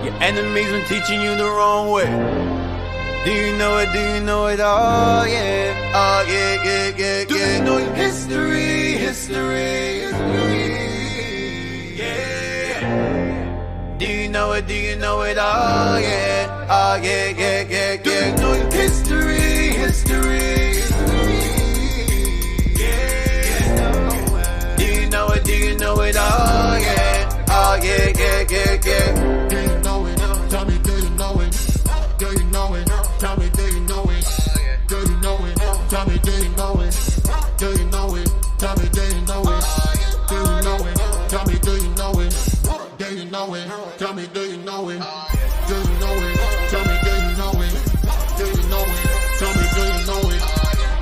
Your enemies been teaching you the wrong way. Do you know it? Do you know it? Oh yeah, oh yeah, yeah, yeah. Do you know your history? History, yeah. Do you know it? Do you know it? Oh yeah, oh yeah, yeah, yeah, yeah. Do you know your history? History, yeah. Do you know it? Do you know it? Oh yeah, oh yeah, yeah, yeah, yeah. Do you know it? Tell me, do you know it? Do you know it? Tell me, do you know it? Do you know it? Tell me, do you know it? Do you know it? Tell me, do you know it? Do you know it? Tell me, do you know it? Do you know it? Tell me, do you know it? Do you know it? Tell me, do you know it? Do you know it? Tell me, do you know it?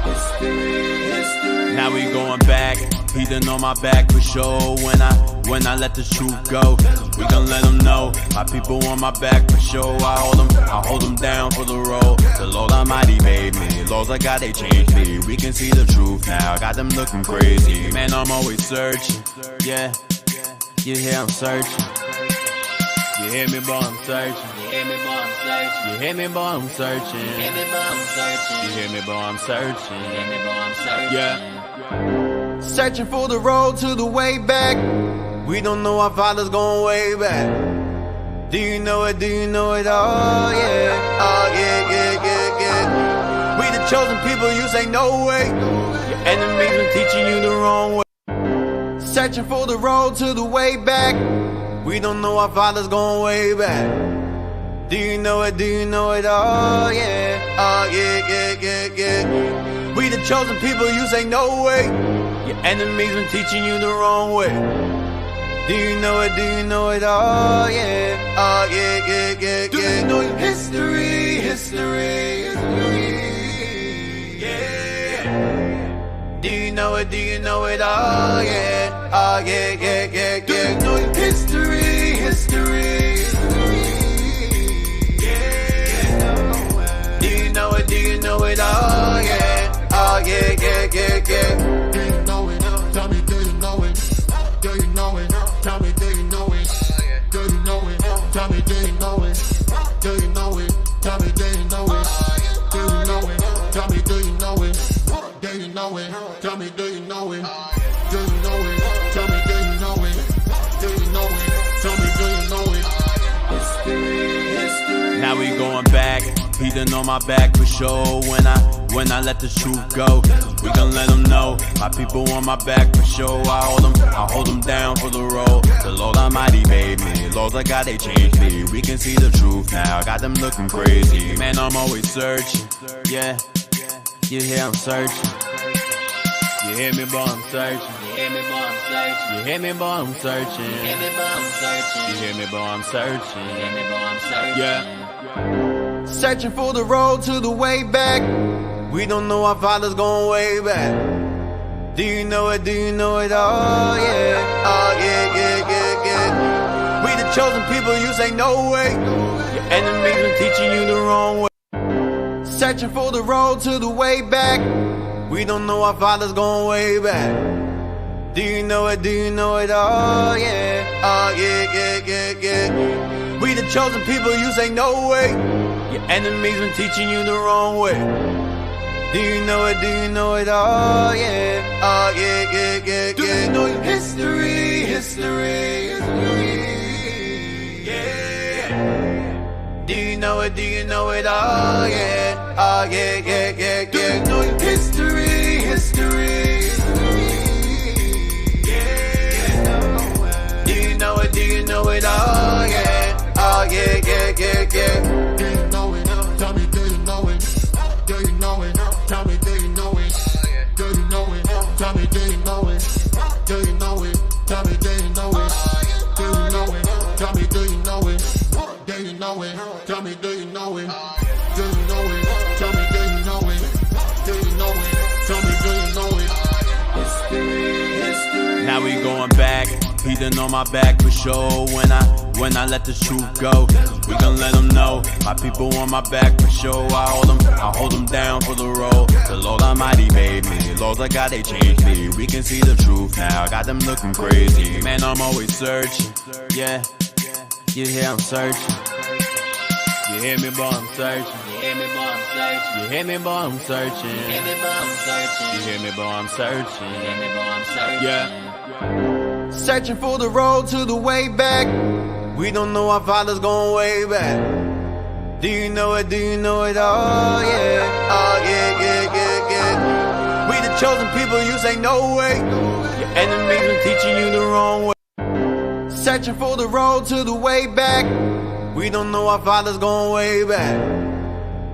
History, history. Now we going back. He done on my back for sure. When I let the truth go, we gon' let them know. My people on my back for sure. I hold them down for the road. The Lord Almighty made me. Laws I got, they changed me. We can see the truth now. Got them looking crazy. Man, I'm always searching. Yeah, you hear I'm searching. You hear me, boy, I'm searching. You hear me, boy, I'm searching. You hear me, boy, I'm searching. You hear me, boy, I'm searching. You hear me, boy, I'm searching. You hear me, boy, I'm searching. Yeah. Searching for the road to the way back. We don't know our fathers going way back. Do you know it? Do you know it? Oh yeah, oh yeah, yeah, yeah, yeah. We the chosen people, you say no way. Your enemies been teaching you the wrong way. Searching for the road to the way back. We don't know our fathers going way back. Do you know it? Do you know it? Oh yeah, oh yeah, yeah, yeah, yeah. We the chosen people, you say no way. Your enemies been teaching you the wrong way. Do you know it? Do you know it? Oh yeah, oh yeah, yeah, yeah, yeah. Do you know your history? History, yeah. Do you know it? Do you know it? Oh yeah, oh yeah, yeah, yeah, yeah. Do you know your history? History, yeah. Do you know it? Do you know it? Oh yeah, oh yeah, yeah, yeah, yeah. Do you know it? Tell me, do you know it? Do you know it? Tell me, do you know it? Do you know it? Tell me, do you know it? Do you know it? Tell me, do you know it? Do you know it? Tell me, do you know it? Do you know it? Tell me, do you know it? Do you know it? Tell me, do you know it? Do you know it? Tell me, do you know it? History, history. Now we going back. He done on my back for sure. When I let the truth go, we gon' let them know. My people on my back for sure. I hold them down for the road. The Lord Almighty made me. Laws I got, they changed me. We can see the truth now. Got them looking crazy. Man, I'm always searching. Yeah, you hear I'm searching. You hear me, boy, I'm searching. You hear me, boy, I'm searching. You hear me, boy, I'm searching. You hear me, boy, I'm searching. You hear me, boy, I'm searching. You hear me, boy, I'm searching. Yeah. Searching for the road to the way back. We don't know our fathers going way back. Do you know it? Do you know it? Oh yeah, oh yeah, yeah, yeah, yeah. We the chosen people, you say no way. Your enemies been teaching you the wrong way. Searching for the road to the way back. We don't know our fathers going way back. Do you know it? Do you know it? Oh yeah, oh yeah, yeah, yeah, yeah. We the chosen people, you say no way. Your enemies been teaching you the wrong way. Do you know it? Do you know it? Oh yeah, oh yeah, yeah, yeah, yeah. Do you know your history? History, yeah. Do you know it? Do you know it? Oh yeah, oh yeah, yeah, yeah, yeah. Do you know your history? History, yeah. Do you know it? Do you know it? Oh yeah, oh yeah, yeah, yeah, yeah. Do you know it? Tell me, do you know it? Do you know it? Tell me, do you know it? Do you know it? Tell me, do you know it? Do you know it? Tell me, do you know it? Do you know it? Tell me, do you know it? Do you know it? Tell me, do you know it? Do you know it? Tell me, do you know it? Do you know it? Tell me, do you know it? History, history. Now we going back. He done on my back for sure. When I let the truth go, we gon' let them know. My people on my back for sure. I hold them down for the road. The Lord Almighty made me. Laws I got, they changed me. We can see the truth now. Got them looking crazy. Man, I'm always searching. Yeah, you hear I'm searching. You hear me, boy, I'm searching. You hear me, boy, I'm searching. You hear me, boy, I'm searching. You hear me, boy, I'm searching. You hear me, boy, I'm searching. You hear me, boy, I'm searching. Yeah. Searching for the road to the way back. We don't know our father's going way back. Do you know it? Do you know it? Oh yeah. Oh yeah, yeah, yeah, yeah. We the chosen people, you say no way. Your enemies been teaching you the wrong way. Searching for the road to the way back. We don't know our father's going way back.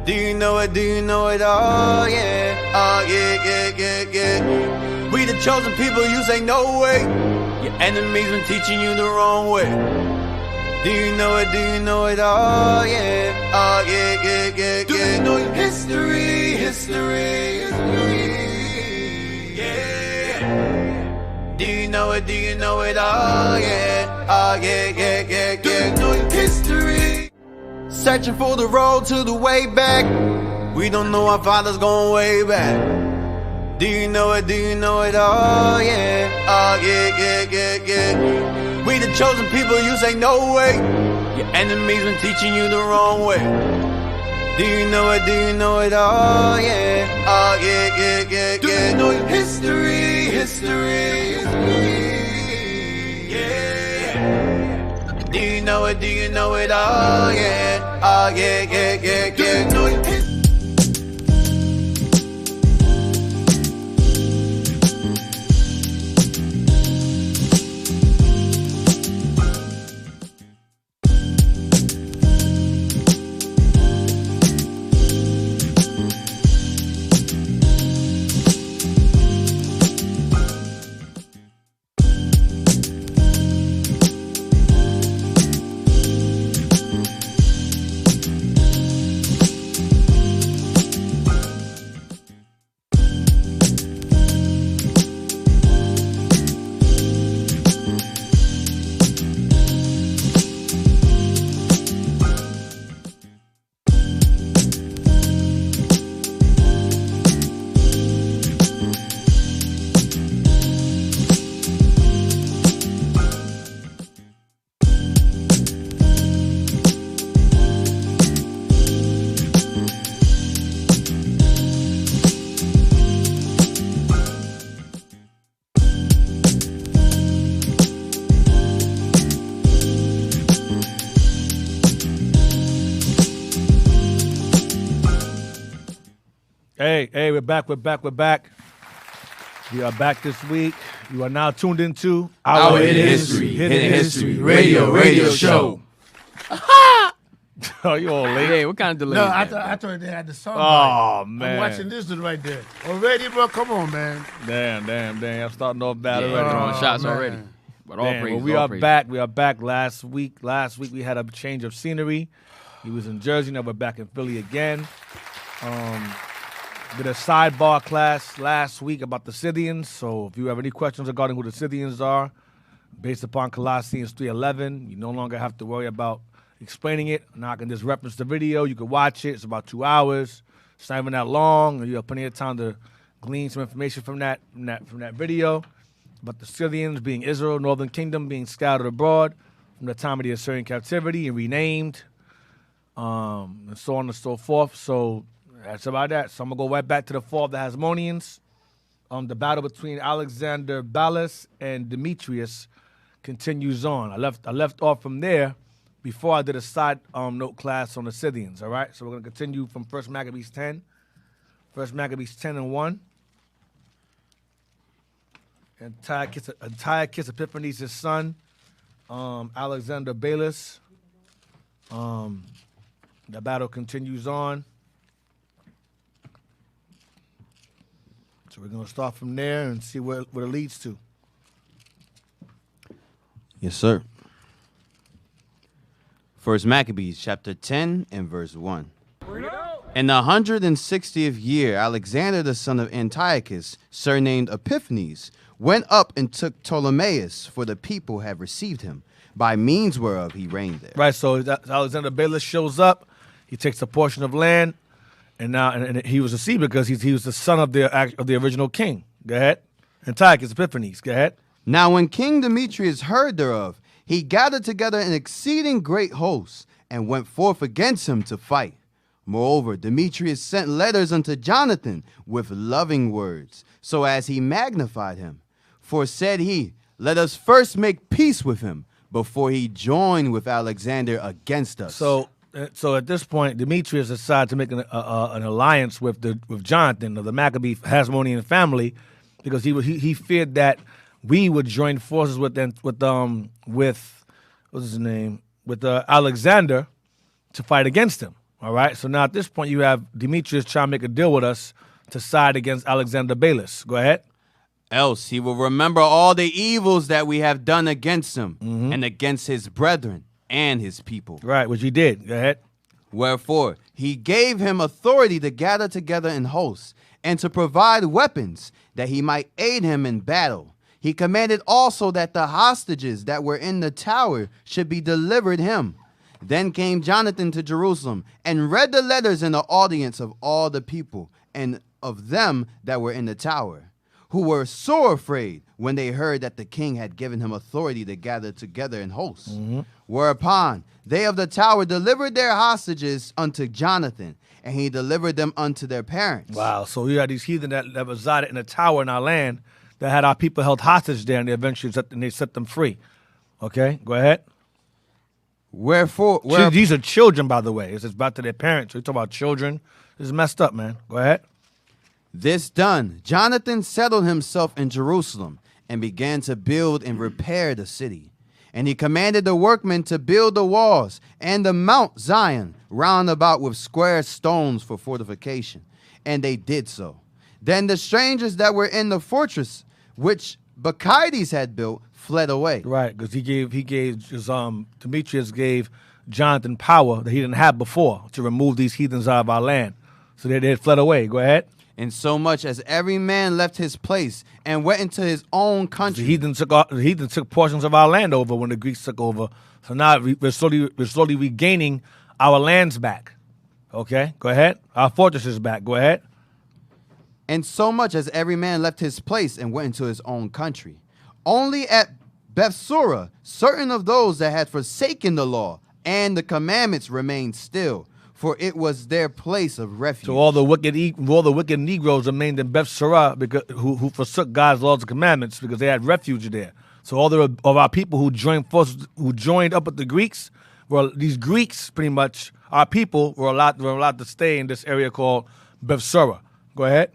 Do you know it? Do you know it? Oh yeah. Oh yeah, yeah, yeah, yeah. We the chosen people, you say no way. Your enemies been teaching you the wrong way. Do you know it? Do you know it? Oh yeah. Oh yeah, yeah, yeah, yeah. Do you know your history? History. Yeah. Do you know it? Do you know it? Oh yeah. Oh yeah, yeah, yeah, yeah. Do you know your history? Searching for the road to the way back. We don't know our father's going way back. Do you know it? Do you know it? Oh yeah. Oh yeah, yeah, yeah, yeah. We the chosen people, you say no way. Your enemies been teaching you the wrong way. Do you know it? Do you know it? Oh yeah. Oh yeah, yeah, yeah, yeah. Do you know your history? History. Yeah. Do you know it? Do you know it? Oh yeah. Oh yeah, yeah, yeah, yeah. Do you know your history? Hey, we're back. We are back this week. You are now tuned into Our Hidden History Radio Show. Oh, you all late? Hey, what kind of delay? No, is I that? thought they had the song. Oh, right. man. I'm watching this one right there. Already, bro? Come on, man. Damn. I'm starting off bad Yeah, already. throwing shots man. already. But all Damn, praise. well, we are back. We are back last week. Last week we had a change of scenery. He was in Jersey. Now we're back in Philly again. Did a sidebar class last week about the Scythians. So if you have any questions regarding who the Scythians are, based upon Colossians 3:11, you no longer have to worry about explaining it. Now I can just reference the video. You can watch it. It's about 2 hours. It's not even that long. You have plenty of time to glean some information from that video. But the Scythians being Israel, Northern Kingdom being scattered abroad from the time of the Assyrian captivity and renamed, and so on and so forth. So that's about that. So I'm going to go right back to the fall of the Hasmoneans. The battle between Alexander Ballas and Demetrius continues on. I left off from there before I did a side note class on the Scythians, all right? So we're going to continue from 1 Maccabees 10. 1 Maccabees 10 and 1. Antiochus Epiphanes, his son, Alexander Ballas. The battle continues on. So we're going to start from there and see what it leads to. Yes, sir. 1 Maccabees chapter 10 and verse 1. In the 160th year, Alexander the son of Antiochus, surnamed Epiphanes, went up and took Ptolemais, for the people had received him, by means whereof he reigned there. Right, so Alexander Ballas shows up. He takes a portion of land, and now and he was received because he was the son of the original king. Go ahead. Antiochus Epiphanes. Go ahead. Now when King Demetrius heard thereof, he gathered together an exceeding great host, and went forth against him to fight. Moreover, Demetrius sent letters unto Jonathan with loving words, so as he magnified him. For said he, let us first make peace with him, before he join with Alexander against us. So at this point, Demetrius decided to make an alliance with Jonathan of the Maccabee Hasmonean family, because he feared that we would join forces with what's his name, with Alexander, to fight against him. All right. So now at this point, you have Demetrius trying to make a deal with us to side against Alexander Balis. Go ahead. Else he will remember all the evils that we have done against him and against his brethren and his people. Right, which he did. Go ahead. Wherefore he gave him authority to gather together in hosts and to provide weapons that he might aid him in battle. He commanded also that the hostages that were in the tower should be delivered him. Then came Jonathan to Jerusalem and read the letters in the audience of all the people and of them that were in the tower, who were sore afraid when they heard that the king had given him authority to gather together in hosts. Whereupon they of the tower delivered their hostages unto Jonathan, and he delivered them unto their parents. Wow. So you had these heathen that resided in a tower in our land that had our people held hostage there, and they eventually set them free. Okay, go ahead. Wherefore, These are children, by the way. It's back to their parents. We talk about children. This is messed up, man. Go ahead. this done, Jonathan settled himself in Jerusalem and began to build and repair the city. And he commanded the workmen to build the walls and the Mount Zion round about with square stones for fortification. And they did so. Then the strangers that were in the fortress, which Bacchides had built, fled away. Right, because Demetrius gave Jonathan power that he didn't have before to remove these heathens out of our land. So they had fled away. Go ahead. And so much as every man left his place and went into his own country. The heathen took portions of our land over when the Greeks took over. So now we're slowly regaining our lands back. Okay, go ahead. Our fortresses back. Go ahead. And so much as every man left his place and went into his own country. Only at Bethsura, certain of those that had forsaken the law and the commandments remained still, for it was their place of refuge. So all the wicked Negroes remained in Bethsura because who forsook God's laws and commandments because they had refuge there. So all of our people who joined up with the Greeks, these Greeks pretty much, our people were allowed to stay in this area called Bethsura. Go ahead.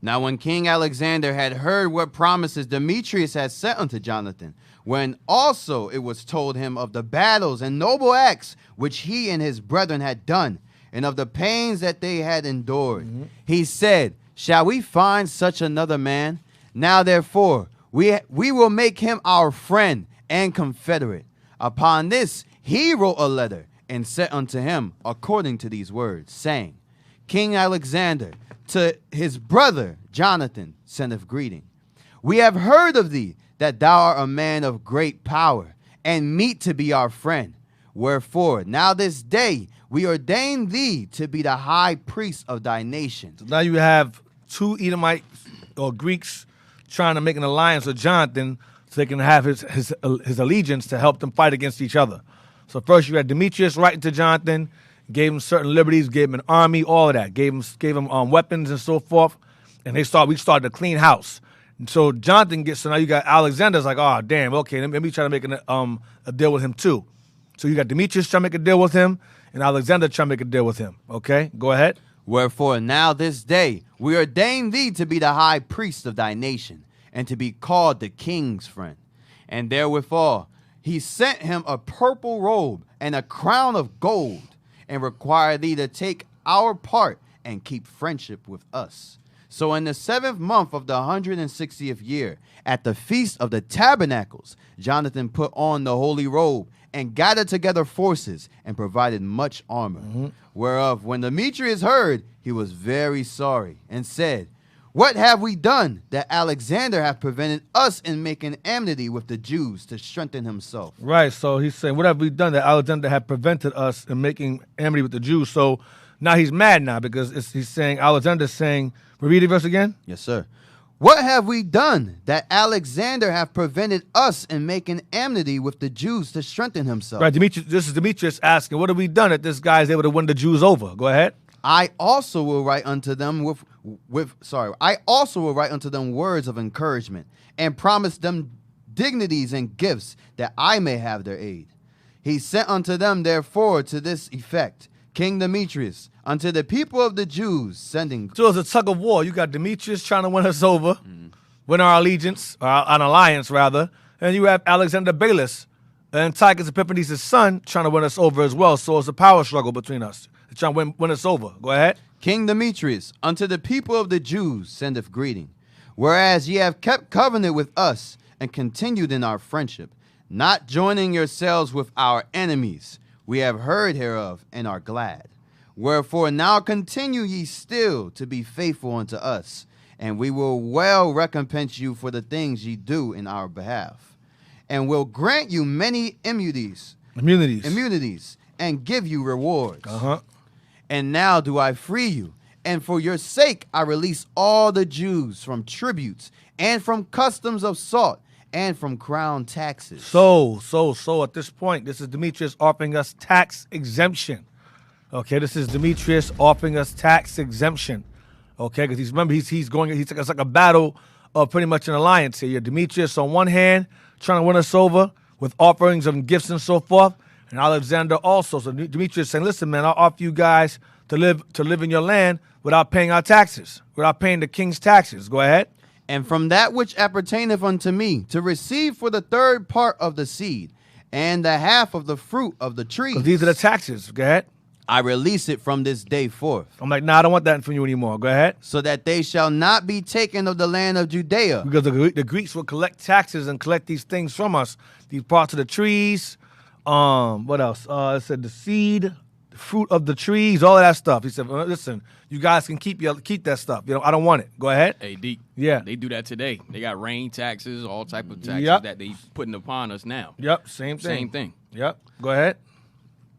Now when King Alexander had heard what promises Demetrius had sent unto Jonathan, when also it was told him of the battles and noble acts which he and his brethren had done, and of the pains that they had endured, he said, shall we find such another man? Now therefore we will make him our friend and confederate. Upon this he wrote a letter and sent unto him according to these words, saying, King Alexander, to his brother Jonathan sendeth greeting. We have heard of thee, that thou art a man of great power, and meet to be our friend. Wherefore, now this day we ordain thee to be the high priest of thy nation. So now you have two Edomites or Greeks trying to make an alliance with Jonathan so they can have his allegiance to help them fight against each other. So first you had Demetrius writing to Jonathan, gave him certain liberties, gave him an army, all of that. Gave him weapons and so forth. And we started a clean house. And so Jonathan so now you got Alexander's like, oh, damn, okay, let me try to make a deal with him too. So you got Demetrius trying to make a deal with him, and Alexander trying to make a deal with him. Okay, go ahead. Wherefore now this day we ordain thee to be the high priest of thy nation, and to be called the king's friend. And therewithal he sent him a purple robe and a crown of gold, and require thee to take our part and keep friendship with us. So in the 7th month of the 160th year, at the feast of the tabernacles, Jonathan put on the holy robe and gathered together forces and provided much armor. Whereof when Demetrius heard, he was very sorry and said, what have we done that Alexander hath prevented us in making amity with the Jews to strengthen himself? Right, so he's saying, what have we done that Alexander had prevented us in making amity with the Jews? So now he's mad now because he's saying, Alexander's saying, read the verse again? Yes, sir. What have we done that Alexander hath prevented us in making amity with the Jews to strengthen himself? Right, Demetrius, this is Demetrius asking, what have we done that this guy is able to win the Jews over? Go ahead. I also will write unto them I also will write unto them words of encouragement and promise them dignities and gifts that I may have their aid. He sent unto them therefore to this effect, King Demetrius, unto the people of the Jews, sending. So it's a tug of war. You got Demetrius trying to win us over, win our allegiance, or an alliance rather, and you have Alexander Bayless, Antiochus Epiphanes' son, trying to win us over as well. So it's a power struggle between us. They're trying to win us over. Go ahead. King Demetrius, unto the people of the Jews, sendeth greeting. Whereas ye have kept covenant with us and continued in our friendship, not joining yourselves with our enemies, we have heard hereof and are glad. Wherefore now continue ye still to be faithful unto us, and we will well recompense you for the things ye do in our behalf, and will grant you many immunities, and give you rewards. And now do I free you, and for your sake I release all the Jews from tributes and from customs of salt and from crown taxes. So at this point, this is Demetrius offering us tax exemption. Okay, this is Demetrius offering us tax exemption. Okay, because it's like a battle of pretty much an alliance here. You have Demetrius on one hand trying to win us over with offerings and gifts and so forth, and Alexander also. So Demetrius saying, listen, man, I'll offer you guys to live in your land without paying our taxes, without paying the king's taxes. Go ahead. And from that which appertaineth unto me, to receive for the third part of the seed, and the half of the fruit of the trees. Because these are the taxes. Go ahead. I release it from this day forth. I'm like, nah, I don't want that from you anymore. Go ahead. So that they shall not be taken of the land of Judea. Because the Greeks will collect taxes and collect these things from us. These parts of the trees. What else? It said the seed, the fruit of the trees, all of that stuff. He said, listen, you guys can keep that stuff. I don't want it. Go ahead. Hey, D. Yeah. They do that today. They got rain taxes, all type of taxes that they putting upon us now. Yep, same thing. Same thing. Yep, go ahead.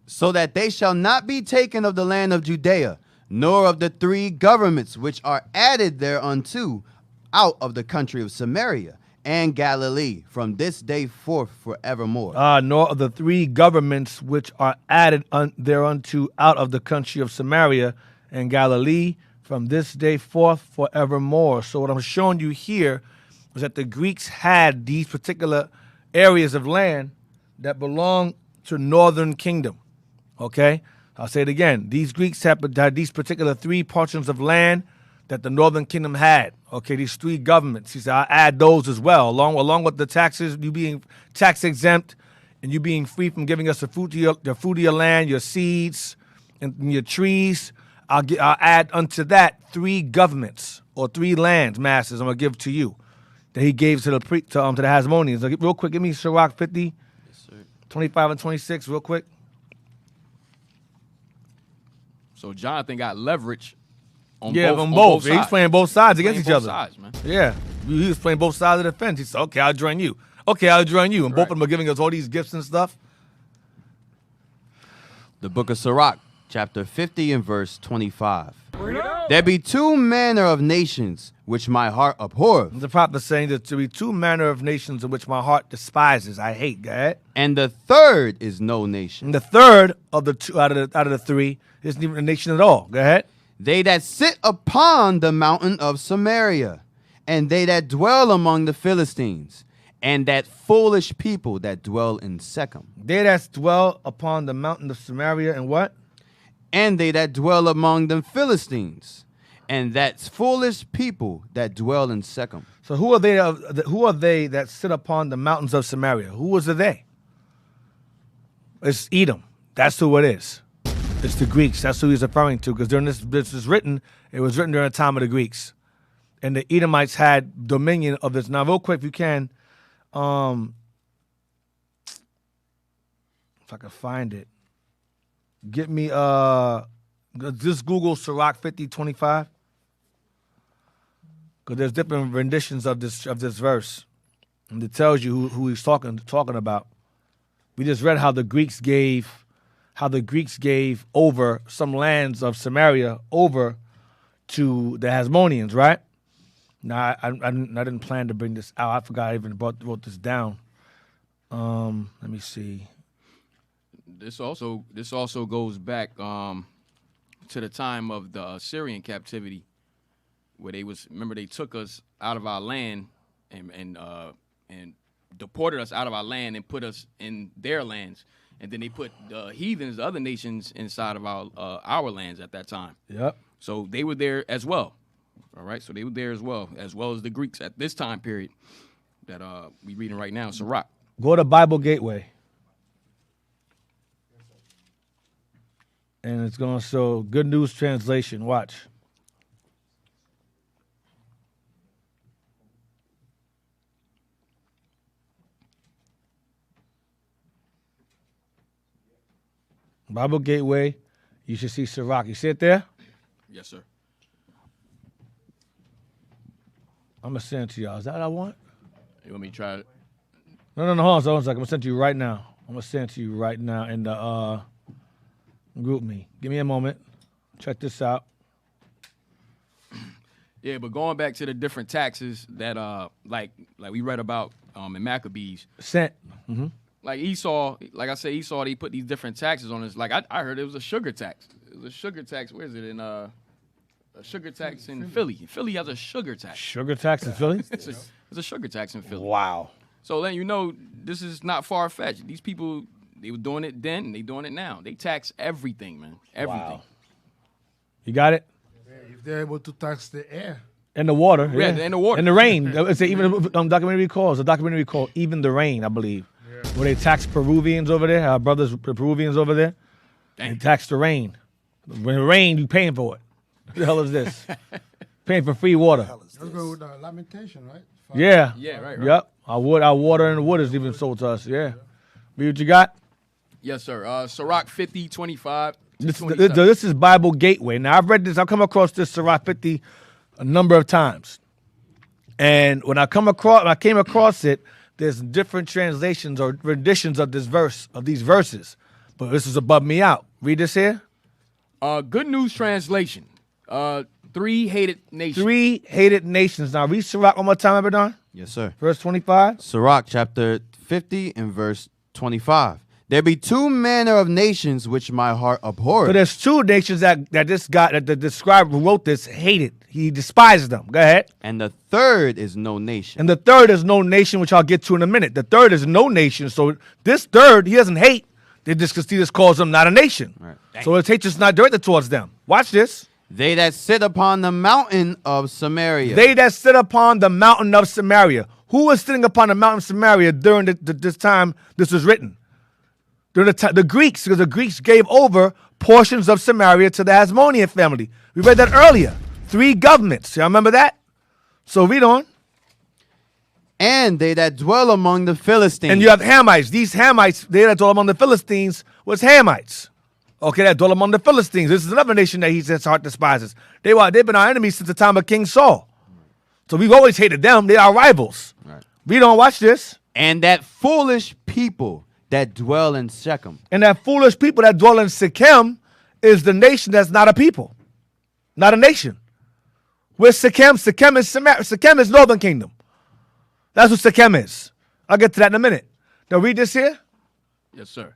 So that they shall not be taken of the land of Judea, nor of the 3 governments which are added thereunto out of the country of Samaria and Galilee from this day forth forevermore. Nor of the 3 governments which are added thereunto out of the country of Samaria and Galilee from this day forth forevermore. So what I'm showing you here is that the Greeks had these particular areas of land that belong to northern kingdom. Okay? I'll say it again. These Greeks had these particular 3 portions of land that the northern kingdom had. Okay, these 3 governments. He said, I add those as well, along with the taxes, you being tax exempt, and you being free from giving us the fruit of your land, your seeds, and your trees. I'll add unto that 3 governments or 3 lands, masses. I'm gonna give to you that he gave to the Hasmoneans. Real quick, give me Sirach 50, 25 and 26, real quick. So Jonathan got leverage on both. sides. He's playing both sides against each other. Sides, man. Yeah, he was playing both sides of the fence. He said, okay, I'll join you. Okay, I'll join you. And both of them are giving us all these gifts and stuff. The book of Sirach, chapter 50 and verse 25. There be 2 manner of nations which my heart abhorreth. The prophet is saying that there be 2 manner of nations in which my heart despises. I hate. Go ahead. And the third is no nation. And the third of the 2 out of the 3 isn't even a nation at all. Go ahead. They that sit upon the mountain of Samaria, and they that dwell among the Philistines, and that foolish people that dwell in Shechem. They that dwell upon the mountain of Samaria and what? And they that dwell among the Philistines, and that foolish people that dwell in Shechem. So who are they? Who are they that sit upon the mountains of Samaria? Who was the they? It's Edom. That's who it is. It's the Greeks. That's who he's referring to. Because during this is written, it was written during the time of the Greeks, and the Edomites had dominion of this. Now, real quick, if you can, if I can find it. Get me just Google Sirach 50:25. Because there's different renditions of this verse. And it tells you who he's talking about. We just read how the Greeks gave over some lands of Samaria over to the Hasmoneans, right? Nah, I didn't plan to bring this out. I forgot I even wrote this down. Let me see. This also goes back to the time of the Assyrian captivity, where they took us out of our land and deported us out of our land and put us in their lands, and then they put the heathens, the other nations, inside of our lands at that time. Yep. So they were there as well. All right, so they were there as well as the Greeks at this time period that we reading right now. Sirach. Go to Bible Gateway. And it's going to show Good News Translation. Watch. Bible Gateway. You should see Sirach. You see it there? Yes, sir. I'm going to send it to y'all. Is that what I want? You want me to try it? No, hold on a second. I'm going to send it to you right now. I'm going to send it to you right now in the group me. Give me a moment. Check this out. Yeah, but going back to the different taxes that like we read about in Maccabees. Sent. Mm-hmm. Like Esau, like I said, Esau, they put these different taxes on us. Like I heard it was a sugar tax. It was a sugar tax. Where is it? A sugar tax in Philly. Philly has a sugar tax. Sugar tax in Philly? It's a sugar tax in Philly. Wow. So then you know this is not far-fetched. These people, they were doing it then and they doing it now. They tax everything, man. Everything. Wow. You got it? If they're able to tax the air. And the water. Yeah, and the water. And the rain. It's even documentary called. It's a documentary called Even the Rain, I believe. Yeah. Where they tax Peruvians over there, our brothers Peruvians over there. Dang. They tax the rain. When it rain, you paying for it. What the hell is this? Paying for free water. Let's go with lamentation, right? Yeah. Yeah, right. Yep. Our water and the wood is even sold to us. Yeah. Read what you got? Yes, sir. Sirach 50, 25. This is Bible Gateway. Now, I've read this. I've come across this Sirach 50 a number of times. And when I came across it, there's different translations or renditions of this verse, of these verses. But this is above me out. Read this here. Good News Translation. 3 hated nations. 3 hated nations. Now, read Sirach one more time, Abaddon. Yes, sir. Verse 25. Sirach chapter 50 and verse 25. There be 2 manner of nations which my heart abhorreth. So there's 2 nations that this guy, that the scribe who wrote this, hated. He despised them. Go ahead. And the third is no nation. And the third is no nation, which I'll get to in a minute. The third is no nation. So this third, he doesn't hate. He just calls them not a nation. Right. So his hatred's not directed towards them. Watch this. They that sit upon the mountain of Samaria. They that sit upon the mountain of Samaria. Who was sitting upon the mountain of Samaria during this time this was written? During the time, the Greeks, because the Greeks gave over portions of Samaria to the Hasmonean family. We read that earlier. 3 governments. Y'all remember that? So read on. And they that dwell among the Philistines. And you have Hamites. These Hamites, they that dwell among the Philistines, was Hamites. Okay, that dwell among the Philistines. This is another nation that he says heart despises. They've been our enemies since the time of King Saul. So we've always hated them. They are rivals. Right. Read on, watch this. And that foolish people that dwell in Shechem. And that foolish people that dwell in Shechem is the nation that's not a people. Not a nation. Where's Shechem? Shechem is Northern Kingdom. That's what Shechem is. I'll get to that in a minute. Now read this here. Yes, sir.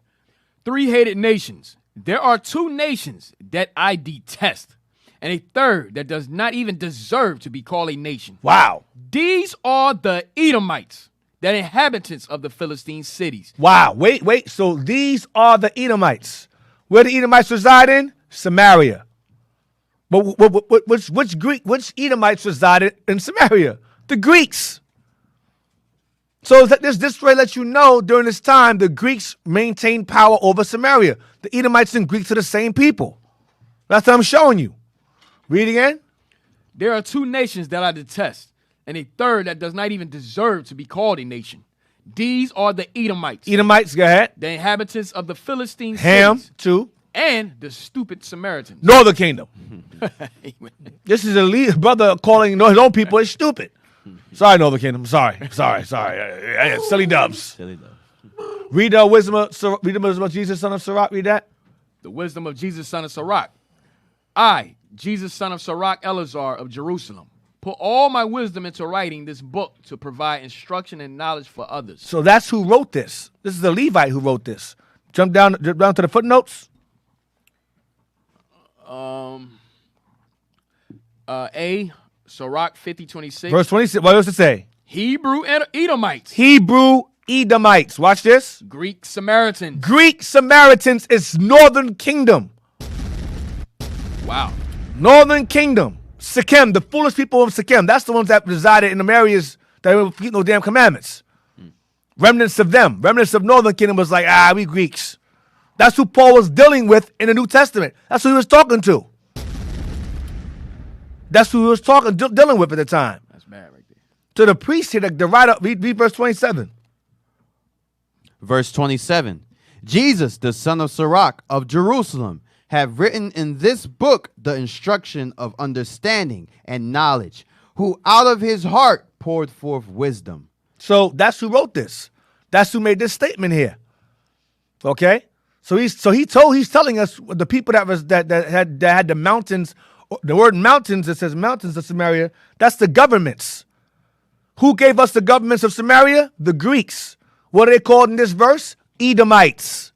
3 hated nations. There are 2 nations that I detest, and a third that does not even deserve to be called a nation. Wow. These are the Edomites, the inhabitants of the Philistine cities. Wow. Wait. So these are the Edomites. Where the Edomites reside in? Samaria. But which Edomites resided in Samaria? The Greeks. So this way lets you know during this time the Greeks maintained power over Samaria. The Edomites and Greeks are the same people. That's what I'm showing you. Read again. There are 2 nations that I detest, and a third that does not even deserve to be called a nation. These are the Edomites. Edomites, go ahead. The inhabitants of the Philistine Ham, cities. 2. And the stupid Samaritans. Northern Kingdom. This is a brother calling his own people is stupid. Sorry, Northern Kingdom. Sorry. Silly dubs. Read the wisdom of Jesus, son of Sirach. Read that. The wisdom of Jesus, son of Sirach. I, Jesus, son of Sirach, Eleazar of Jerusalem, put all my wisdom into writing this book to provide instruction and knowledge for others. So that's who wrote this. This is the Levite who wrote this. Jump down to the footnotes. Sirach 50:26. Verse 26. What does it say? Hebrew Edomites. Hebrew Edomites. Watch this. Greek Samaritans. Greek Samaritans is Northern Kingdom. Wow. Northern Kingdom. Sikkim, the foolish people of Sikkim. That's the ones that resided in the areas that don't keep no damn commandments. Remnants of them. Remnants of Northern Kingdom was like, we Greeks. That's who Paul was dealing with in the New Testament. That's who he was talking to. That's who he was dealing with at the time. That's bad right there. To the priest here, the writer, read verse 27. Verse 27. Jesus, the son of Sirach of Jerusalem, have written in this book the instruction of understanding and knowledge, who out of his heart poured forth wisdom. So that's who wrote this. That's who made this statement here. Okay? So he's telling us the people that had the mountains, the word mountains, it says mountains of Samaria, that's the governments. Who gave us the governments of Samaria? The Greeks. What are they called in this verse? Edomites.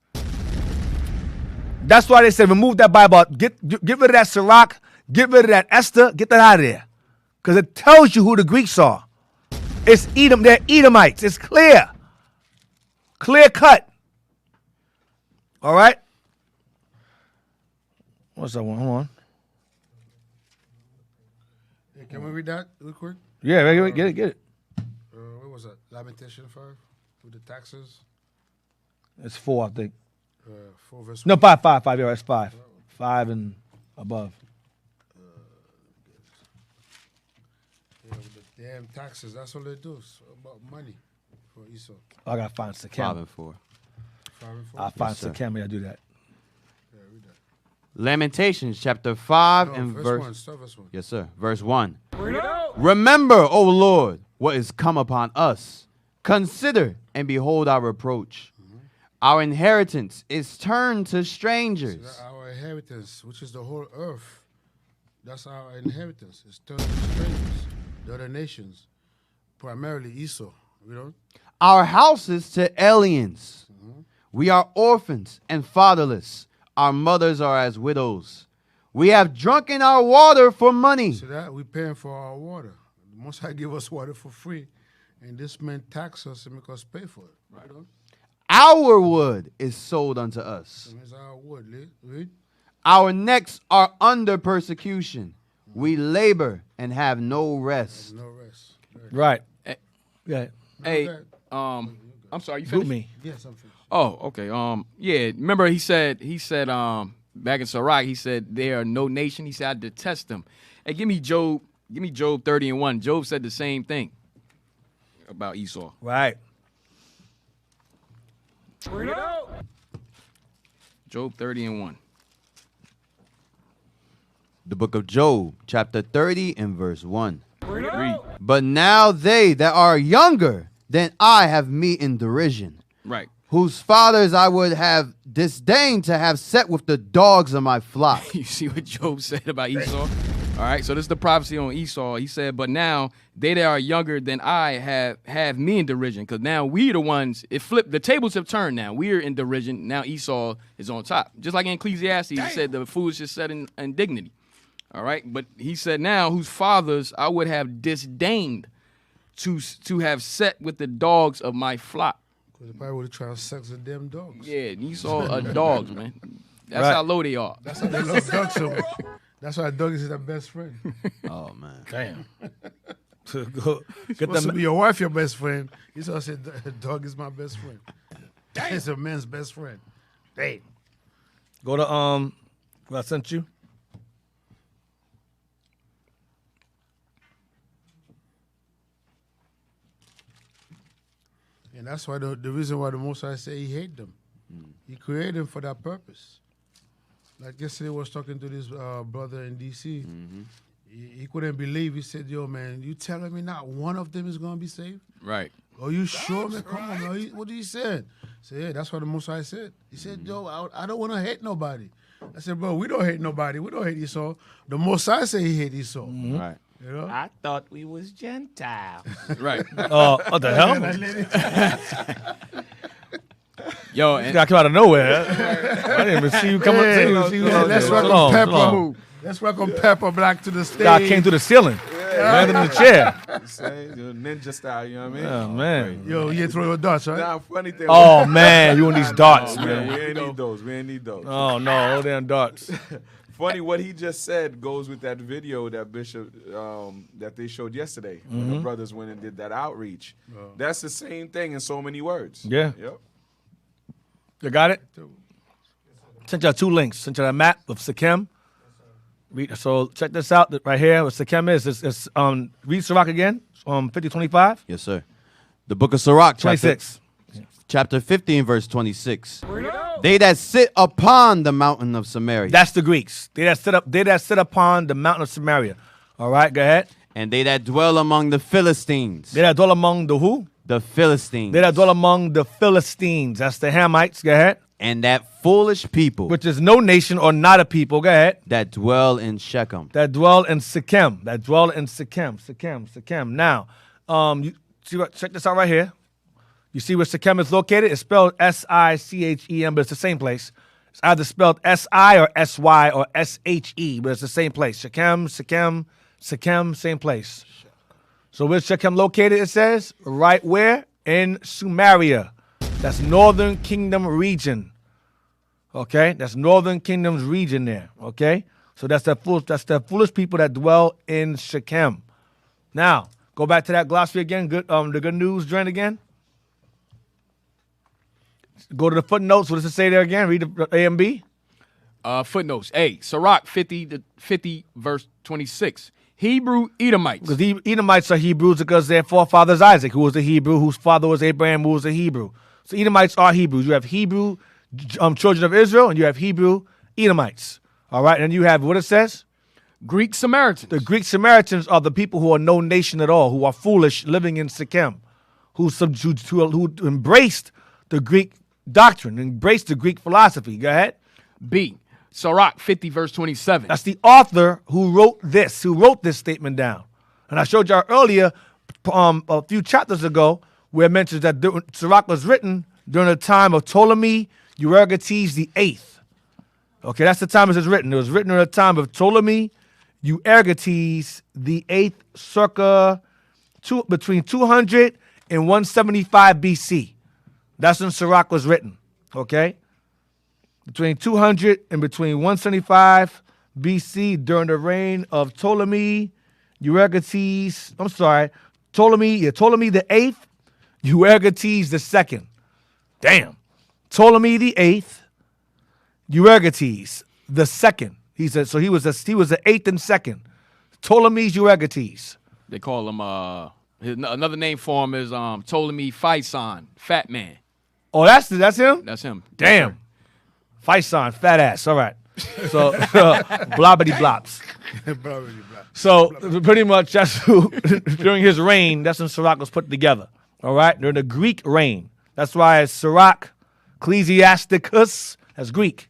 That's why they said remove that Bible. Get rid of that Sirach, get rid of that Esther, get that out of there. Because it tells you who the Greeks are. It's Edom, they're Edomites. It's clear. Clear cut. All right? What's that one? Hold on. Hey, can we read that real quick? Yeah, get it. What was that? Lamentation 5 with the taxes. It's 4, I think. 4 verse. No, 5. Yeah, it's 5. 5 and above. Yeah, with the damn taxes. That's all they do. It's about money for Esau. I gotta find 5 Sikkim. and 4. 5 and 4. I'll find sir. Sikkim. I do that. Yeah, read that. Lamentations chapter 5 No, and verse 1. Start verse 1. Yes, sir. Verse 1. Remember, O Lord, what is come upon us. Consider and behold our reproach. Our inheritance is turned to strangers. So our inheritance, which is the whole earth, that's our inheritance. It's turned to strangers, the other nations, primarily Esau. You know? Our houses to aliens. We are orphans and fatherless. Our mothers are as widows. We have drunken our water for money. So that we're paying for our water. The Most High give us water for free, and this man tax us and make us pay for it. Right? You know? Our wood is sold unto us. That means our wood. Read. Our necks are under persecution. We labor and have no rest. No rest. Right. Hey, Yeah. Hey, I'm sorry, you Boot finished? me. Yes, I'm finished. Oh, okay. Yeah. Remember, he said, back in Sirach, he said, "They are no nation." He said, "I detest them." Hey, give me Job 30:1. Job said the same thing about Esau. Right. Job 30:1. The book of Job, chapter 30 and verse 1. Read. But now they that are younger than I have me in derision, Right. whose fathers I would have disdained to have set with the dogs of my flock. You see what Job said about Esau? All right, so this is the prophecy on Esau. He said, but now they that are younger than I have me in derision, because now we the ones, it flipped, the tables have turned now. We're in derision, now Esau is on top. Just like in Ecclesiastes, he said the foolish is set in dignity. All right, but he said now, whose fathers I would have disdained to have set with the dogs of my flock. Because they probably would have tried to sex with them dogs. Yeah, Esau are dogs, man. That's Right. how low they are. That's how they love dogs so much. That's why dog is their best friend. Oh, man. Damn. Go, get Supposed to them. be your wife, your best friend. Esau said, dog is my best friend. It's a man's best friend. Damn. Go to what I sent you. And that's why the reason why the Most High say he hate them. He created them for that purpose. Like yesterday, I was talking to this brother in D.C. He couldn't believe. He said, "Yo, man, you telling me not one of them is gonna be saved? Right. Are you sure, man? Come on, man. What did he say?" I said, "Yeah, that's what the Most High said." He said, "Yo, I don't want to hate nobody." I said, "Bro, we don't hate nobody. We don't hate Esau. The Most High say he hate Esau." Right. You know? I thought we was Gentiles. Right. What the hell? Yo, This and guy came out of nowhere. I didn't even see you coming. Let's welcome Pepper. Let's welcome Pepper Black to the stage. Guy came through the ceiling, landed in the chair. Ninja style, you know what I mean? Oh man. Yo, you ain't throw your darts, right? Nah, funny thing. Oh man, you and these darts, man, man. we ain't need those. We ain't need those. Oh no, all damn darts. Funny, what he just said goes with that video that Bishop that they showed yesterday when the brothers went and did that outreach. That's the same thing in so many words. Yeah. Yep. You got it? Sent y'all 2 links. Sent y'all a map of Sikkim. So check this out right here. What Sikkim is. It's read Sirach again. 50:25. Yes, sir. The book of Sirach, 26. chapter 15, verse 26. They that sit upon the mountain of Samaria. That's the Greeks. They that sit upon the mountain of Samaria. All right, go ahead. And they that dwell among the Philistines. They that dwell among the who? The Philistines. They that dwell among the Philistines. That's the Hamites. Go ahead. And that foolish people. Which is no nation or not a people. Go ahead. That dwell in Shechem. That dwell in Sikkim. That dwell in Sikkim. Sikkim. Now, you see what? Check this out right here. You see where Sikkim is located? It's spelled S-I-C-H-E-M, but it's the same place. It's either spelled S-I or S-Y or S-H-E, but it's the same place. Sikkim, same place. So where's Shechem located, it says? Right where? In Samaria. That's Northern Kingdom region. Okay? That's Northern Kingdom's region there. Okay? So that's the foolish people that dwell in Shechem. Now, go back to that glossary again. The good news, Dren, again. Go to the footnotes. What does it say there again? Read the A and B. Footnotes. A. Sirach 50 verse 26. Hebrew Edomites. Because the Edomites are Hebrews because their forefather is Isaac, who was a Hebrew, whose father was Abraham, who was a Hebrew. So Edomites are Hebrews. You have Hebrew children of Israel, and you have Hebrew Edomites. All right, and you have what it says? Greek Samaritans. The Greek Samaritans are the people who are no nation at all, who are foolish, living in Sikkim, who embraced the Greek doctrine, embraced the Greek philosophy. Go ahead. B. Sirach 50 verse 27. That's the author who wrote this statement down. And I showed y'all earlier, a few chapters ago, where it mentions that Sirach was written during the time of Ptolemy Euergetes VIII. Okay, that's the time it was written. It was written during the time of Ptolemy Euergetes VIII, circa between 200 and 175 BC. That's when Sirach was written. Okay? Between 200 and between 175 BC, during the reign of Ptolemy Euergetes. Ptolemy the 8th, Euergetes the 2nd. Damn. Ptolemy the 8th, Euergetes the 2nd. He was the 8th and 2nd. Ptolemy Euergetes. They call him another name for him is Ptolemy Physon, fat man. Oh, that's him? That's him. Damn. Physon, fat ass. All right. So, blobbity blops. So, pretty much that's who, during his reign, that's when Sirach was put together. All right? During the Greek reign. That's why it's Sirach, Ecclesiasticus, that's Greek.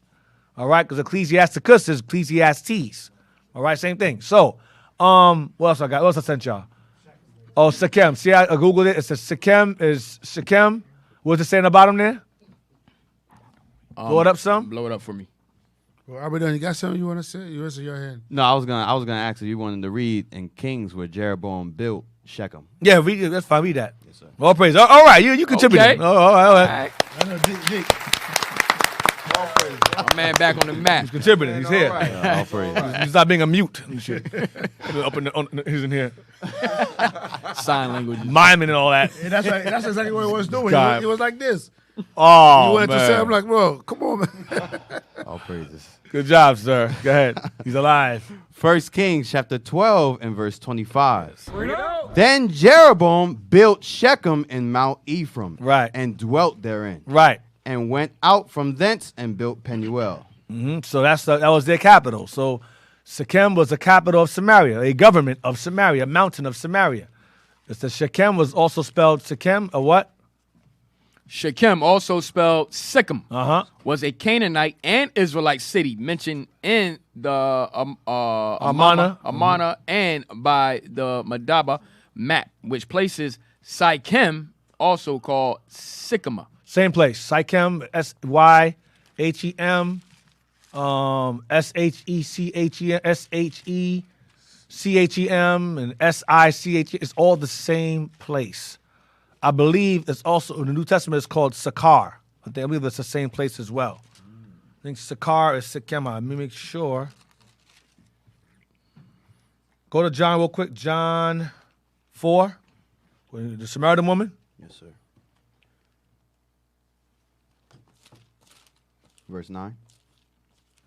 All right? Because Ecclesiasticus is Ecclesiastes. All right? Same thing. So, what else I got? What else I sent y'all? Oh, Sikkim. See, I Googled it. It says Sikkim. What's it saying about him there? Blow it up some? Blow it up for me. Well, Abadan, you got something you want to say? You raise your hand. No, I was gonna ask if you wanted to read in Kings where Jeroboam built Shechem. Yeah, read it. That's fine. Read that. Yes, sir. All praise. All right, you contributed. Okay. All right. I know, Dick. My man back on the map. He's contributing. He's here. All praise. He's not being a mute and shit. He's in here Sign language. miming and all that. Yeah, that's exactly what he was doing. God. He was like this. Oh, You wanted man. to say, I'm like, bro, come on, man. All praises. Good job, sir. Go ahead. He's alive. 1 Kings chapter 12 and verse 25. Then Jeroboam built Shechem in Mount Ephraim, Right. and dwelt therein, Right. and went out from thence and built Penuel. So that was their capital. So Sikkim was the capital of Samaria, a government of Samaria, a mountain of Samaria. It's the Shechem was also spelled Sikkim, a what? Shechem, also spelled Sikkim, Uh-huh. was a Canaanite and Israelite city mentioned in the Amana. Amana and by the Madaba map, which places Sychem, also called Sycama. Same place. Sychem, S-Y-H-E-M, S-H-E-C-H-E-M, and S-I-C-H-E. It's all the same place. I believe it's also, in the New Testament, it's called Sakar. I believe it's the same place as well. I think Sakar is Sychem. Let me make sure. Go to John real quick. John 4. The Samaritan woman. Yes, sir. Verse 9.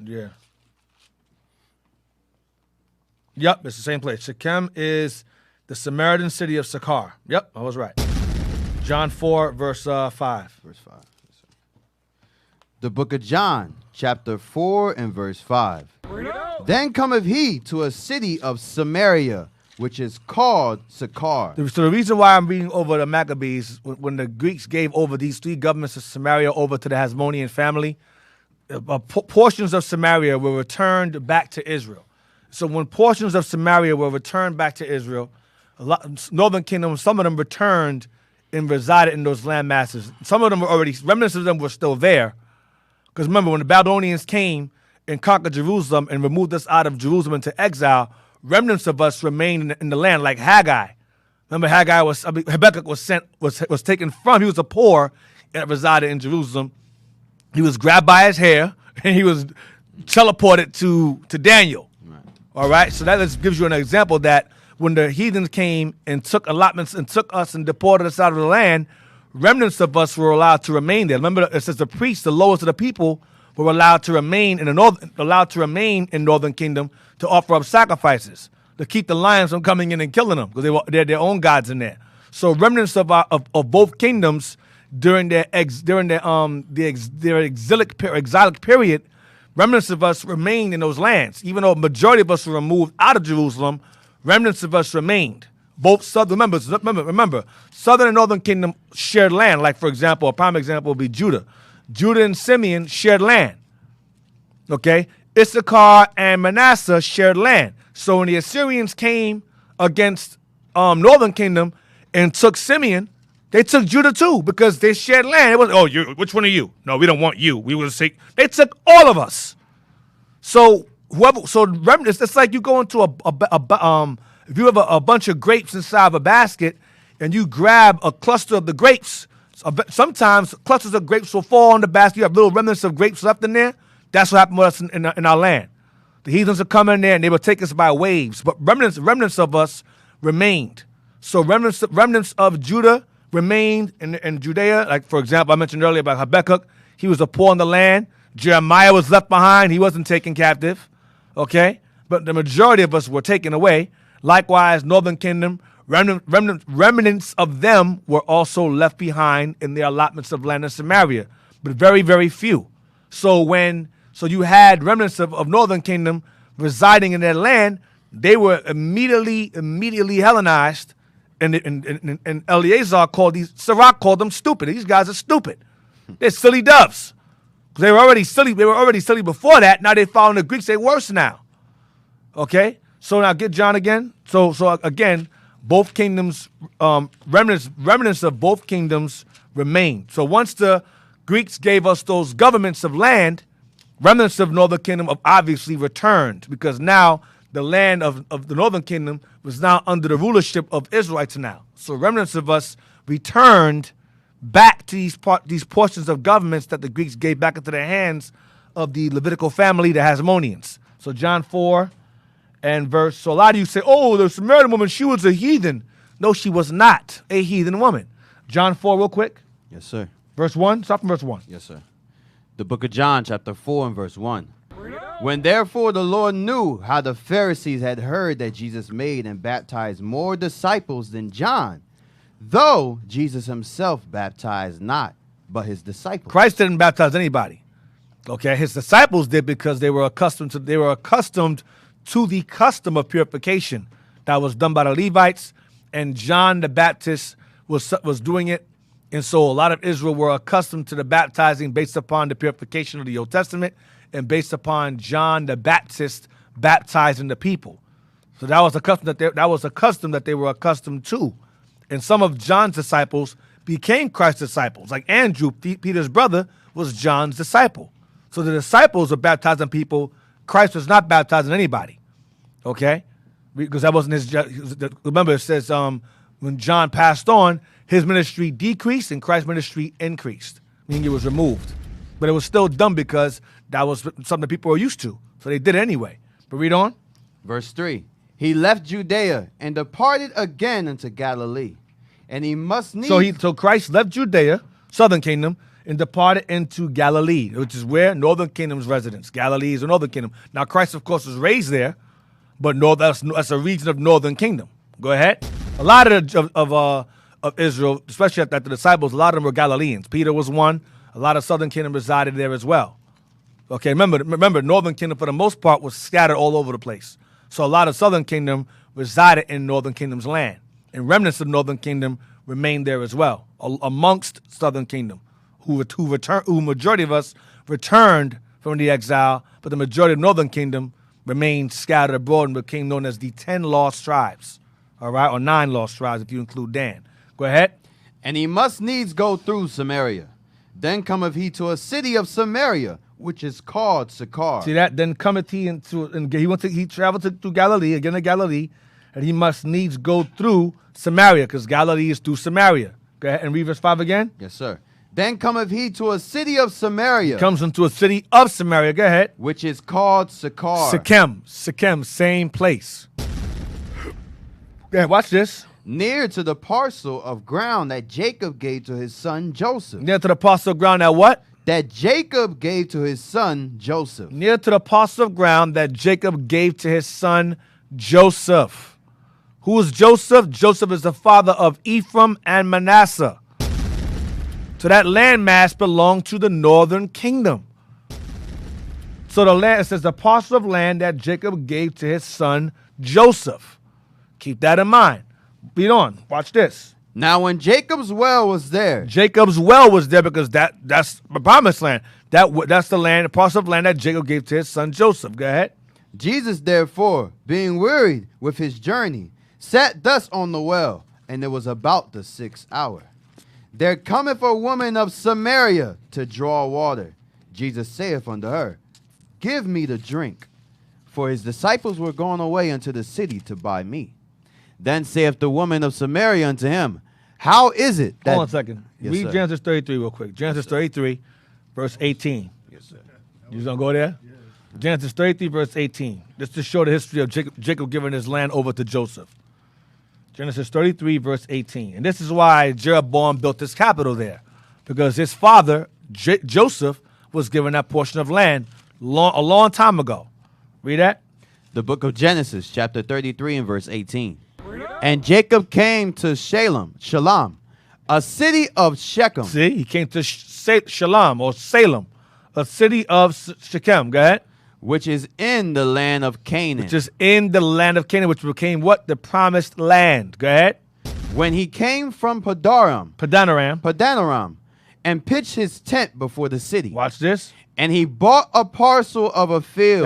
Yeah. Yep, it's the same place. Shechem is the Samaritan city of Sychar. Yep, I was right. John 4, verse 5. Verse 5. Yes, sir. The book of John, chapter 4 and verse 5. Then cometh he to a city of Samaria, which is called Sychar. So the reason why I'm reading over the Maccabees, when the Greeks gave over these three governments of Samaria over to the Hasmonean family, portions of Samaria were returned back to Israel. So when portions of Samaria were returned back to Israel, Northern Kingdom, some of them returned and resided in those land masses. Some of them were already, remnants of them were still there. Because remember, when the Babylonians came and conquered Jerusalem and removed us out of Jerusalem into exile, remnants of us remained in the land, like Haggai. Remember, Habakkuk was taken from. He was a poor that resided in Jerusalem. He was grabbed by his hair and he was teleported to Daniel. Right. All right, so that gives you an example that when the heathens came and took allotments and took us and deported us out of the land, remnants of us were allowed to remain there. Remember, it says the priests, the lowest of the people, were allowed to remain in Northern Kingdom to offer up sacrifices to keep the lions from coming in and killing them because they had their own gods in there. So remnants of both kingdoms during their exilic period, remnants of us remained in those lands. Even though a majority of us were removed out of Jerusalem, remnants of us remained. Both southern, remember, southern and northern kingdom shared land. Like, for example, a prime example would be Judah. Judah and Simeon shared land. Okay? Issachar and Manasseh shared land. So when the Assyrians came against northern kingdom and took Simeon, they took Judah too because they shared land. It was, which one are you? No, we don't want you. We will take. They took all of us. So remnants. It's like you go into if you have a bunch of grapes inside of a basket and you grab a cluster of the grapes. Sometimes clusters of grapes will fall on the basket. You have little remnants of grapes left in there. That's what happened with us in our land. The heathens would come in there and they would take us by waves. But remnants of us remained. So remnants of Judah remained in Judea. Like, for example, I mentioned earlier about Habakkuk. He was a poor in the land. Jeremiah was left behind. He wasn't taken captive. Okay? But the majority of us were taken away. Likewise, Northern Kingdom, remnants of them were also left behind in their allotments of land in Samaria, but very, very few. So you had remnants of Northern Kingdom residing in their land. They were immediately Hellenized, and Sirach called them stupid. These guys are stupid. They're silly doves. They were already silly. They were already silly before that. Now they're following the Greeks. They're worse now. Okay. So now get John again. So again, both kingdoms, remnants of both kingdoms remain. So once the Greeks gave us those governments of land, remnants of Northern Kingdom have obviously returned because now the land of the Northern Kingdom was now under the rulership of Israelites now. So remnants of us returned back to these portions of governments that the Greeks gave back into the hands of the Levitical family, the Hasmoneans. So John 4 and verse. So a lot of you say, oh, the Samaritan woman, she was a heathen. No, she was not a heathen woman. John 4 real quick. Yes, sir. Verse 1. Start from verse 1. Yes, sir. The book of John, chapter 4 and verse 1. When therefore the Lord knew how the Pharisees had heard that Jesus made and baptized more disciples than John, though Jesus himself baptized not, but his disciples. Christ didn't baptize anybody. Okay, his disciples did because they were accustomed to the custom of purification that was done by the Levites, and John the Baptist was doing it And so a lot of Israel were accustomed to the baptizing based upon the purification of the Old Testament and based upon John the Baptist baptizing the people. So that was a custom that they were accustomed to. And some of John's disciples became Christ's disciples. Like Andrew, Peter's brother, was John's disciple. So the disciples were baptizing people. Christ was not baptizing anybody. Okay? Because that wasn't his. Remember, it says when John passed on, his ministry decreased and Christ's ministry increased, meaning it was removed. But it was still done because that was something people were used to. So they did it anyway. But read on. Verse 3. He left Judea and departed again into Galilee. And he must needs... So Christ left Judea, southern kingdom, and departed into Galilee, which is where northern kingdom's residence. Galilee is the northern kingdom. Now Christ, of course, was raised there, but that's a region of northern kingdom. Go ahead. A lot of Israel, especially at the disciples, a lot of them were Galileans. Peter was one. A lot of southern kingdom resided there as well. Okay, remember, northern kingdom for the most part was scattered all over the place. So a lot of southern kingdom resided in northern kingdom's land. And remnants of northern kingdom remained there as well, amongst southern kingdom, who majority of us returned from the exile, but the majority of northern kingdom remained scattered abroad and became known as the 10 lost tribes, all right, or 9 lost tribes if you include Dan. Go ahead. And he must needs go through Samaria. Then cometh he to a city of Samaria, which is called Sychar. See that? Then cometh he he traveled through Galilee, again to Galilee, and he must needs go through Samaria, because Galilee is through Samaria. Go ahead and read verse 5 again. Yes, sir. Then cometh he to a city of Samaria. He comes into a city of Samaria. Go ahead. Which is called Sychar. Shechem, same place. Go ahead, watch this. Near to the parcel of ground that Jacob gave to his son Joseph. Near to the parcel of ground that what? That Jacob gave to his son Joseph. Near to the parcel of ground that Jacob gave to his son Joseph. Who is Joseph? Joseph is the father of Ephraim and Manasseh. So that landmass belonged to the northern kingdom. So the land, it says the parcel of land that Jacob gave to his son Joseph. Keep that in mind. Read on. Watch this. Now when Jacob's well was there. Jacob's well was there because that's the promised land. That's the land, the parcel of land that Jacob gave to his son Joseph. Go ahead. Jesus therefore, being wearied with his journey, sat thus on the well, and it was about the 6th hour. There cometh a woman of Samaria to draw water. Jesus saith unto her, Give me to drink. For his disciples were gone away unto the city to buy meat. Then saith the woman of Samaria unto him, How is it that... Hold on a second. Yes, Read sir. Genesis 33 real quick. Genesis 33, verse 18. Yes, sir. You just gonna go there? Yes. Genesis 33, verse 18. Just to show the history of Jacob giving his land over to Joseph. Genesis 33, verse 18. And this is why Jeroboam built his capital there. Because his father, Joseph, was given that portion of land a long time ago. Read that. The book of Genesis, chapter 33 and verse 18. And Jacob came to Shalem, a city of Shechem. See, he came to Shalom or Salem, a city of Shechem. Go ahead. Which is in the land of Canaan. Which is in the land of Canaan, which became what? The promised land. Go ahead. When he came from Padanaram, and pitched his tent before the city. Watch this. And he bought a parcel of a field.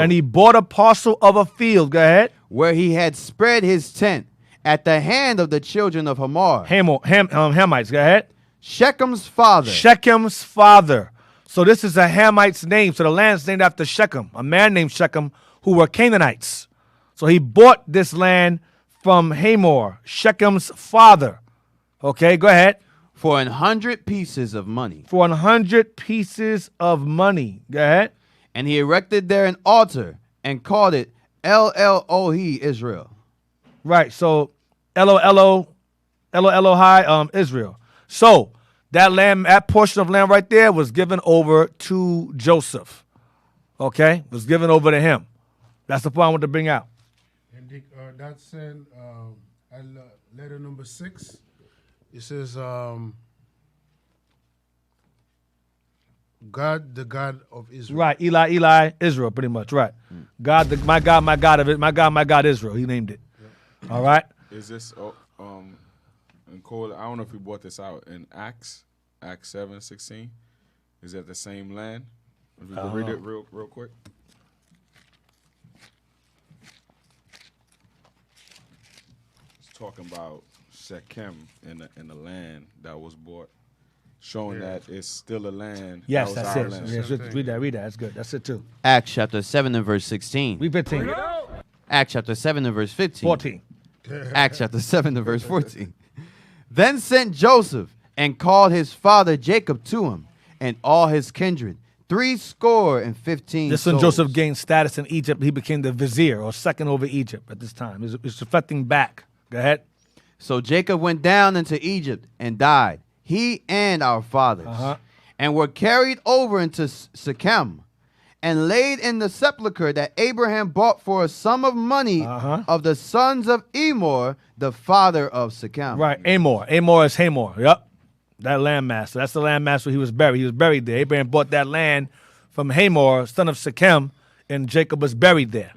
Go ahead. Where he had spread his tent at the hand of the children of Hamor. Hamites. Go ahead. Shechem's father. So this is a Hamite's name. So the land's named after Shechem, a man named Shechem, who were Canaanites. So he bought this land from Hamor, Shechem's father. Okay, go ahead. For 100 pieces of money. Go ahead. And he erected there an altar and called it El-El-Ohi Israel. Right, so El-El-Elohai Israel. So that land, that portion of land right there was given over to Joseph. Okay? Was given over to him. That's the point I want to bring out. And that's in letter number 6. It says, God, the God of Israel. Right, Eli, Israel, pretty much, right. God, my God of it, my God, Israel. He named it. All right? Is this, and Cole, I don't know if we brought this out in Acts. Acts 7:16. Is that the same land? If we can read it real quick. It's talking about Shechem in the land that was bought, showing that it's still a land. Yes, that was that's our it. land. Yes, read that. That's good. That's it too. Acts chapter 7 and verse 16. Read 15. Acts chapter 7 and verse 15. 14. Acts chapter 7 and verse 14. Then sent Joseph and called his father Jacob to him and all his kindred, 75 This when souls. Joseph gained status in Egypt, he became the vizier or second over Egypt at this time. It's reflecting back. Go ahead. So Jacob went down into Egypt and died, he and our fathers, and were carried over into Shechem and laid in the sepulchre that Abraham bought for a sum of money of the sons of Emor, the father of Shechem. Right, Amor. Amor is Hamor. Yep. That landmaster. That's the landmaster he was buried. He was buried there. Abraham bought that land from Hamor, son of Shechem, and Jacob was buried there.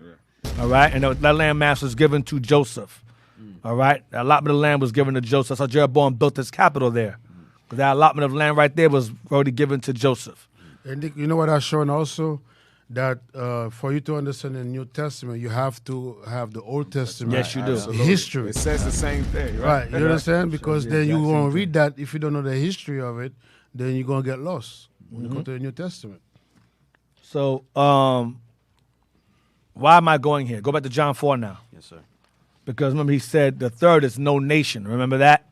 All right? And that landmaster was given to Joseph. All right? The allotment of land was given to Joseph. That's how Jeroboam built his capital there. Because that allotment of land right there was already given to Joseph. And you know what that's showing also? That for you to understand the New Testament, you have to have the Old Testament Yes, you do. history. It says the same thing, right? Right, you understand? Because then you won't read that. If you don't know the history of it, then you're going to get lost when you go to the New Testament. So, why am I going here? Go back to John 4 now. Yes, sir. Because remember, he said the third is no nation. Remember that?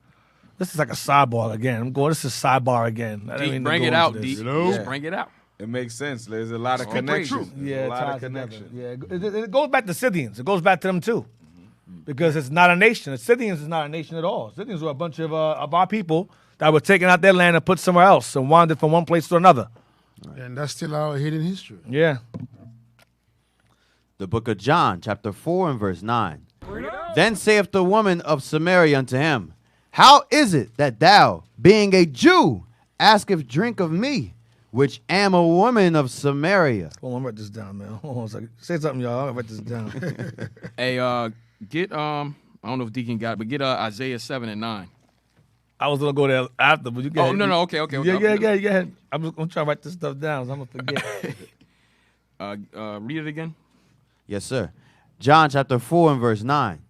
This is like a sidebar again. This is sidebar again. I didn't mean to Bring go it into out, this. D. Yeah. Just bring it out. It makes sense. There's a lot of All connections. true. There's a lot ties of together. connections. Yeah, it goes back to Scythians. It goes back to them too, because it's not a nation. The Scythians is not a nation at all. Scythians were a bunch of our people that were taken out their land and put somewhere else and wandered from one place to another. And that's still our hidden history. Yeah. The book of John, chapter 4 and verse 9. Then saith the woman of Samaria unto him, How is it that thou, being a Jew, asketh drink of me, which am a woman of Samaria? Hold on, write this down, man. Hold on a second. Say something, y'all. I'll write this down. Hey, get I don't know if Deacon got it, but get Isaiah 7 and 9. I was gonna go there after, but you get. Oh, no, okay. Yeah. I'm trying to write this stuff down, so I'm gonna forget. Read it again. Yes, sir. John chapter 4 and verse 9.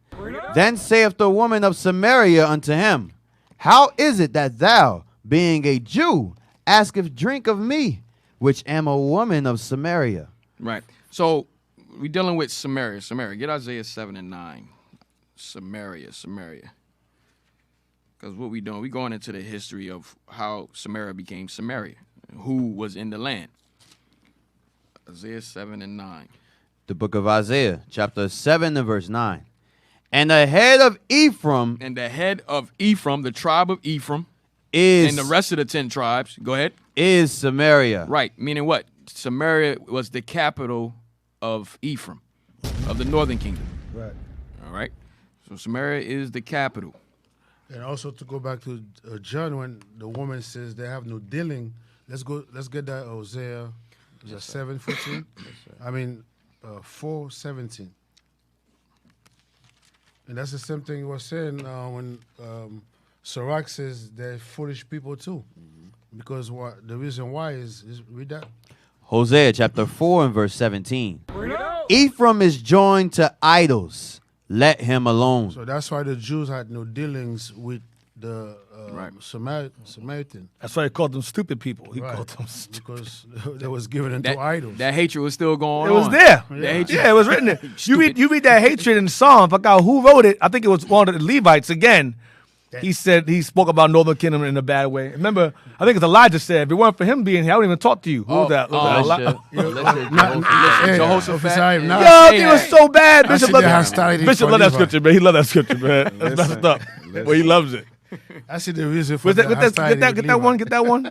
Then saith the woman of Samaria unto him, How is it that thou, being a Jew, asketh drink of me, which am a woman of Samaria? Right. So we're dealing with Samaria. Get Isaiah 7 and 9. Samaria. Because what we doing, we going into the history of how Samaria became Samaria, who was in the land. Isaiah 7 and 9. The book of Isaiah, chapter 7 and verse 9. And the head of Ephraim And the head of Ephraim, the tribe of Ephraim, is, and the rest of the 10 tribes, go ahead. is Samaria. Right, meaning what? Samaria was the capital of Ephraim, of the northern kingdom. Right. All right? So Samaria is the capital. And also to go back to John, when the woman says they have no dealing, let's get that Hosea 7:14. I mean 4:17. And that's the same thing he was saying when Sirach says they're foolish people too. Because the reason why is read that. Hosea chapter 4 and verse 17. Ephraim is joined to idols. Let him alone. So that's why the Jews had no dealings with the Right. Samaritan. That's why he called them stupid people. He Right. called them stupid. Because they was given into idols. That hatred was still going It on. was there. That hatred- Yeah, it was written there. You read that hatred in Psalm. I forgot who wrote it. I think it was one of the Levites again. He said he spoke about Northern Kingdom in a bad way. Remember, I think it's Elijah said, if it weren't for him being here, I wouldn't even talk to you. Who was that? Jehoshaphat, Yo, nah. it was so bad. I Bishop see loved the that. hostility Bishop for loved that Levi. scripture, man. He loved that scripture, man. That's messed up. Well, he loves it. I see the reason for Get the hostility with that Levi. one. Get that one.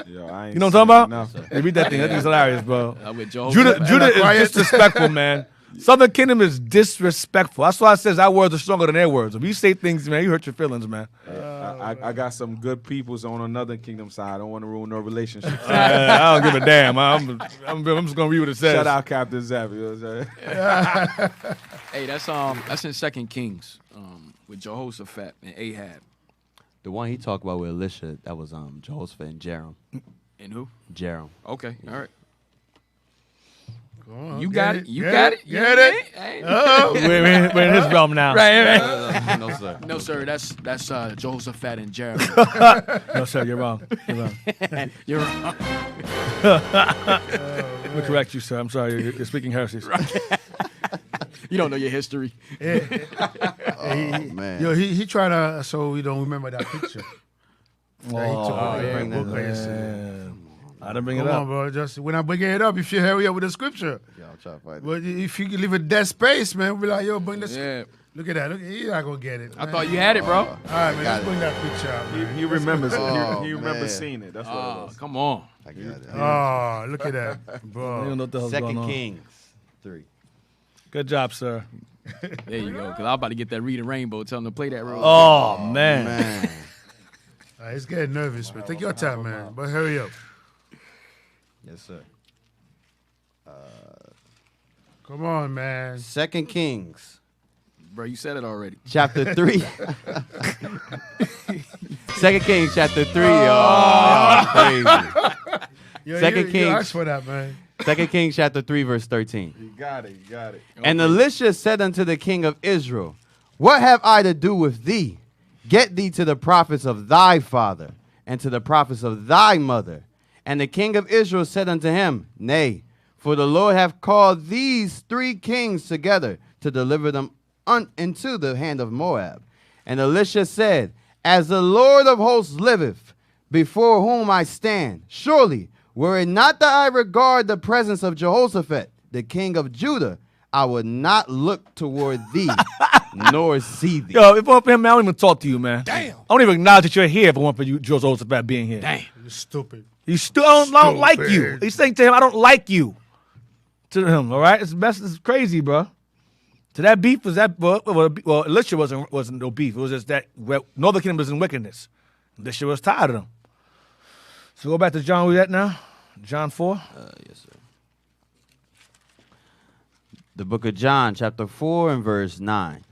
Yo, I ain't You know what I'm talking about? seen nothing. Hey, read that thing. That thing's hilarious, bro. with Judah quiet. is disrespectful, man. Southern Kingdom is disrespectful. That's why it says our words are stronger than their words. If you say things, man, you hurt your feelings, man. I got some good peoples on another kingdom side. I don't want to ruin no relationship. I don't give a damn. I'm just gonna read what it says. Shout out Captain Zap. You know what I'm saying? Hey, that's in 2 Kings with Jehoshaphat and Ahab. The one he talked about with Elisha, that was Jehoshaphat and Jerem. And who? Jerem. Okay, all right. Come on, You get got it. You got it. Get it. We're in his realm now. Right. No, sir. No, sir. That's Jehoshaphat and Jeremy. No, sir, you're wrong. You're wrong. You're wrong. Let me correct you, sir. I'm sorry. You're speaking heresies. You don't know your history. Man. Yo, he trying to, so we don't remember that picture. Yeah, he took it. bring that up. I didn't bring Come it up. on, bro. Just when I bring it up, if you hurry up with the scripture. Yeah, I'll try to find it. But if you leave it dead space, man, we'll be like, yo, bring this. Yeah. Look at that. Look, he's not going to get it. I man. thought you had it, bro. All right, man. Let's it. bring that picture out, man. He remembers it. Oh, He remembers man. seeing it. That's what it Oh, was. come on. I got it. Oh, look at that, I don't bro. know what the hell's going Second on. Kings 3. Good job, sir. There you go. Because I'm about to get that Reading Rainbow. Tell them to play that role. Oh, man. Man. All right, it's getting nervous, man. Take your time, man. But hurry up. Yes, sir. Come on, man. Second Kings Bro, you said it already. chapter 3. Second Kings chapter 3. Oh, crazy. Yo, Second you Kings. asked for that, man. Second Kings chapter 3, verse 13. You got it. You got it. And Elisha said unto the king of Israel, What have I to do with thee? Get thee to the prophets of thy father, and to the prophets of thy mother. And the king of Israel said unto him, Nay, for the Lord hath called these 3 kings together to deliver them into the hand of Moab. And Elisha said, As the Lord of hosts liveth, before whom I stand, surely, were it not that I regard the presence of Jehoshaphat, the king of Judah, I would not look toward thee, nor see thee. Yo, if it weren't for him, man, I don't even talk to you, man. Damn. I don't even acknowledge that you're here if it weren't for you, Jehoshaphat, being here. Damn. You're stupid. You still I don't like you. Stupid. He's saying to him, I don't like you. To him, all right? It's crazy, bro. To that beef was that, well Elisha wasn't no beef. It was just that Northern Kingdom was in wickedness. Elisha was tired of them. So go back to John, where we at now? John 4. Yes, sir. The book of John, chapter 4, and verse 9.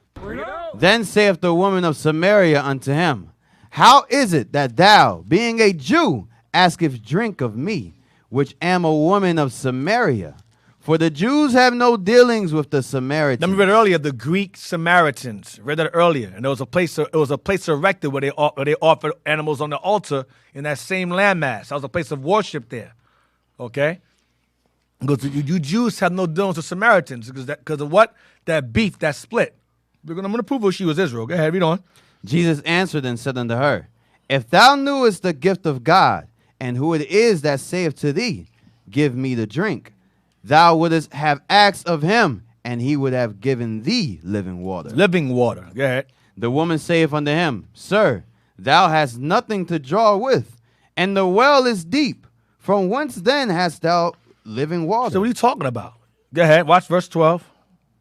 Then saith the woman of Samaria unto him, How is it that thou, being a Jew, askest drink of me, which am a woman of Samaria? For the Jews have no dealings with the Samaritans. Let me read earlier the Greek Samaritans. Read that earlier, and there was a place. It was a place erected where they offered animals on the altar in that same landmass. That was a place of worship there. Okay, because you Jews have no dealings with Samaritans because of what? That beef, that split. I'm going to prove she was Israel. Go ahead, read on. Jesus answered and said unto her, If thou knewest the gift of God, and who it is that saith to thee, Give me the drink, thou wouldest have asked of him, and he would have given thee living water. Living water. Go ahead. The woman saith unto him, Sir, thou hast nothing to draw with, and the well is deep. From whence then hast thou living water? So what are you talking about? Go ahead. Watch verse 12.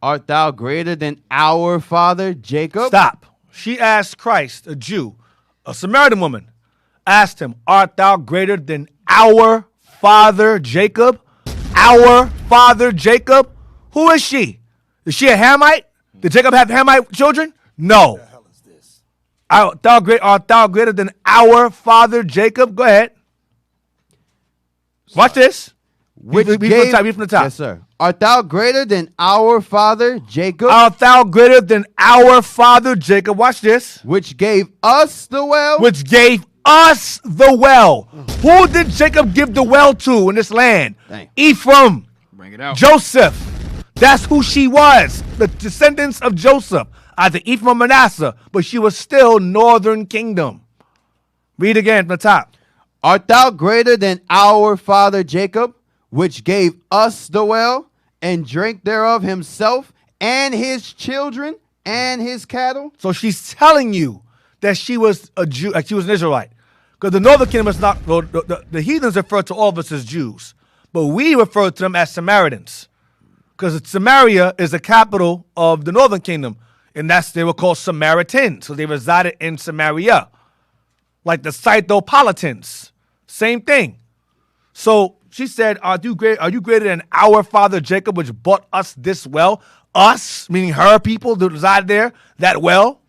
Art thou greater than our father Jacob? Stop. She asked Christ, a Jew, a Samaritan woman, asked him, Art thou greater than our father Jacob? Our father Jacob? Who is she? Is she a Hamite? Did Jacob have Hamite children? No. What the hell is this? Art thou greater than our father Jacob? Go ahead. Watch this. Which read gave, from the top. Yes, sir. Art thou greater than our father Jacob? Art thou greater than our father Jacob? Watch this. Which gave us the well? Which gave us the well. Who did Jacob give the well to in this land? Dang. Ephraim. Bring it out. Joseph. That's who she was. The descendants of Joseph. Either Ephraim or Manasseh. But she was still Northern Kingdom. Read again from the top. Art thou greater than our father Jacob, which gave us the well, and drank thereof himself, and his children, and his cattle? So she's telling you that she was a Jew, like she was an Israelite. Because the Northern Kingdom is not, well, the heathens refer to all of us as Jews. But we refer to them as Samaritans. Because Samaria is the capital of the Northern Kingdom. And they were called Samaritans. So they resided in Samaria. Like the Scythopolitans. Same thing. So she said, are you greater than our father Jacob, which bought us this well? Us, meaning her people that reside there, that well.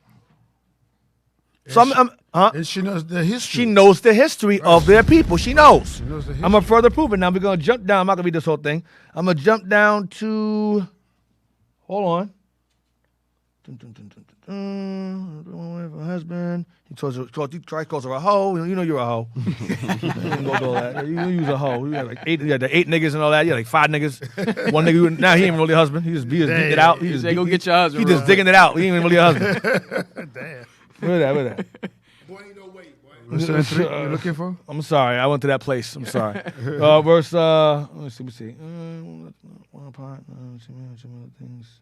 So And she knows the history. She knows the history of their people. She knows. She knows the history. I'm going to further prove it now. We're going to jump down. I'm not going to read this whole thing. I'm going to jump down to, hold on. Husband. He calls her a hoe. You know you're a hoe. You can go do all that. You use a hoe. You had like eight niggas and all that. You had like 5 niggas. One nigga, now he ain't really a husband. He just beating it out. He just go get your husband. He just digging it out. He ain't really a husband. Damn. Look at that. Boy, ain't no way, boy. What's that trick you looking for? I'm sorry. I went to that place. I'm sorry. Verse, let me see. One part. Things.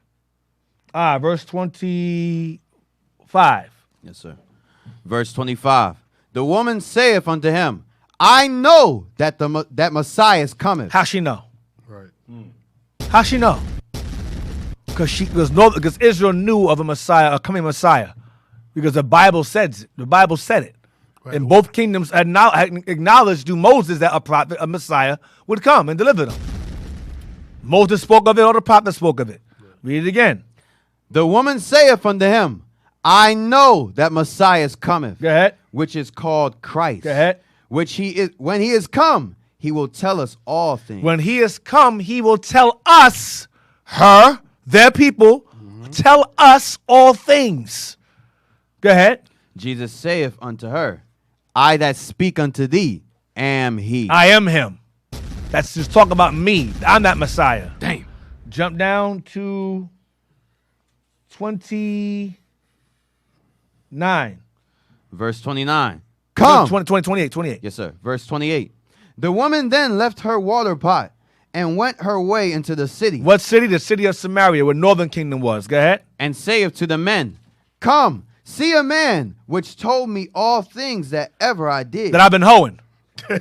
Verse 25. Yes, sir. Verse 25. The woman saith unto him, I know that that Messiah is coming. How she know? Right. How she know? Because Israel knew of a Messiah, a coming Messiah, because the Bible says it. The Bible said it. Right. And both kingdoms had acknowledged through Moses that a prophet, a Messiah, would come and deliver them. Moses spoke of it, or the prophet spoke of it. Read it again. The woman saith unto him, I know that Messiah is coming. Go ahead. Which is called Christ. Go ahead. Which he is, when he is come, he will tell us all things. When he is come, he will tell us, her, their people, tell us all things. Go ahead. Jesus saith unto her, I that speak unto thee am he. I am him. That's just talking about me. I'm that Messiah. Damn. Jump down to 29. Verse 29. Come. 28. Yes, sir. Verse 28. The woman then left her water pot and went her way into the city. What city? The city of Samaria, where Northern Kingdom was. Go ahead. And saith to the men, Come, see a man which told me all things that ever I did. That I've been hoeing. He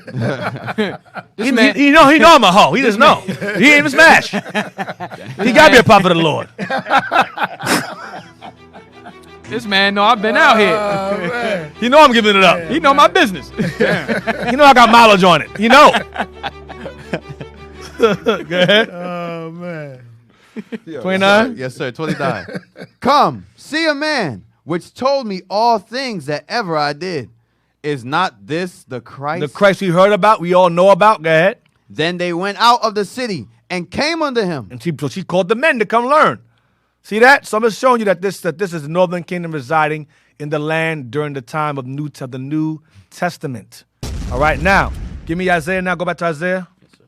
know I'm a hoe. He just know. He ain't even smash. He got to be a prophet of the Lord. This man know I've been out here. He know I'm giving it up. He know my business. He know I got mileage on it. You know. Go ahead. Oh, man. 29. Yes, sir. 29. Come, see a man which told me all things that ever I did. Is not this the Christ? The Christ we heard about, we all know about. Go ahead. Then they went out of the city and came unto him. And she called the men to come learn. See that? So I'm just showing you that this is the Northern Kingdom residing in the land during the time of the New Testament. All right, now, give me Isaiah now. Go back to Isaiah. Yes, sir.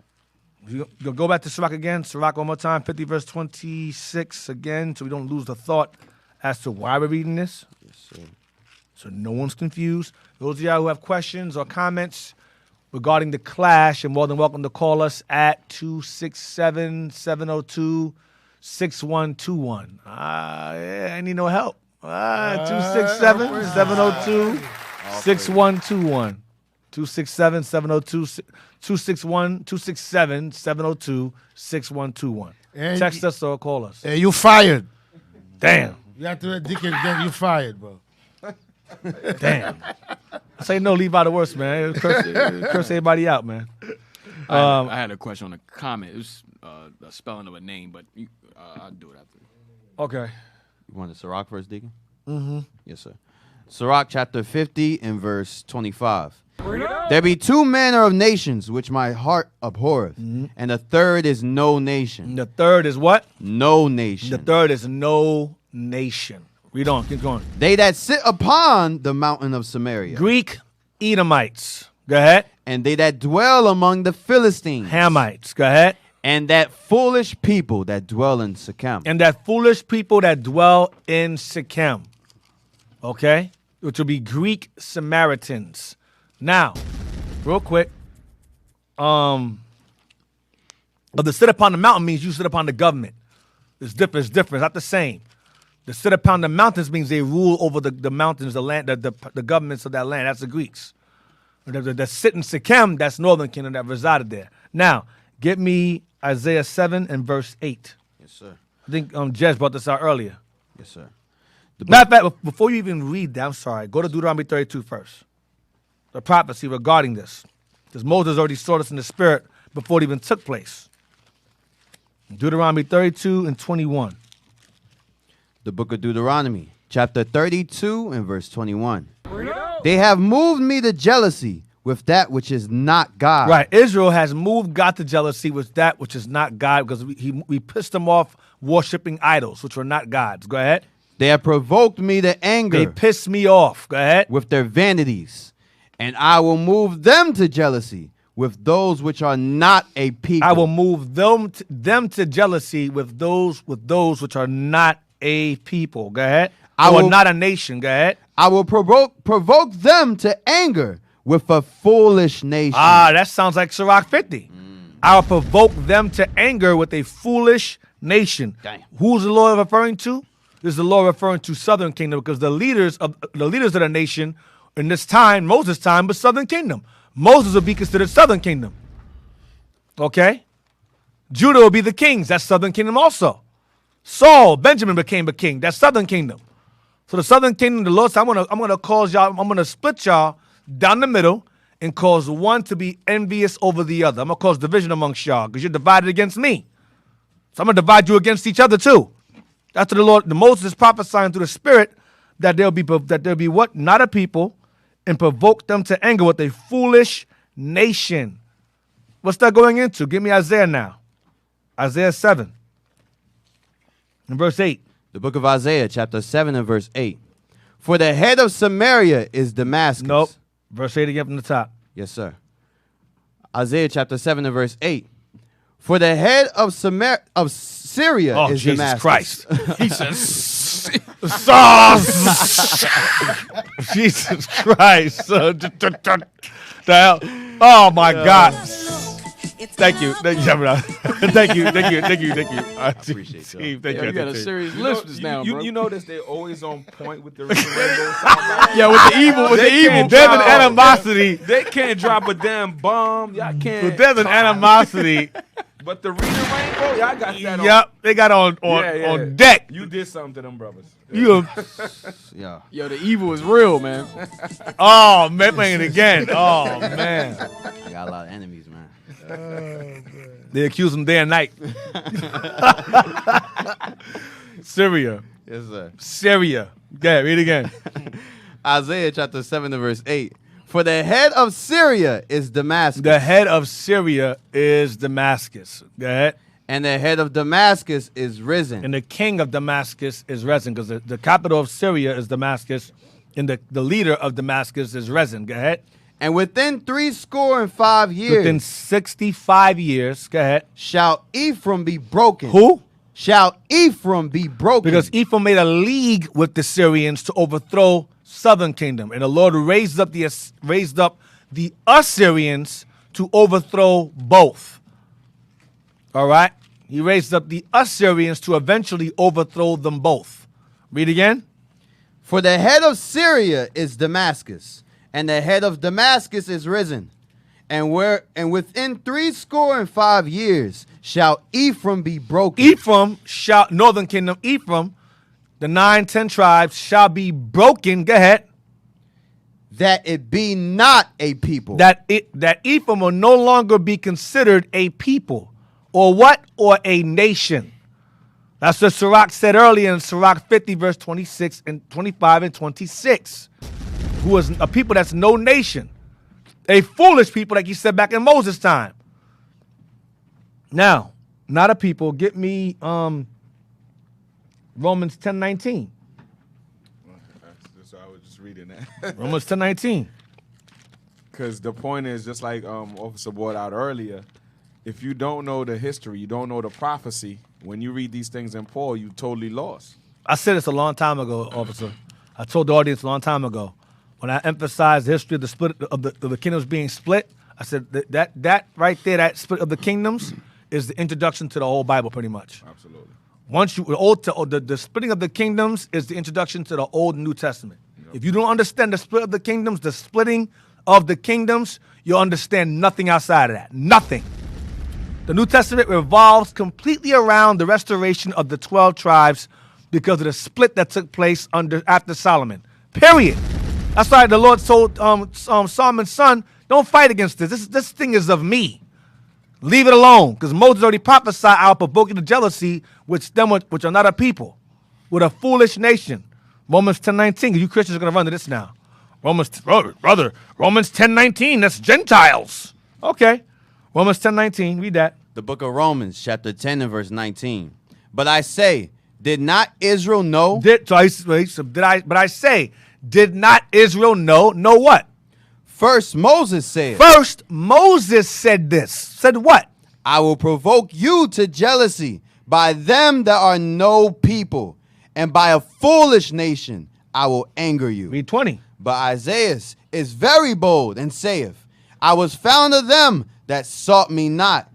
You go back to Sirach again. Sirach one more time, 50 verse 26 again, so we don't lose the thought as to why we're reading this. Yes, sir. So no one's confused. Those of y'all who have questions or comments regarding the clash, you're more than welcome to call us at 267-702-6121. I need no help. 267-702-6121. 267-702-6121. Text us or call us. Hey, you fired. Damn. You have to Deacon, you fired, bro. Damn. I say no, leave out the worst, man. Curse everybody out, man. I had a question on a comment. It was a spelling of a name, but I'll do it after. Okay. You want the Sirach first, Deacon? Mm-hmm. Yes, sir. Sirach chapter 50 and verse 25. There be two manner of nations which my heart abhorreth, and the third is no nation. The third is what? No nation. The third is no nation. Read on. Keep going. They that sit upon the mountain of Samaria. Greek Edomites. Go ahead. And they that dwell among the Philistines. Hamites. Go ahead. And that foolish people that dwell in Shechem. And that foolish people that dwell in Shechem. Okay? Which will be Greek Samaritans. Now, real quick. But the sit upon the mountain means you sit upon the government. It's different. It's different. It's not the same. The sit upon the mountains means they rule over the mountains, the land, the governments of that land. That's the Greeks. The sit in Shechem, that's Northern Kingdom that resided there. Now, get me Isaiah 7 and verse 8. Yes, sir. I think Jez brought this out earlier. Yes, sir. Matter of fact, before you even read that, I'm sorry, go to Deuteronomy 32 first. The prophecy regarding this. Because Moses already saw this in the spirit before it even took place. Deuteronomy 32 and 21. The book of Deuteronomy, chapter 32 and verse 21. They have moved me to jealousy with that which is not God. Right. Israel has moved God to jealousy with that which is not God because we pissed them off worshiping idols, which were not gods. Go ahead. They have provoked me to anger. They pissed me off. Go ahead. With their vanities, and I will move them to jealousy with those which are not a people. I will move them to jealousy with those which are not a people. Go ahead. Or not a nation. Go ahead. I will provoke them to anger with a foolish nation. That sounds like Sirach 50. I will provoke them to anger with a foolish nation. Damn. Who's the Lord referring to? This is the Lord referring to Southern Kingdom because the leaders of the nation in this time, Moses' time, was Southern Kingdom. Moses will be considered Southern Kingdom. Okay? Judah will be the kings. That's Southern Kingdom also. Saul, Benjamin became a king. That's Southern Kingdom. So the Southern Kingdom, the Lord said, I'm gonna cause y'all, I'm gonna split y'all down the middle and cause one to be envious over the other. I'm gonna cause division amongst y'all because you're divided against me. So I'm gonna divide you against each other too. That's what the Moses is prophesying through the Spirit that there'll be what? Not a people, and provoke them to anger with a foolish nation. What's that going into? Give me Isaiah now. Isaiah 7 and verse 8. The book of Isaiah, chapter 7 and verse 8. For the head of Samaria is Damascus. Nope. Verse 8 again from the top. Yes, sir. Isaiah chapter 7 and verse 8. For the head of Syria is Jesus Damascus. Christ. He says, Jesus Christ. The hell? Oh, my God. Thank you. Thank you. I appreciate you. Thank You got a serious list just now, bro. You notice they're always on point with the rainbow. Yeah, with the evil. There's an animosity. They can't drop a damn bomb. Y'all can't. But there's an animosity. But the reading rainbow, y'all got that on. Yep, they got on deck. You did something to them brothers. Yeah. Yo, the evil is real, man. Oh, man, playing it again. Oh, man. I got a lot of enemies, man. They accuse him day and night. Syria. Yes, sir. Syria. Okay, read again. Isaiah chapter 7 and verse 8. For the head of Syria is Damascus. The head of Syria is Damascus. Go ahead. And the head of Damascus is risen. And the king of Damascus is Rezin, because the capital of Syria is Damascus, and the leader of Damascus is Rezin. Go ahead. And within 65 years. Within 65 years, go ahead. Shall Ephraim be broken. Who? Shall Ephraim be broken. Because Ephraim made a league with the Syrians to overthrow Southern Kingdom, and the Lord raised up the Assyrians to overthrow both. All right? He raised up the Assyrians to eventually overthrow them both. Read again. For the head of Syria is Damascus, and the head of Damascus is risen. And within 65 years shall Ephraim be broken. Ephraim shall, Northern Kingdom, Ephraim, the 9-10 tribes shall be broken. Go ahead. That it be not a people. That Ephraim will no longer be considered a people. Or what? Or a nation. That's what Sirach said earlier in Sirach 50, verse 26 and 25 and 26. Who is a people that's no nation. A foolish people, like he said back in Moses' time. Now, not a people. Get me Romans 10:19. So I was just reading that. Romans 10:19. Because the point is, just like Officer brought out earlier, if you don't know the history, you don't know the prophecy, when you read these things in Paul, you totally lost. I said this a long time ago, officer. I told the audience a long time ago. When I emphasized the history of the split of the kingdoms being split, I said that right there, that split of the kingdoms is the introduction to the whole Bible, pretty much. Absolutely. Once you the splitting of the kingdoms is the introduction to the Old and New Testament. Yep. If you don't understand the split of the kingdoms, the splitting of the kingdoms, you'll understand nothing outside of that. Nothing. The New Testament revolves completely around the restoration of the 12 tribes because of the split that took place after Solomon. Period. That's why the Lord told Solomon's son, don't fight against this. This thing is of me. Leave it alone. Because Moses already prophesied out provoking the jealousy which are not a people, with a foolish nation. Romans 10:19. You Christians are going to run to this now. Romans 10:19. That's Gentiles. Okay. Romans 10:19. Read that. The book of Romans, chapter 10 and verse 19. But I say, did not Israel know? But I say, did not Israel know? Know what? First Moses said, First, Moses said this. Said what? I will provoke you to jealousy by them that are no people, and by a foolish nation I will anger you. Read 20. But Isaiah is very bold and saith, I was found of them that sought me not.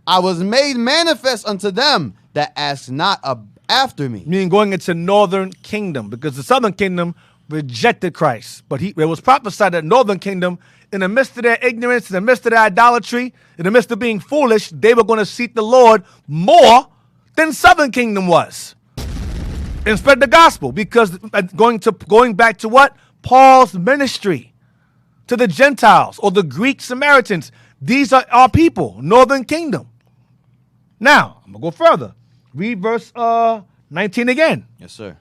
I was made manifest unto them that asked not after me. Meaning going into northern kingdom, because the southern kingdom rejected Christ. But it was prophesied that northern kingdom, in the midst of their ignorance, in the midst of their idolatry, in the midst of being foolish, they were going to seek the Lord more than southern kingdom was. And spread the gospel, because going back to what? Paul's ministry to the Gentiles or the Greek Samaritans. These are our people, northern kingdom. Now, I'm going to go further. Read verse 19 again. Yes, sir.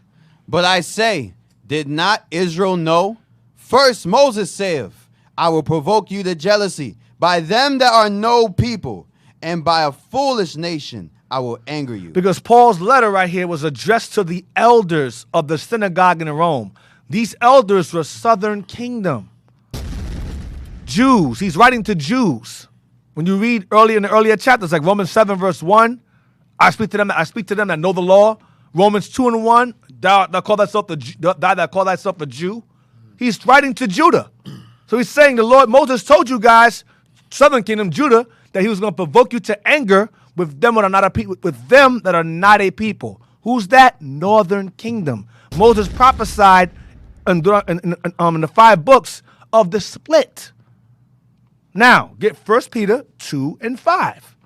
But I say, did not Israel know? First Moses saith, I will provoke you to jealousy by them that are no people, and by a foolish nation I will anger you. Because Paul's letter right here was addressed to the elders of the synagogue in Rome. These elders were southern kingdom. Jews. He's writing to Jews. When you read in the earlier chapters, like Romans 7 verse 1, I speak to them that know the law. Romans 2 and 1, thou that call thyself a Jew. He's writing to Judah. So he's saying the Lord, Moses told you guys, southern kingdom, Judah, that he was going to provoke you to anger with them that are not a people. Who's that? Northern kingdom. Moses prophesied in the 5 books of the split. Now, get 1 Peter 2 and 5.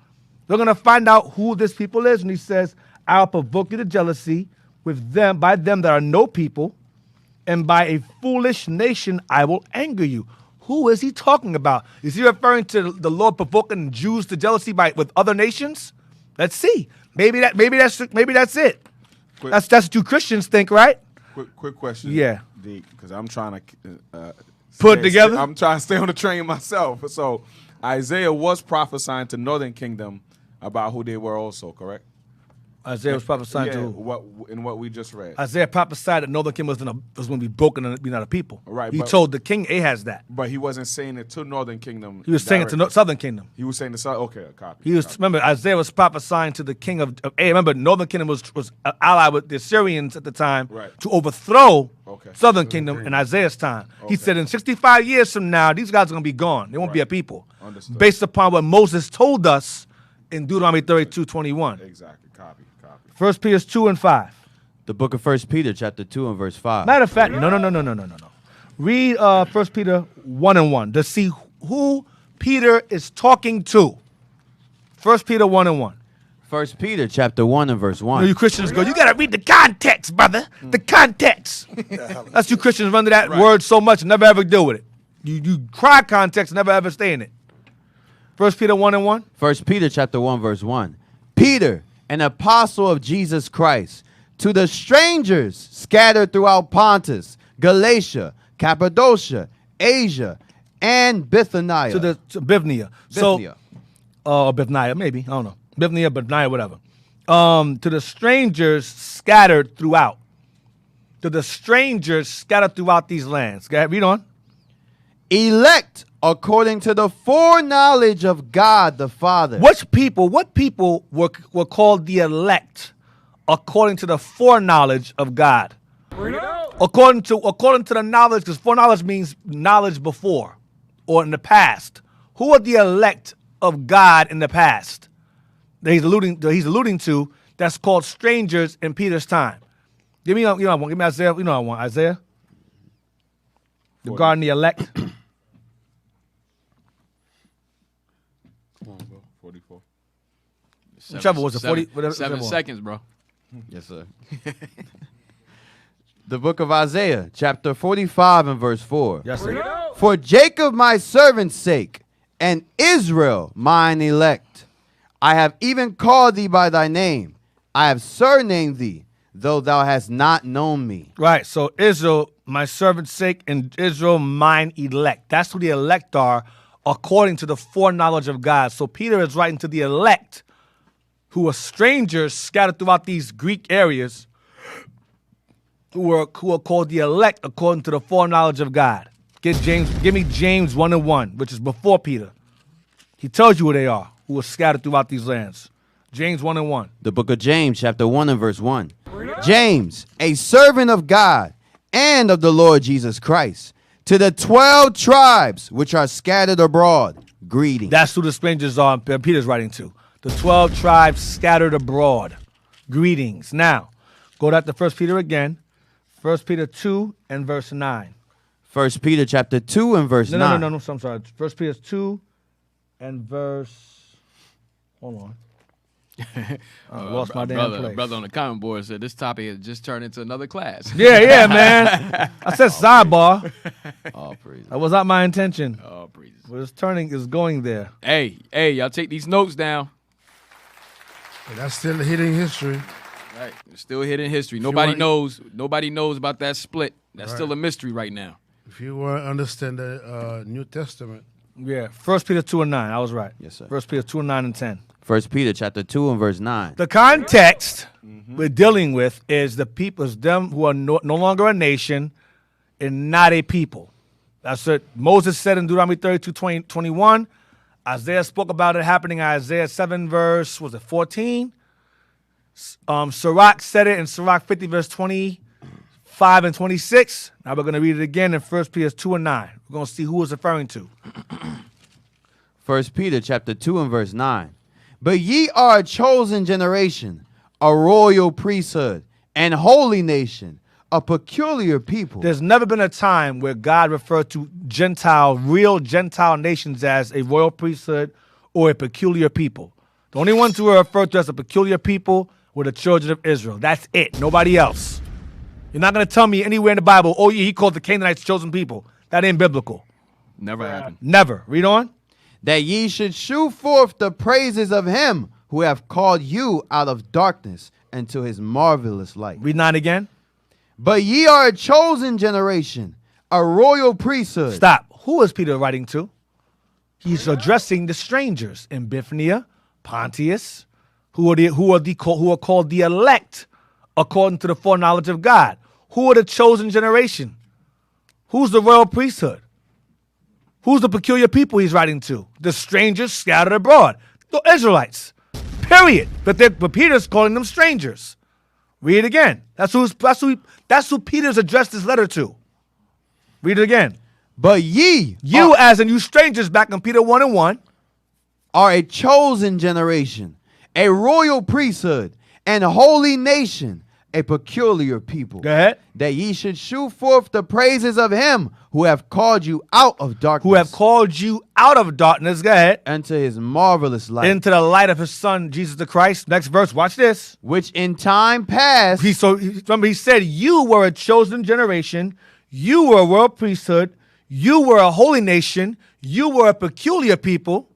We're going to find out who this people is. And he says, I'll provoke you to jealousy by them that are no people, and by a foolish nation I will anger you. Who is he talking about? Is he referring to the Lord provoking Jews to jealousy with other nations? Let's see. Maybe that's it. That's what you Christians think, right? Quick question. Yeah. Because I'm trying to put it together. I'm trying to stay on the train myself. So Isaiah was prophesying to Northern Kingdom about who they were also, correct? Isaiah was prophesying to what we just read. Isaiah prophesied that Northern Kingdom was going to be broken and be not a people. Right. He told the king Ahaz that. But he wasn't saying it to Northern Kingdom. He was saying it to Southern Kingdom. He was saying to Southern. Okay, a copy. He was. Remember, Isaiah was prophesying to the king of. Remember, Northern Kingdom was allied with the Assyrians at the time to overthrow Southern Kingdom in Isaiah's time. He said, in 65 years from now, these guys are going to be gone. They won't be a people. Understood. Based upon what Moses told us in Deuteronomy 32:21. Exactly. Copy. 1 Peter 2 and 5. The book of 1 Peter, chapter 2 and verse 5. Matter of fact, no. Read 1 Peter 1 and 1 to see who Peter is talking to. 1 Peter 1 and 1. 1 Peter, chapter 1 and verse 1. You Christians go, you got to read the context, brother. The context. That's you Christians run to that word so much and never ever deal with it. You cry context, never ever stay in it. 1 Peter 1 and 1. 1 Peter, chapter 1, verse 1. Peter, an apostle of Jesus Christ, to the strangers scattered throughout Pontus, Galatia, Cappadocia, Asia, and Bithynia. To Bithynia. Bithynia, maybe. I don't know. Bithynia, Bithynia, whatever. To the strangers scattered throughout. To the strangers scattered throughout these lands. Go ahead, read on. Elect according to the foreknowledge of God the Father. What people were called the elect according to the foreknowledge of God? According to the knowledge, because foreknowledge means knowledge before or in the past. Who are the elect of God in the past that he's alluding to? That's called strangers in Peter's time. Give me Isaiah. You know I want Isaiah. Regarding the elect. Come on, bro. 44. Whichever was it, 40? Whatever, 7 seconds, bro. Yes, sir. The book of Isaiah, chapter 45 and verse 4. Yes, sir. For Jacob my servant's sake, and Israel mine elect, I have even called thee by thy name. I have surnamed thee. though thou hast not known me. Right. So Israel, my servant's sake, and Israel, mine elect. That's who the elect are according to the foreknowledge of God. So Peter is writing to the elect who are strangers scattered throughout these Greek areas who are called the elect according to the foreknowledge of God. Give me James 1:1, which is before Peter. He tells you who they are, who are scattered throughout these lands. James 1:1. The book of James, chapter 1 and verse 1. James, a servant of God and of the Lord Jesus Christ, to the 12 tribes which are scattered abroad, greeting. That's who the strangers are Peter's writing to. The 12 tribes scattered abroad. Greetings. Now, go back to 1 Peter again. 1 Peter 2 and verse 9. 1 Peter chapter 2 and verse 9. No, I'm sorry. 1 Peter 2 and verse... Hold on. I lost my damn place. Brother on the comment board said this topic has just turned into another class. Yeah, man. I said sidebar. All praise. That was not my intention. Oh, praises. But it's going there. Hey, y'all take these notes down. That's still hitting history. Right, it's still hidden history. Nobody knows about that split. That's still a mystery right now. If you want to understand the New Testament. Yeah, 1 Peter 2 and 9. I was right. Yes, sir. 1 Peter 2 and 9 and 10. 1 Peter chapter 2 and verse 9. The context we're dealing with is the people, is them who are no longer a nation and not a people. That's what Moses said in Deuteronomy 32:21. Isaiah spoke about it happening in Isaiah 7 verse, was it 14? Sirach said it in Sirach 50 verse 25 and 26. Now we're going to read it again in 1 Peter 2 and 9. We're going to see who it's referring to. 1 Peter chapter 2 and verse 9. But ye are a chosen generation, a royal priesthood, and holy nation, a peculiar people. There's never been a time where God referred to real Gentile nations as a royal priesthood or a peculiar people. The only ones who are referred to as a peculiar people were the children of Israel. That's it. Nobody else. You're not going to tell me anywhere in the Bible, oh yeah, he called the Canaanites chosen people. That ain't biblical. Never happened. Never. Read on. That ye should shew forth the praises of him who have called you out of darkness into his marvelous light. Read 9 again. But ye are a chosen generation, a royal priesthood. Stop. Who is Peter writing to? He's addressing the strangers in Bithynia, Pontus, who are called the elect according to the foreknowledge of God. Who are the chosen generation? Who's the royal priesthood? Who's the peculiar people he's writing to? The strangers scattered abroad. The Israelites. Period. But Peter's calling them strangers. Read it again. That's who Peter's addressed his letter to. Read it again. But ye, as in you strangers, back in Peter 1 and 1, are a chosen generation, a royal priesthood, and a holy nation, a peculiar people. Go ahead. That ye should shew forth the praises of him who have called you out of darkness. Who have called you out of darkness. Go ahead. Unto his marvelous light. Into the light of his son, Jesus the Christ. Next verse, watch this. Which in time past. Remember, he said, you were a chosen generation. You were a royal priesthood. You were a holy nation. You were a peculiar people.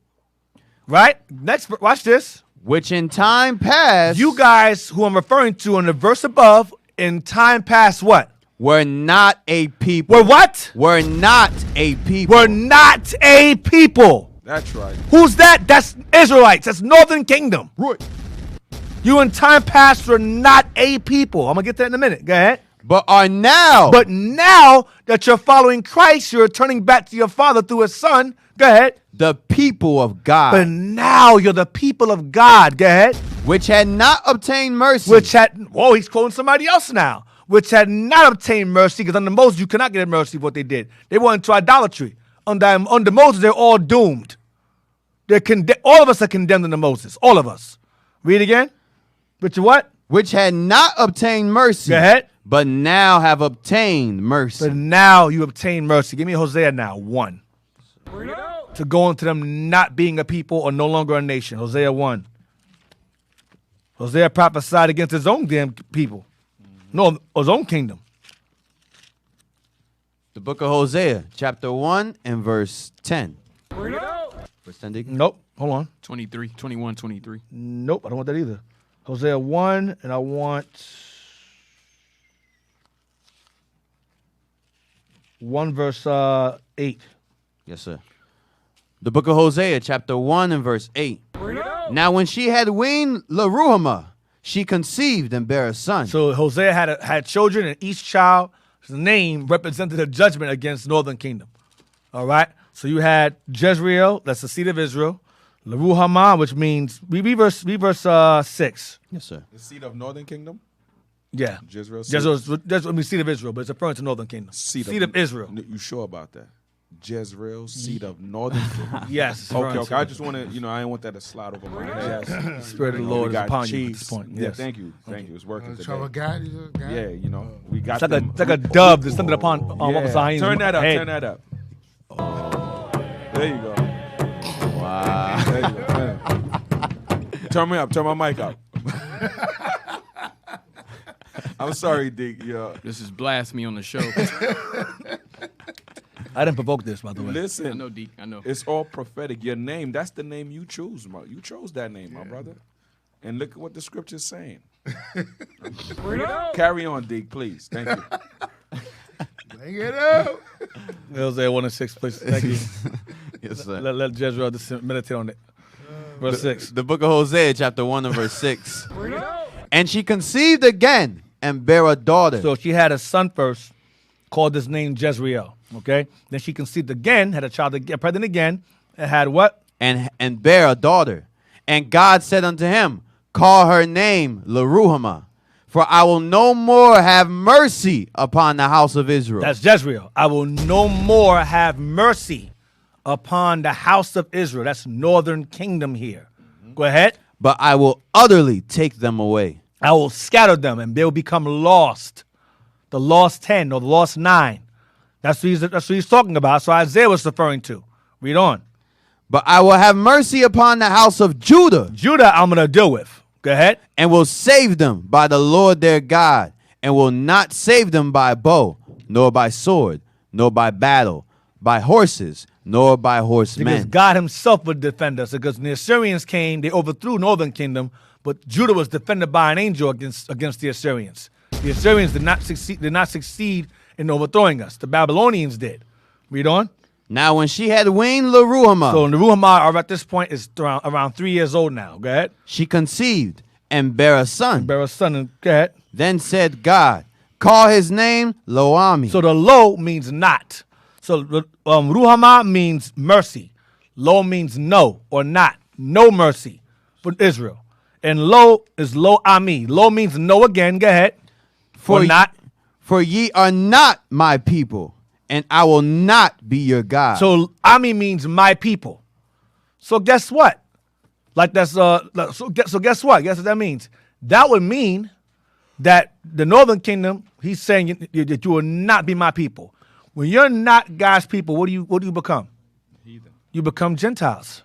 Right? Next, watch this. Which in time past. You guys who I'm referring to in the verse above, in time past what? Were not a people. Were what? Were not a people. Were not a people. That's right. Who's that? That's Israelites. That's Northern Kingdom. Right. You in time past were not a people. I'm going to get to that in a minute. Go ahead. But are now. But now that you're following Christ, you're turning back to your Father through his Son. Go ahead. The people of God. But now you're the people of God. Go ahead. Which had not obtained mercy. He's quoting somebody else now. Which had not obtained mercy, because under Moses you cannot get mercy for what they did. They went into idolatry. Under Moses, they're all doomed. All of us are condemned under Moses. All of us. Read again. Which what? Which had not obtained mercy. Go ahead. But now have obtained mercy. But now you obtain mercy. Give me Hosea now, 1. To go into them not being a people or no longer a nation. Hosea 1. Hosea prophesied against his own damn people. No, his own kingdom. The book of Hosea, chapter 1 and verse 10. Verse 10, Deacon? Nope. Hold on. 23, 21, 23. Nope, I don't want that either. Hosea 1, and I want 1 verse 8. Yes, sir. The book of Hosea, chapter 1 and verse 8. Now when she had weaned Leruhamah, she conceived and bare a son. So Hosea had children, and each child's name represented a judgment against northern kingdom. All right? So you had Jezreel, that's the seed of Israel. Leruhamah, which means, read verse 6. Yes, sir. The seed of northern kingdom. Yeah. Jezreel. Jezreel means seed of Israel, but it's referring to northern kingdom. Seed of Israel. You sure about that? Jezreel, seed of northern kingdom. Yes. it's Okay, referring okay. to- I just want to, I didn't want that to slide over my head. Yes. The Spirit of the We Lord is got upon you at cheese. this point. Yeah, Yes. thank you. It's working today. Trouble guide, guide. Yeah, we got It's like a dove descended upon one of Zion's Turn that up. head. Turn that up. There you go. Wow. There you go. Turn me up. Turn my mic up. I'm sorry, Dick. Yeah. This is blasphemy on the show. I didn't provoke this, by the way. I Listen, know, Deke. I know. it's all prophetic. Your name, that's the name you choose. You chose that name, my brother. And look at what the scripture's saying. Carry on, Dick, please. Thank you. Bring it out. Hosea 1 and 6, please. Thank you. Yes, sir. Let Jezreel meditate on it. Verse 6. The book of Hosea, chapter 1 and verse 6. And she conceived again and bare a daughter. So she had a son first, called his name Jezreel. Okay? Then she conceived again, had a child again, pregnant again, and had what? and bare a daughter. And God said unto him, call her name Leruhamah, for I will no more have mercy upon the house of Israel. That's Jezreel. I will no more have mercy upon the house of Israel. That's northern kingdom here. Go ahead. But I will utterly take them away. I will scatter them, and they will become lost. The lost 10 or the lost 9. That's what he's talking about. So Isaiah was referring to. Read on. But I will have mercy upon the house of Judah, Judah, I'm going to deal with. Go ahead. and will save them by the Lord their God, and will not save them by bow, nor by sword, nor by battle, by horses, nor by Because horsemen. God himself would defend us. Because when the Assyrians came, they overthrew northern kingdom, but Judah was defended by an angel against the Assyrians. The Assyrians did not succeed in overthrowing us. The Babylonians did. Read on. Now when she had weaned Leruhamah, So Neruhamah are at this point is around 3 years old now. Go ahead. she conceived and bare a son. Bear a son. And go ahead. Then said God, call his name Loami. So the lo means not. So Ruhamah means mercy. Lo means no or not. No mercy for Israel. And lo is lo ami. Lo means no again. Go ahead. For or not. For ye are not my people, and I will not be your God. So ami means my people. So guess what? Like that's so guess what? Guess what that means? That would mean that the northern kingdom, he's saying that you will not be my people. When you're not God's people, what do you become? Heathen. You become Gentiles.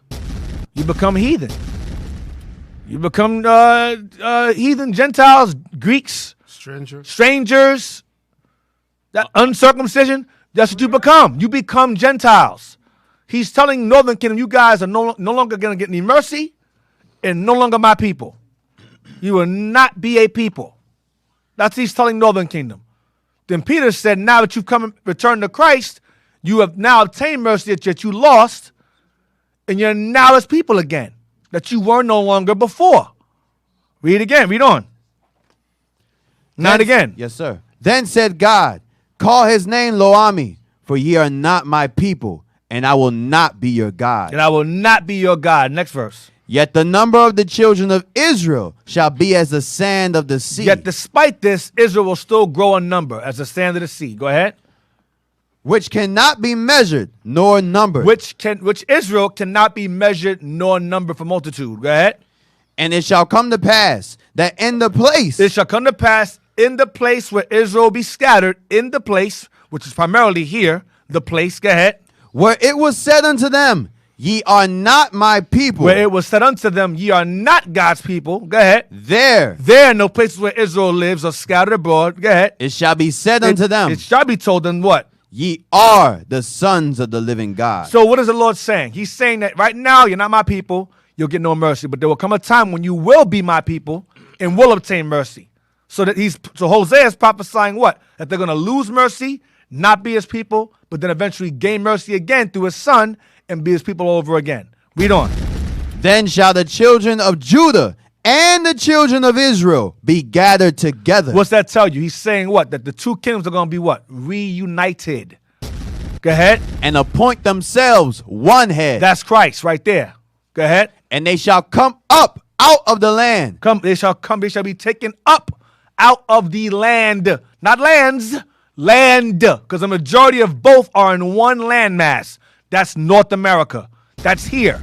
You become heathen. You become heathen, Gentiles, Greeks, Stranger. strangers, that uncircumcision. That's what you become. You become Gentiles. He's telling northern kingdom, you guys are no longer going to get any mercy and no longer my people. You will not be a people. That's what he's telling northern kingdom. Then Peter said, now that you've come and returned to Christ, you have now obtained mercy that you lost, and you're now his people again, that you were no longer before. Read again. Read on. Not again. Yes, sir. Then said God, call his name Loami, for ye are not my people, and I will not be your God. And I will not be your God. Next verse. Yet the number of the children of Israel shall be as the sand of the sea, Yet despite this, Israel will still grow in number as the sand of the sea. Go ahead. which cannot be measured nor numbered. Which Israel cannot be measured nor numbered for multitude. Go ahead. And it shall come to pass that in the place It shall come to pass in the place where Israel be scattered, in the place, which is primarily here, the place, go ahead, where it was said unto them, ye are not my people, where it was said unto them, ye are not God's people, go ahead. there There are no places where Israel lives or scattered abroad, go ahead. it shall be said unto them, It shall be told them what? ye are the sons of the living God. So what is the Lord saying? He's saying that right now you're not my people, you'll get no mercy, but there will come a time when you will be my people and will obtain mercy. So Hosea is prophesying what? That they're going to lose mercy not be his people, but then eventually gain mercy again through his son and be his people all over again. Read on. Then shall the children of Judah and the children of Israel be gathered together. What's that tell you? He's saying what? That the two kingdoms are going to be what? Reunited. Go ahead. And appoint themselves one head. That's Christ right there. Go ahead. And they shall come up out of the land. They shall be taken up out of the land. Not lands, land. Because the majority of both are in one landmass. That's North America. That's here.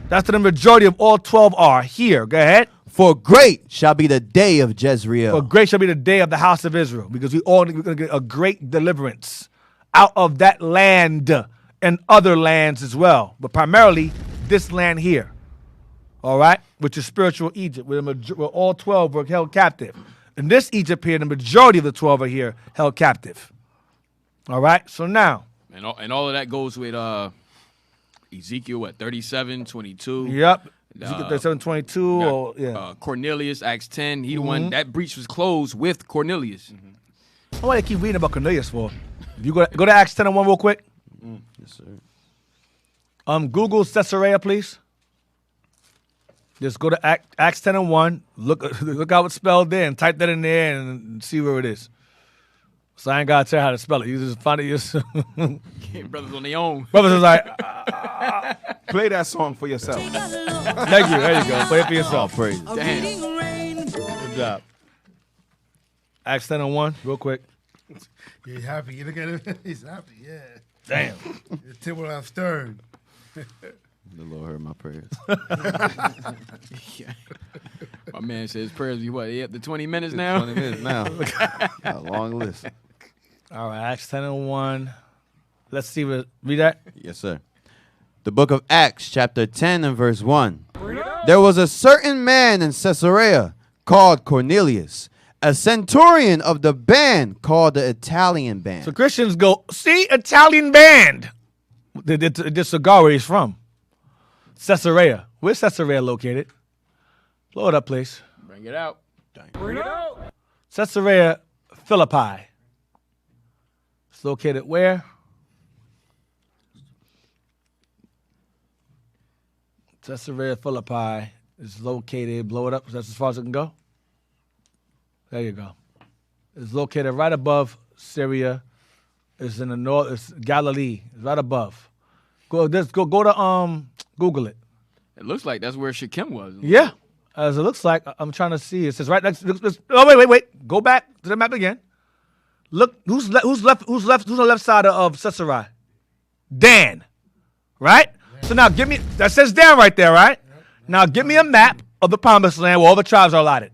That's the majority of all 12 are here. Go ahead. For great shall be the day of Jezreel. For great shall be the day of the house of Israel. Because we're going to get a great deliverance out of that land and other lands as well. But primarily this land here. All right? Which is spiritual Egypt. Where all 12 were held captive. In this Egypt here, the majority of the 12 are here held captive. All right? So now. And all of that goes with Ezekiel, 37, 22. Yep. Ezekiel 37, 22. Cornelius, Acts 10. He the one, that breach was closed with Cornelius. I want to keep reading about Cornelius for. If you go to Acts 10 and 1 real quick. Yes, sir. Google Caesarea, please. Just go to Acts 10 and 1. Look how it's spelled there and type that in there and see where it is. So I ain't got to tell you how to spell it. You just find it yourself. Brothers on their own. Brothers is like, Play that song for yourself. thank you. There you go. Play it for yourself. Praise. Damn. Good job. Acts 10 and 1, real quick. He's happy. You look at him. He's happy. Yeah. Damn. The table have stirred. The Lord heard my prayers. My man says prayers be what? He up to 20 minutes now? 20 minutes now. Got a long list. All right, Acts 10 and 1. Let's see what. Read that. Yes, sir. The book of Acts, chapter 10 and verse 1. There was a certain man in Caesarea called Cornelius, a centurion of the band called the Italian band. So Christians go, see, Italian band. The cigar where he's from. Caesarea. Where's Caesarea located? Blow it up, please. Bring it out. Caesarea Philippi. It's located where? Caesarea Philippi is located, blow it up, that's as far as it can go. There you go. It's located right above Syria. It's in the north, it's Galilee, it's right above. Go to Google it. It looks like that's where Shechem was. Yeah, as it looks like. I'm trying to see. It says right next. Oh wait. Go back to the map again. Look, who's on the left side of Caesarea? Dan, right? Yeah. So now give me. That says Dan right there, right? Yeah. Now give me a map of the promised land where all the tribes are allotted,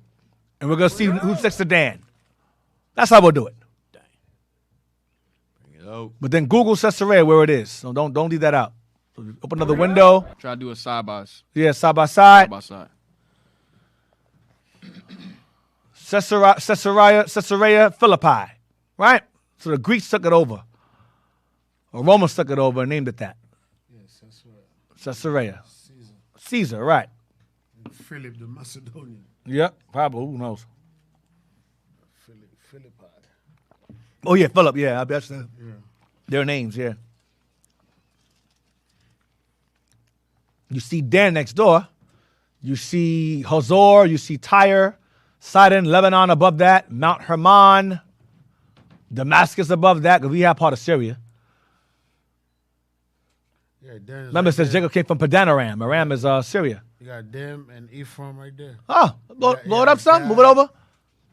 and we're gonna see who's next to Dan. That's how we'll do it. Bring it out. But then Google Caesarea where it is. So don't leave that out. Open another window. Try to do a side by side. Yeah, side by side. Side by side. Caesarea Philippi. Right? So the Greeks took it over. Or Romans took it over and named it that. Yes, Caesarea. Caesar, right. And Philip the Macedonian. Yep, probably. Who knows? Philippi. Oh, yeah, Philip. Yeah, I bet so. Yeah. Their names, yeah. You see Dan next door. You see Hazor. You see Tyre, Sidon, Lebanon above that, Mount Hermon, Damascus above that, because we have part of Syria. Yeah, Dan. Remember, it says Jacob came from Padanaram. Aram is Syria. You got Dan and Ephraim right there. Oh, blow it up some. Move it over.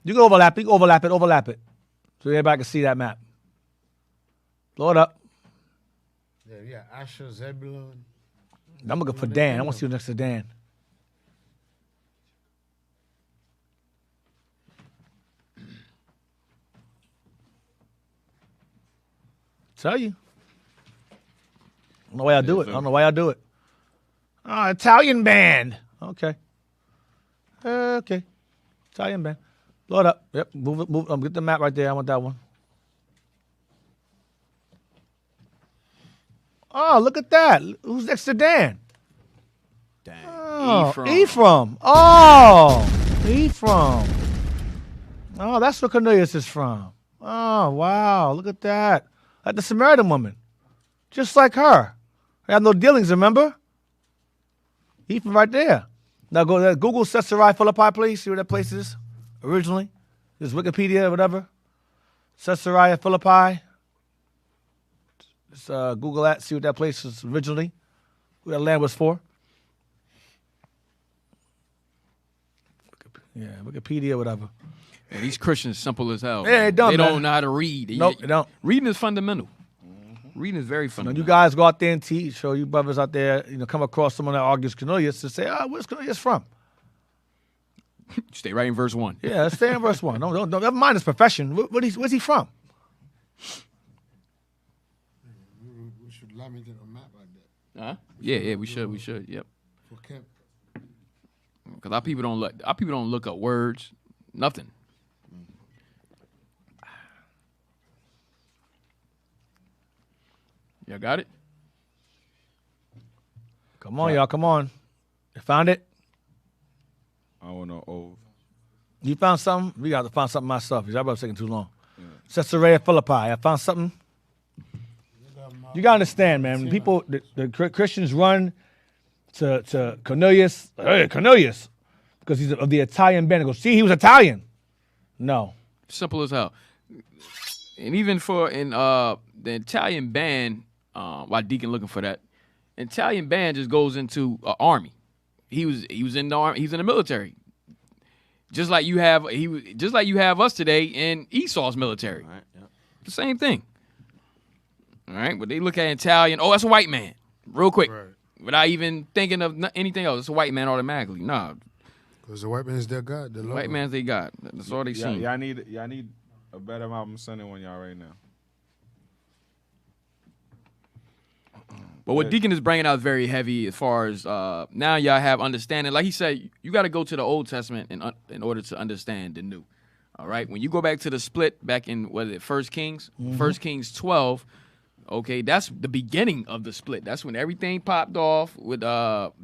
You can overlap it. Overlap it. So everybody can see that map. Blow it up. Yeah, Asher, Zebulun. I'm looking for Dan. I want to see who's next to Dan. Tell you. I don't know why I do it. Oh, Italian band. Okay. Italian band. Blow it up. Yep. Move it. Get the map right there. I want that one. Oh, look at that. Who's next to Dan? Dang. Oh, Ephraim. Oh, Ephraim. Oh, that's where Cornelius is from. Oh, wow. Look at that. Like the Samaritan woman. Just like her. I have no dealings, remember? He from right there. Now go there. Google Caesarea Philippi, please. See where that place is originally. There's Wikipedia or whatever. Caesarea Philippi. Just Google that. See what that place is originally. Who that land was for. Yeah, Wikipedia, whatever. Yeah, these Christians simple as hell. Yeah, they dumb, They don't man. know how to read. Nope, they don't. Reading is fundamental. Reading is very When fundamental. you guys go out there and teach, show you brothers out there, come across someone that argues Cornelius to say, where's Cornelius from? Stay right in verse 1. Yeah, let's stay in verse 1. Don't never mind his profession. Where's he from? We should laminate a map like that Huh? Yeah, we should. Yep. for camp. Because our people don't look up words, nothing. Y'all got it? Come on, y'all. Come on. You found it? I don't know. Oh, You found something? We got to find something myself. Y'all brother taking too long. Caesarea Philippi. I found something. You got to understand, man. People, the Christians run to Cornelius. Hey, Cornelius. Because he's of the Italian band. They go, see, he was Italian. No. Simple as hell. And even the Italian band, while Deacon looking for that, Italian band just goes into an army. He was in the army. He was in the military. Just like you have us today in Esau's military. Right, yep. The same thing. All right, but they look at Italian. Oh, that's a white man. Real quick, Right. without even thinking of anything else. It's a white man automatically. Nah, Because the white man is their God. The white man's they got. That's all they see. y'all need a better map. I'm sending one y'all right now. But what Deacon is bringing out is very heavy as far as now y'all have understanding. Like he said, you got to go to the Old Testament in order to understand the New. All right? When you go back to the split back in, what is it, 1 Kings? 1 Kings 12, okay, that's the beginning of the split. That's when everything popped off with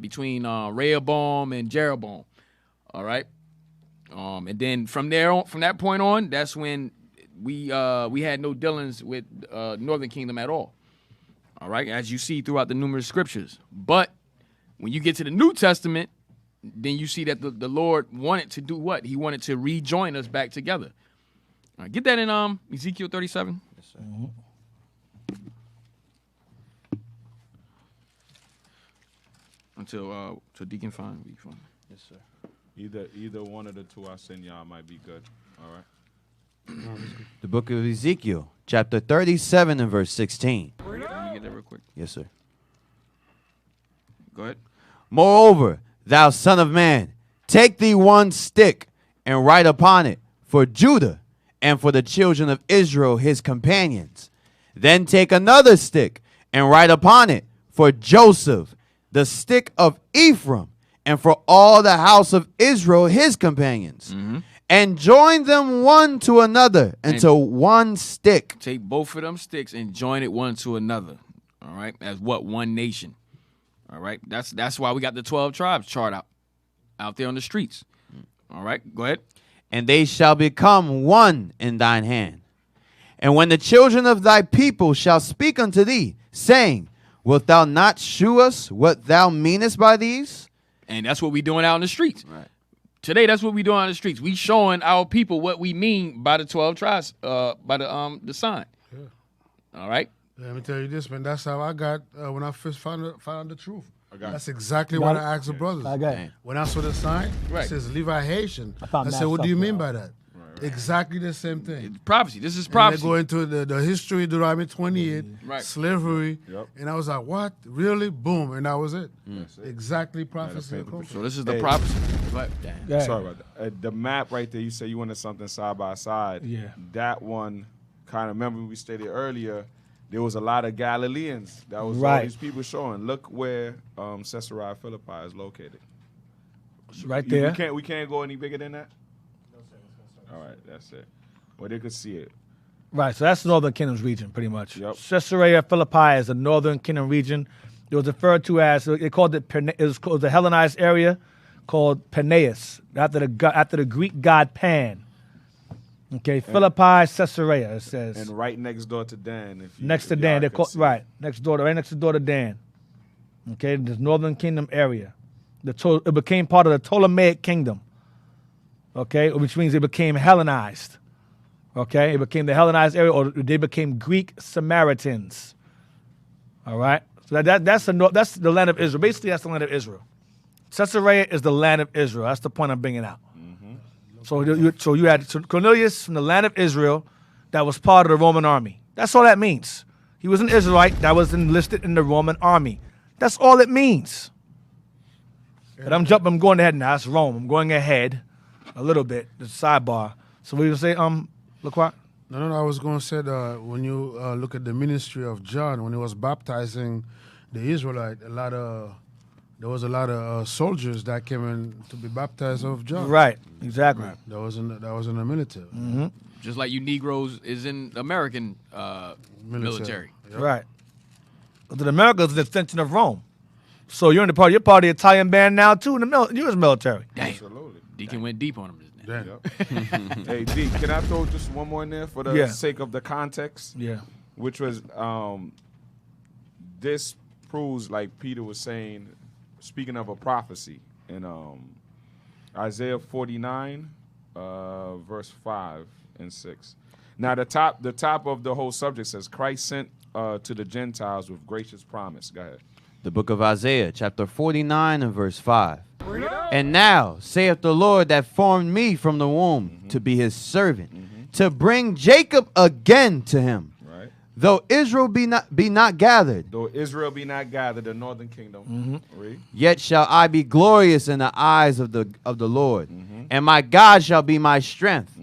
between Rehoboam and Jeroboam. All right? And then from that point on, that's when we had no dealings with Northern Kingdom at all. All right, as you see throughout the numerous scriptures. But when you get to the New Testament, then you see that the Lord wanted to do what? He wanted to rejoin us back together. All right, get that in Ezekiel 37. Yes, sir. Until Deacon find. Yes, sir. Either one of the two I send y'all might be good. All right. The book of Ezekiel, chapter 37 and verse 16. Let me get that real quick. Yes, sir. Go ahead. Moreover, thou son of man, take thee one stick and write upon it for Judah and for the children of Israel his companions. Then take another stick and write upon it for Joseph, the stick of Ephraim, and for all the house of Israel his companions. And join them one to another into one stick. Take both of them sticks and join it one to another. All right, as what? One nation. All right, that's why we got the 12 tribes chart out there on the streets. All right, go ahead. And they shall become one in thine hand. And when the children of thy people shall speak unto thee, saying, wilt thou not shew us what thou meanest by these? And that's what we doing out in the streets. Right. Today, that's what we doing on the streets. We showing our people what we mean by the 12 tribes, by the sign. Yeah. All right. Let me tell you this, man. That's how I got when I first found the truth. That's exactly what I asked the brothers. Okay. When I saw the sign, Right. it says Levi Haitian. found I that said, what do you stuff, mean bro. by that? Exactly the same thing. It's prophecy. This is And prophecy. they go into the history, Deuteronomy 28, Right. slavery, Yep. and I was like, what? Really? Boom. And that was it. Exactly prophecy. So this is the Hey. prophecy. But Yeah. Sorry about that. The map right there, you say you wanted something side by side. Yeah. That one, kind of, remember we stated earlier, there was a lot of Galileans. That was all Right. these people showing. Look where Caesarea Philippi is located. It's right there. We can't go any bigger than that? All right, that's it. Well, they could see it. Right, so that's the Northern Kingdom's region, pretty much. Yep. Caesarea Philippi is the Northern Kingdom region. It was referred to as, they called it, it was called the Hellenized area called Peneus, after the Greek god Pan. Okay, Philippi, Caesarea, it says. And right next door to Dan. Next to if Dan, y'all they're can called, see. right next door, right next door to Dan. Okay, this Northern Kingdom area. It became part of the Ptolemaic Kingdom. Okay, which means it became Hellenized. Okay, it became the Hellenized area, or they became Greek Samaritans. All right, so that's the land of Israel. Basically, that's the land of Israel. Caesarea is the land of Israel. That's the point I'm bringing out. So you had Cornelius from the land of Israel that was part of the Roman army. That's all that means. He was an Israelite that was enlisted in the Roman army. That's all it means. But I'm going ahead now. That's Rome. I'm going ahead a little bit. The sidebar. So we would say, look what? No, I was going to say that when you look at the ministry of John, when he was baptizing the Israelite, there was a lot of soldiers that came in to be baptized of John. Right, exactly. That was in the military. Mm-hmm. Just like you Negroes is in American military. Yep. Right. But America is an extension of Rome. So you're part of the Italian band now too in the U.S. military. Damn. Absolutely. Deacon went deep on him just now. Damn. Hey, D, can I throw just one more in there for the Yeah. sake of the context? Yeah. Which was, this proves, like Peter was saying, speaking of a prophecy in Isaiah 49, verse 5 and 6. Now, the top of the whole subject says, Christ sent to the Gentiles with gracious promise. Go ahead. The book of Isaiah, chapter 49 and verse 5. And now saith the Lord that formed me from the womb to be his servant, to bring Jacob again to him. Right. Though Israel be not gathered, Though Israel be not gathered, the northern kingdom. Read. yet shall I be glorious in the eyes of the Lord, and my God shall be my strength.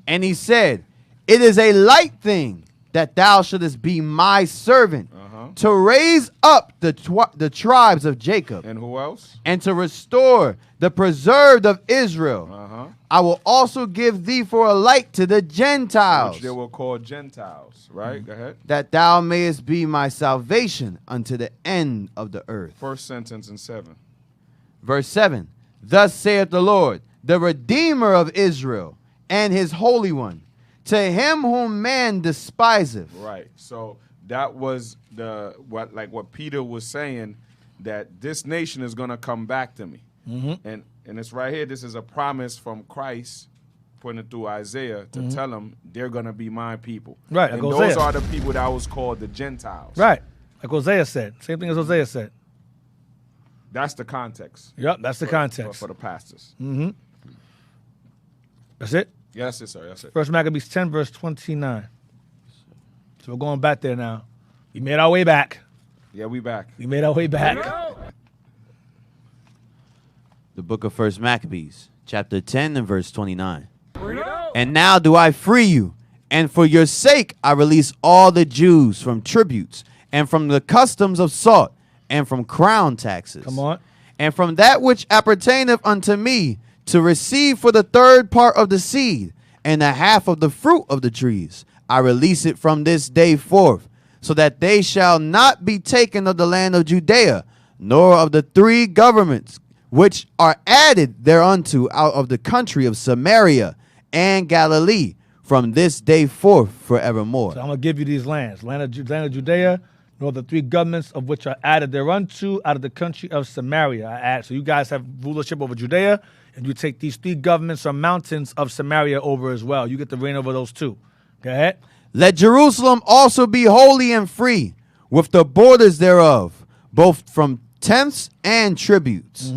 And he said, it is a light thing that thou shouldest be my servant, to raise up the tribes of Jacob, And who else? and to restore the preserved of Israel. I will also give thee for a light to the Gentiles, Which they will call Gentiles. Right? Go ahead. that thou mayest be my salvation unto the end of the earth. First sentence in 7. Verse 7, thus saith the Lord, the Redeemer of Israel, and his Holy One, to him whom man despiseth. Right. So that was what Peter was saying, that this nation is going to come back to me. And it's right here. This is a promise from Christ, putting it through Isaiah, to tell them they're going to be my people. Right, And like those Hosea. are the people that was called the Gentiles. Right. Like Hosea said. Same thing as Hosea said. That's the context. Yep, that's the context. For the pastors. That's it? Yes, yes, sir. That's it. First Maccabees 10, verse 29. So we're going back there now. We made our way back. Yeah, we back. We made our way back. The book of First Maccabees, chapter 10 and verse 29. And now do I free you, and for your sake I release all the Jews from tributes, and from the customs of salt, and from crown taxes. Come on. And from that which appertaineth unto me, to receive for the third part of the seed, and the half of the fruit of the trees. I release it from this day forth, so that they shall not be taken of the land of Judea, nor of the 3 governments which are added thereunto out of the country of Samaria and Galilee, from this day forth forevermore. So I'm going to give you these lands. Land of Judea, nor the 3 governments of which are added thereunto out of the country of Samaria. I add. So you guys have rulership over Judea, and you take these 3 governments or mountains of Samaria over as well. You get to reign over those 2. Go ahead. Let Jerusalem also be holy and free, with the borders thereof, both from tenths and tributes.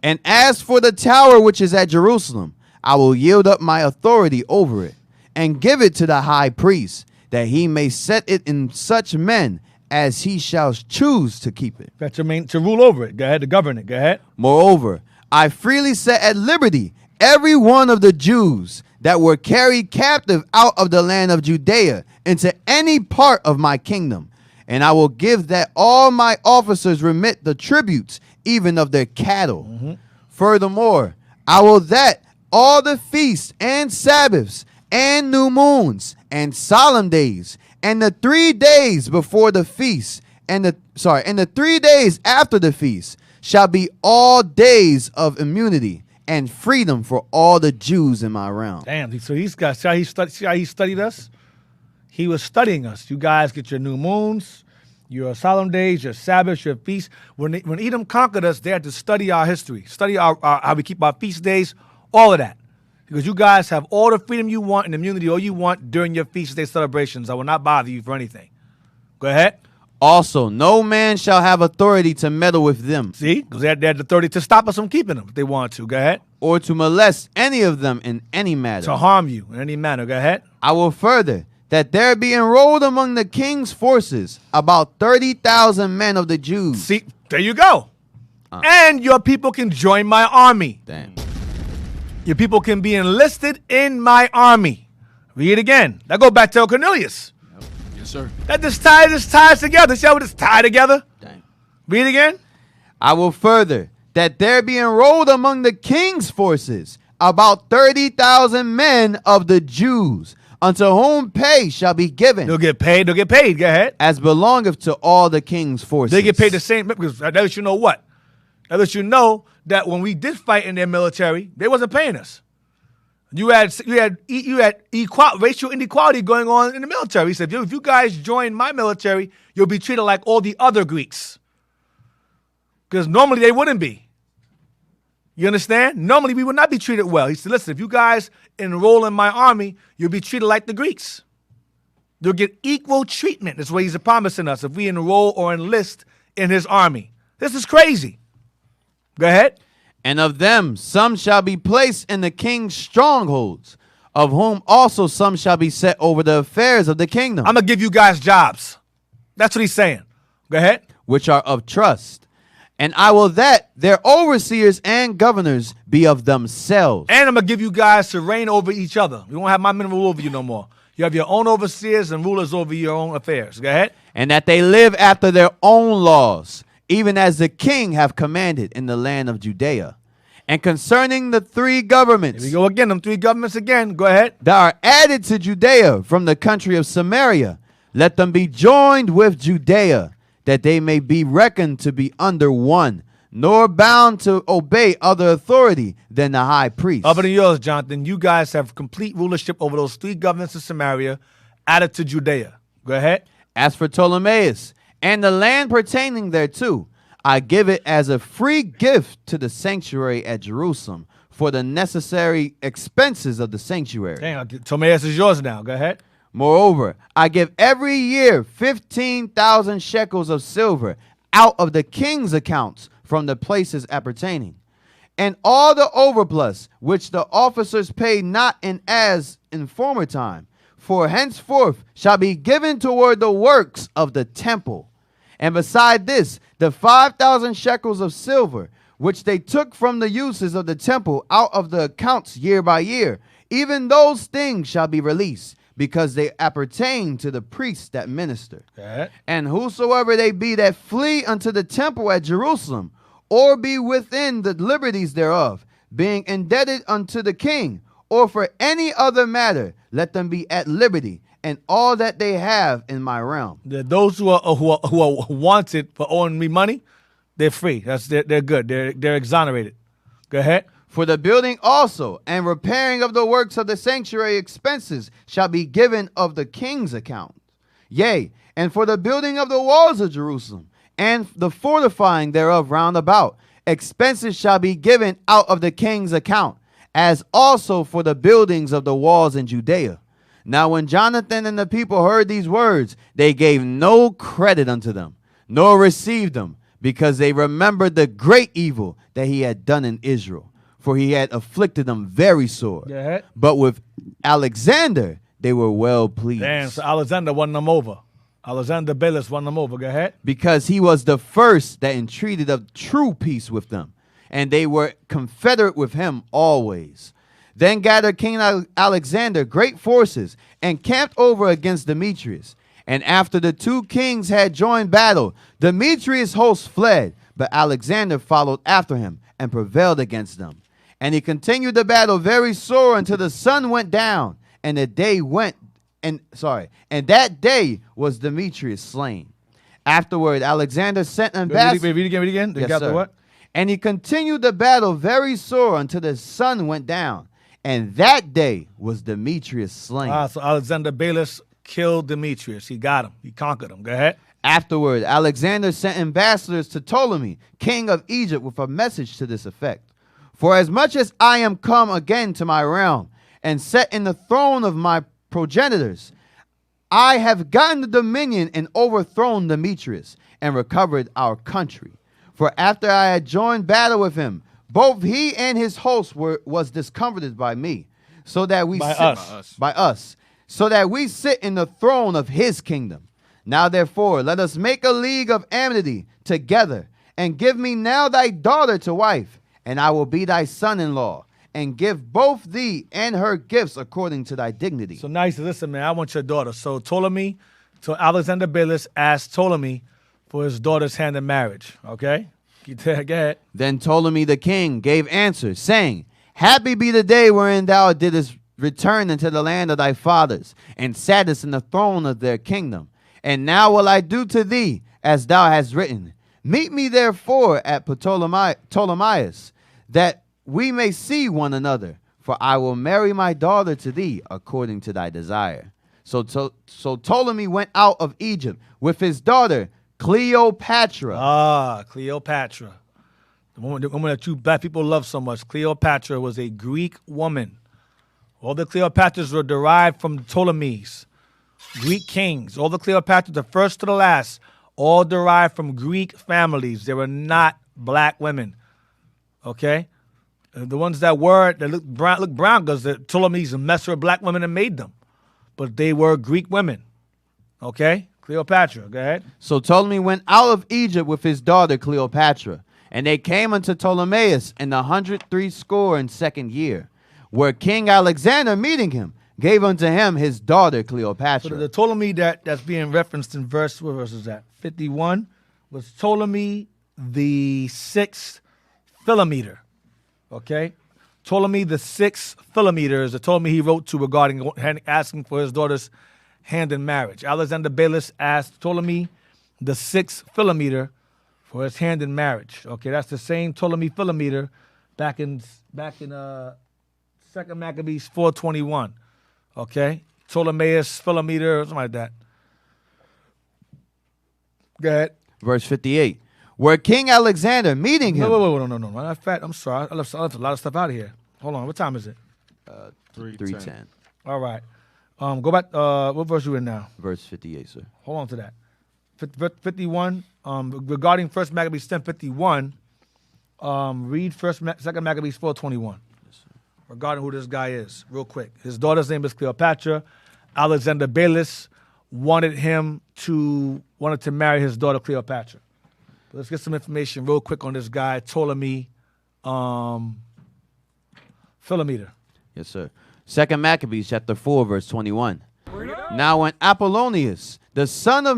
And as for the tower which is at Jerusalem, I will yield up my authority over it, and give it to the high priest, that he may set it in such men as he shall choose to keep it. That's to rule over it. Go ahead, to govern it. Go ahead. Moreover, I freely set at liberty every one of the Jews that were carried captive out of the land of Judea into any part of my kingdom. And I will give that all my officers remit the tributes, even of their cattle. Furthermore, I will that all the feasts and Sabbaths and new moons and solemn days and the 3 days before the feast and the 3 days after the feast shall be all days of immunity and freedom for all the Jews in my realm. Damn. So these guys, see how he studied us? He was studying us. You guys get your new moons, your solemn days, your Sabbaths, your feasts. When Edom conquered us, they had to study our history, study our how we keep our feast days, all of that. Because you guys have all the freedom you want and immunity all you want during your feast day celebrations. I will not bother you for anything. Go ahead. Also, no man shall have authority to meddle with them. See? Because they had authority to stop us from keeping them if they want to. Go ahead. Or to molest any of them in any matter. To harm you in any manner. Go ahead. I will further that there be enrolled among the king's forces about 30,000 men of the Jews. See, there you go. And your people can join my army. Damn. Your people can be enlisted in my army. Read it again. That go back to Cornelius. Yes, sir. That just ties together. See how it's tied together? Damn. Read it again. I will further that there be enrolled among the king's forces about 30,000 men of the Jews, unto whom pay shall be given. They'll get paid. Go ahead. As belongeth to all the king's forces. They get paid the same, because that lets you know what? That lets you know that when we did fight in their military, they wasn't paying us. You had racial inequality going on in the military. He said, if you guys join my military, you'll be treated like all the other Greeks. Because normally they wouldn't be. You understand? Normally we would not be treated well. He said, listen, if you guys enroll in my army, you'll be treated like the Greeks. You'll get equal treatment. That's what he's promising us if we enroll or enlist in his army. This is crazy. Go ahead. And of them some shall be placed in the king's strongholds, of whom also some shall be set over the affairs of the kingdom. I'm going to give you guys jobs. That's what he's saying. Go ahead. Which are of trust. And I will that their overseers and governors be of themselves. And I'm going to give you guys to reign over each other. You won't have my men rule over you no more. You have your own overseers and rulers over your own affairs. Go ahead. And that they live after their own laws, even as the king have commanded in the land of Judea. And concerning the three governments. Here we go again, them three governments again. Go ahead. That are added to Judea from the country of Samaria, let them be joined with Judea, that they may be reckoned to be under one, nor bound to obey other authority than the high priest. Other than yours, Jonathan, you guys have complete rulership over those three governments of Samaria added to Judea. Go ahead. As for Ptolemaeus and the land pertaining thereto, I give it as a free gift to the sanctuary at Jerusalem for the necessary expenses of the sanctuary. Dang, Ptolemaeus is yours now. Go ahead. Moreover, I give every year 15,000 shekels of silver out of the king's accounts from the places appertaining, and all the overplus which the officers pay not as in former time, for henceforth shall be given toward the works of the temple. And beside this, the 5,000 shekels of silver, which they took from the uses of the temple out of the accounts year by year, even those things shall be released, because they appertain to the priests that minister. Okay. And whosoever they be that flee unto the temple at Jerusalem, or be within the liberties thereof, being indebted unto the king, or for any other matter, let them be at liberty, and all that they have in my realm. Those who are wanted for owing me money, they're free. They're good. They're exonerated. Go ahead. For the building also and repairing of the works of the sanctuary expenses shall be given of the king's account. Yea, and for the building of the walls of Jerusalem and the fortifying thereof round about, expenses shall be given out of the king's account, as also for the buildings of the walls in Judea. Now when Jonathan and the people heard these words, they gave no credit unto them, nor received them, because they remembered the great evil that he had done in Israel. For he had afflicted them very sore. Yeah. But with Alexander, they were well pleased. Damn, so Alexander won them over. Alexander Bayless won them over. Go ahead. Because he was the first that entreated of true peace with them, and they were confederate with him always. Then gathered King Alexander great forces and camped over against Demetrius. And after the two kings had joined battle, Demetrius' host fled, but Alexander followed after him and prevailed against them. And he continued the battle very sore until the sun went down, and that day was Demetrius slain. Afterward, Alexander sent ambassadors. Read again. Yes, got sir. the what? And he continued the battle very sore until the sun went down. And that day was Demetrius slain. So Alexander Balis killed Demetrius. He got him. He conquered him. Go ahead. Afterward, Alexander sent ambassadors to Ptolemy, king of Egypt, with a message to this effect. For as much as I am come again to my realm, and set in the throne of my progenitors, I have gotten the dominion and overthrown Demetrius, and recovered our country. For after I had joined battle with him, both he and his host was discomfited by me, so that we so that we sit in the throne of his kingdom. Now therefore, let us make a league of amity together, and give me now thy daughter to wife, and I will be thy son-in-law, and give both thee and her gifts according to thy dignity. So now he said, listen, man, I want your daughter. So Alexander Balis asked Ptolemy for his daughter's hand in marriage. Okay? Go ahead. Then Ptolemy the king gave answer, saying, Happy be the day wherein thou didst return into the land of thy fathers, and sattest in the throne of their kingdom. And now will I do to thee as thou hast written. Meet me therefore at Ptolemaeus, that we may see one another, for I will marry my daughter to thee according to thy desire. So Ptolemy went out of Egypt with his daughter Cleopatra. Cleopatra. The woman that you black people love so much. Cleopatra was a Greek woman. All the Cleopatras were derived from Ptolemies, Greek kings. All the Cleopatras, the first to the last, all derived from Greek families. They were not black women. Okay? The ones that look brown because the Ptolemies messed with black women and made them. But they were Greek women. Okay? Cleopatra, go ahead. So Ptolemy went out of Egypt with his daughter Cleopatra, and they came unto Ptolemaeus in the 162nd year, where King Alexander, meeting him, gave unto him his daughter Cleopatra. So the Ptolemy that's being referenced in what verse is that? 51 was Ptolemy the 6th Philometer. Okay? Ptolemy the 6th Philometer is the Ptolemy he wrote to regarding asking for his daughter's hand in marriage. Alexander Balis asked Ptolemy the 6th Philometer for his hand in marriage. Okay, that's the same Ptolemy Philometer back in 2 Maccabees 4:21. Okay, Ptolemaeus Philometer, something like that. Go ahead. Verse 58. Where King Alexander, meeting him. No. Matter of fact, I'm sorry. I left a lot of stuff out of here. Hold on. What time is it? 3:10. All right. Go back. What verse you in now? Verse 58, sir. Hold on to that. 51. Regarding 1 Maccabees 10:51. Read 2 Maccabees 4:21. Regarding who this guy is, real quick. His daughter's name is Cleopatra. Alexander Balis wanted to marry his daughter Cleopatra. Let's get some information real quick on this guy, Ptolemy Philometer. Yes, sir. 2 Maccabees chapter 4, verse 21. Now when Apollonius, the son of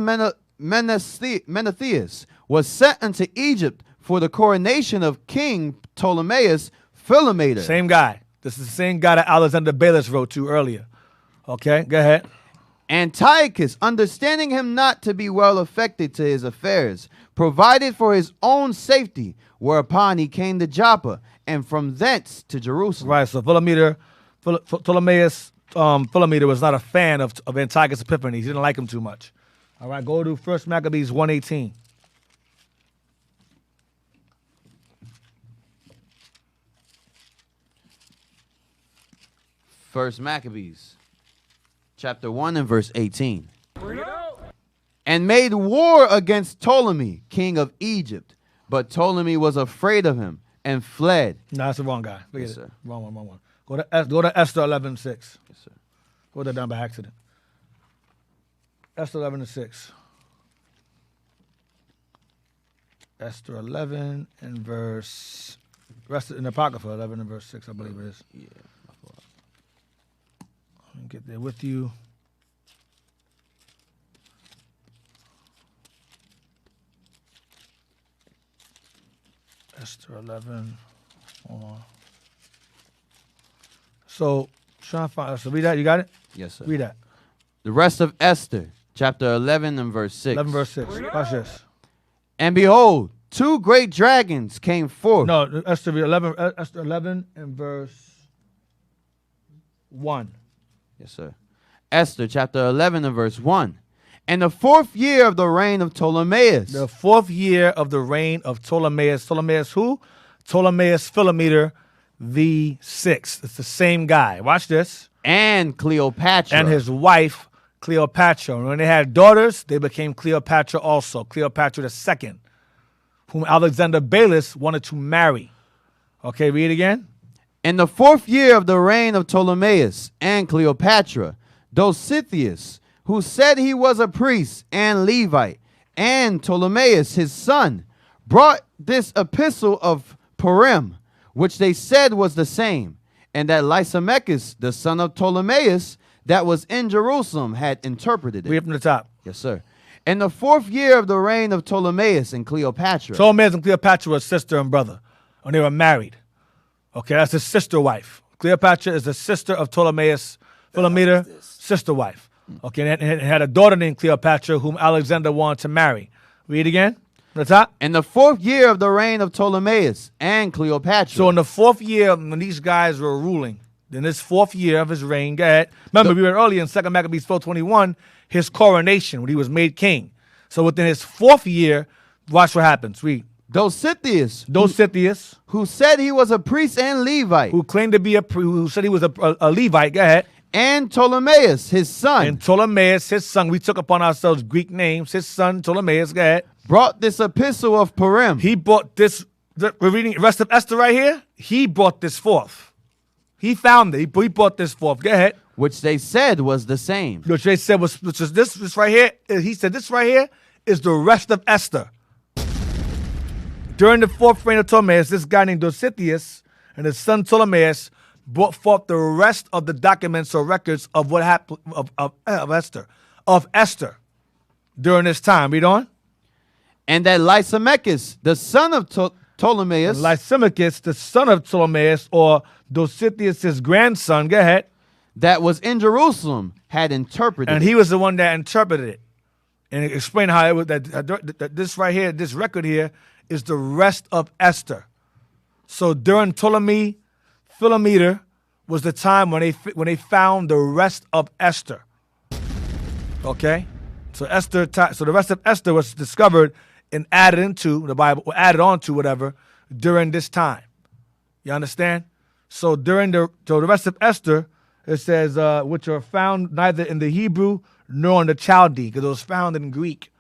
Menethnius, was sent unto Egypt for the coronation of King Ptolemaeus Philometer. Same guy. This is the same guy that Alexander Balis wrote to earlier. Okay, go ahead. Antiochus, understanding him not to be well affected to his affairs, provided for his own safety, whereupon he came to Joppa, and from thence to Jerusalem. Right, so Ptolemaeus Philometer was not a fan of Antiochus Epiphanes. He didn't like him too much. All right, go to 1 Maccabees 1:18. First Maccabees, chapter 1 and verse 18. And made war against Ptolemy, king of Egypt. But Ptolemy was afraid of him and fled. No, that's the wrong guy. Forget Yes, it. sir. Wrong one. Go to Esther 11:6. Yes, sir. Go that down by accident. Esther 11:6. Esther 11 and verse. Rest in Apocrypha 11 and verse 6, I believe it is. Yeah. Let me get there with you. Esther 11. Hold on. So, trying to find. So, read that. You got it? Yes, sir. Read that. The rest of Esther, chapter 11 and verse 6. 11 verse 6. Watch this. And behold, 2 great dragons came forth. No, Esther 11 and verse 1. Yes, sir. Esther chapter 11 and verse 1. In the 4th year of the reign of Ptolemaeus. The 4th year of the reign of Ptolemaeus. Ptolemaeus who? Ptolemaeus Philometor the 6th. It's the same guy. Watch this. And Cleopatra. And his wife, Cleopatra. And when they had daughters, they became Cleopatra also. Cleopatra the 2nd, whom Alexander Balis wanted to marry. Okay, read again. In the 4th year of the reign of Ptolemaeus and Cleopatra, Dositheus, who said he was a priest and Levite, and Ptolemaeus his son, brought this epistle of Purim, which they said was the same, and that Lysimachus, the son of Ptolemaeus, that was in Jerusalem, had interpreted it. Read from the top. Yes, sir. In the 4th year of the reign of Ptolemaeus and Cleopatra. Ptolemaeus and Cleopatra were sister and brother, and they were married. Okay, that's his sister wife. Cleopatra is the sister of Ptolemaeus Philometor, sister wife. Okay, and had a daughter named Cleopatra, whom Alexander wanted to marry. Read again. From the top. In the 4th year of the reign of Ptolemaeus and Cleopatra. So in the 4th year, when these guys were ruling, in this 4th year of his reign, go ahead. Remember, we read earlier in 2 Maccabees 4:21, his coronation, when he was made king. So within his 4th year, watch what happens. Read. Dositheus, who said he was a priest and Levite, who claimed to be who said he was a Levite, go ahead. And Ptolemaeus, his son. And Ptolemaeus, his son. We took upon ourselves Greek names. His son, Ptolemaeus, go ahead. Brought this epistle of Purim. He brought this, we're reading the rest of Esther right here. He brought this forth. He found it. He brought this forth. Go ahead. Which they said was the same. Which they said was, which is this right here. He said this right here is the rest of Esther. During the 4th reign of Ptolemaeus, this guy named Dositheus and his son Ptolemaeus brought forth the rest of the documents or records of what happened of Esther during this time. Read on. And that Lysimachus, the son of Ptolemaeus, Lysimachus, the son of Ptolemaeus, or Dositheus' grandson, go ahead, that was in Jerusalem, had interpreted. And he was the one that interpreted it and explained how it was that this right here, this record here, is the rest of Esther. So during Ptolemy Philometor was the time when they found the rest of Esther. Okay, so the rest of Esther was discovered and added into the Bible, or added on to whatever during this time. You understand? So the rest of Esther, it says which are found neither in the Hebrew nor in the Chaldee, because it was found in Greek.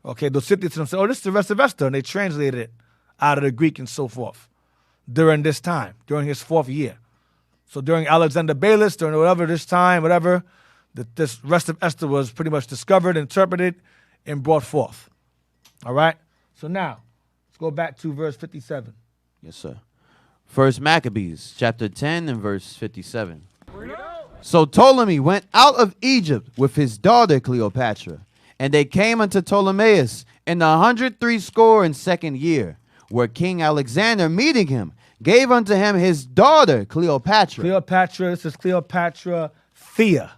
Okay, Dositheus said, "Oh, this is the rest of Esther," and they translated it out of the Greek and so forth during this time, during his 4th year. So during Alexander Balis, during this time, this rest of Esther was pretty much discovered, interpreted, and brought forth. All right? So now, let's go back to verse 57. Yes, sir. 1 Maccabees, chapter 10 and verse 57. So Ptolemy went out of Egypt with his daughter Cleopatra, and they came unto Ptolemaeus in the 162nd year, where King Alexander, meeting him, gave unto him his daughter Cleopatra. This is Cleopatra Thea.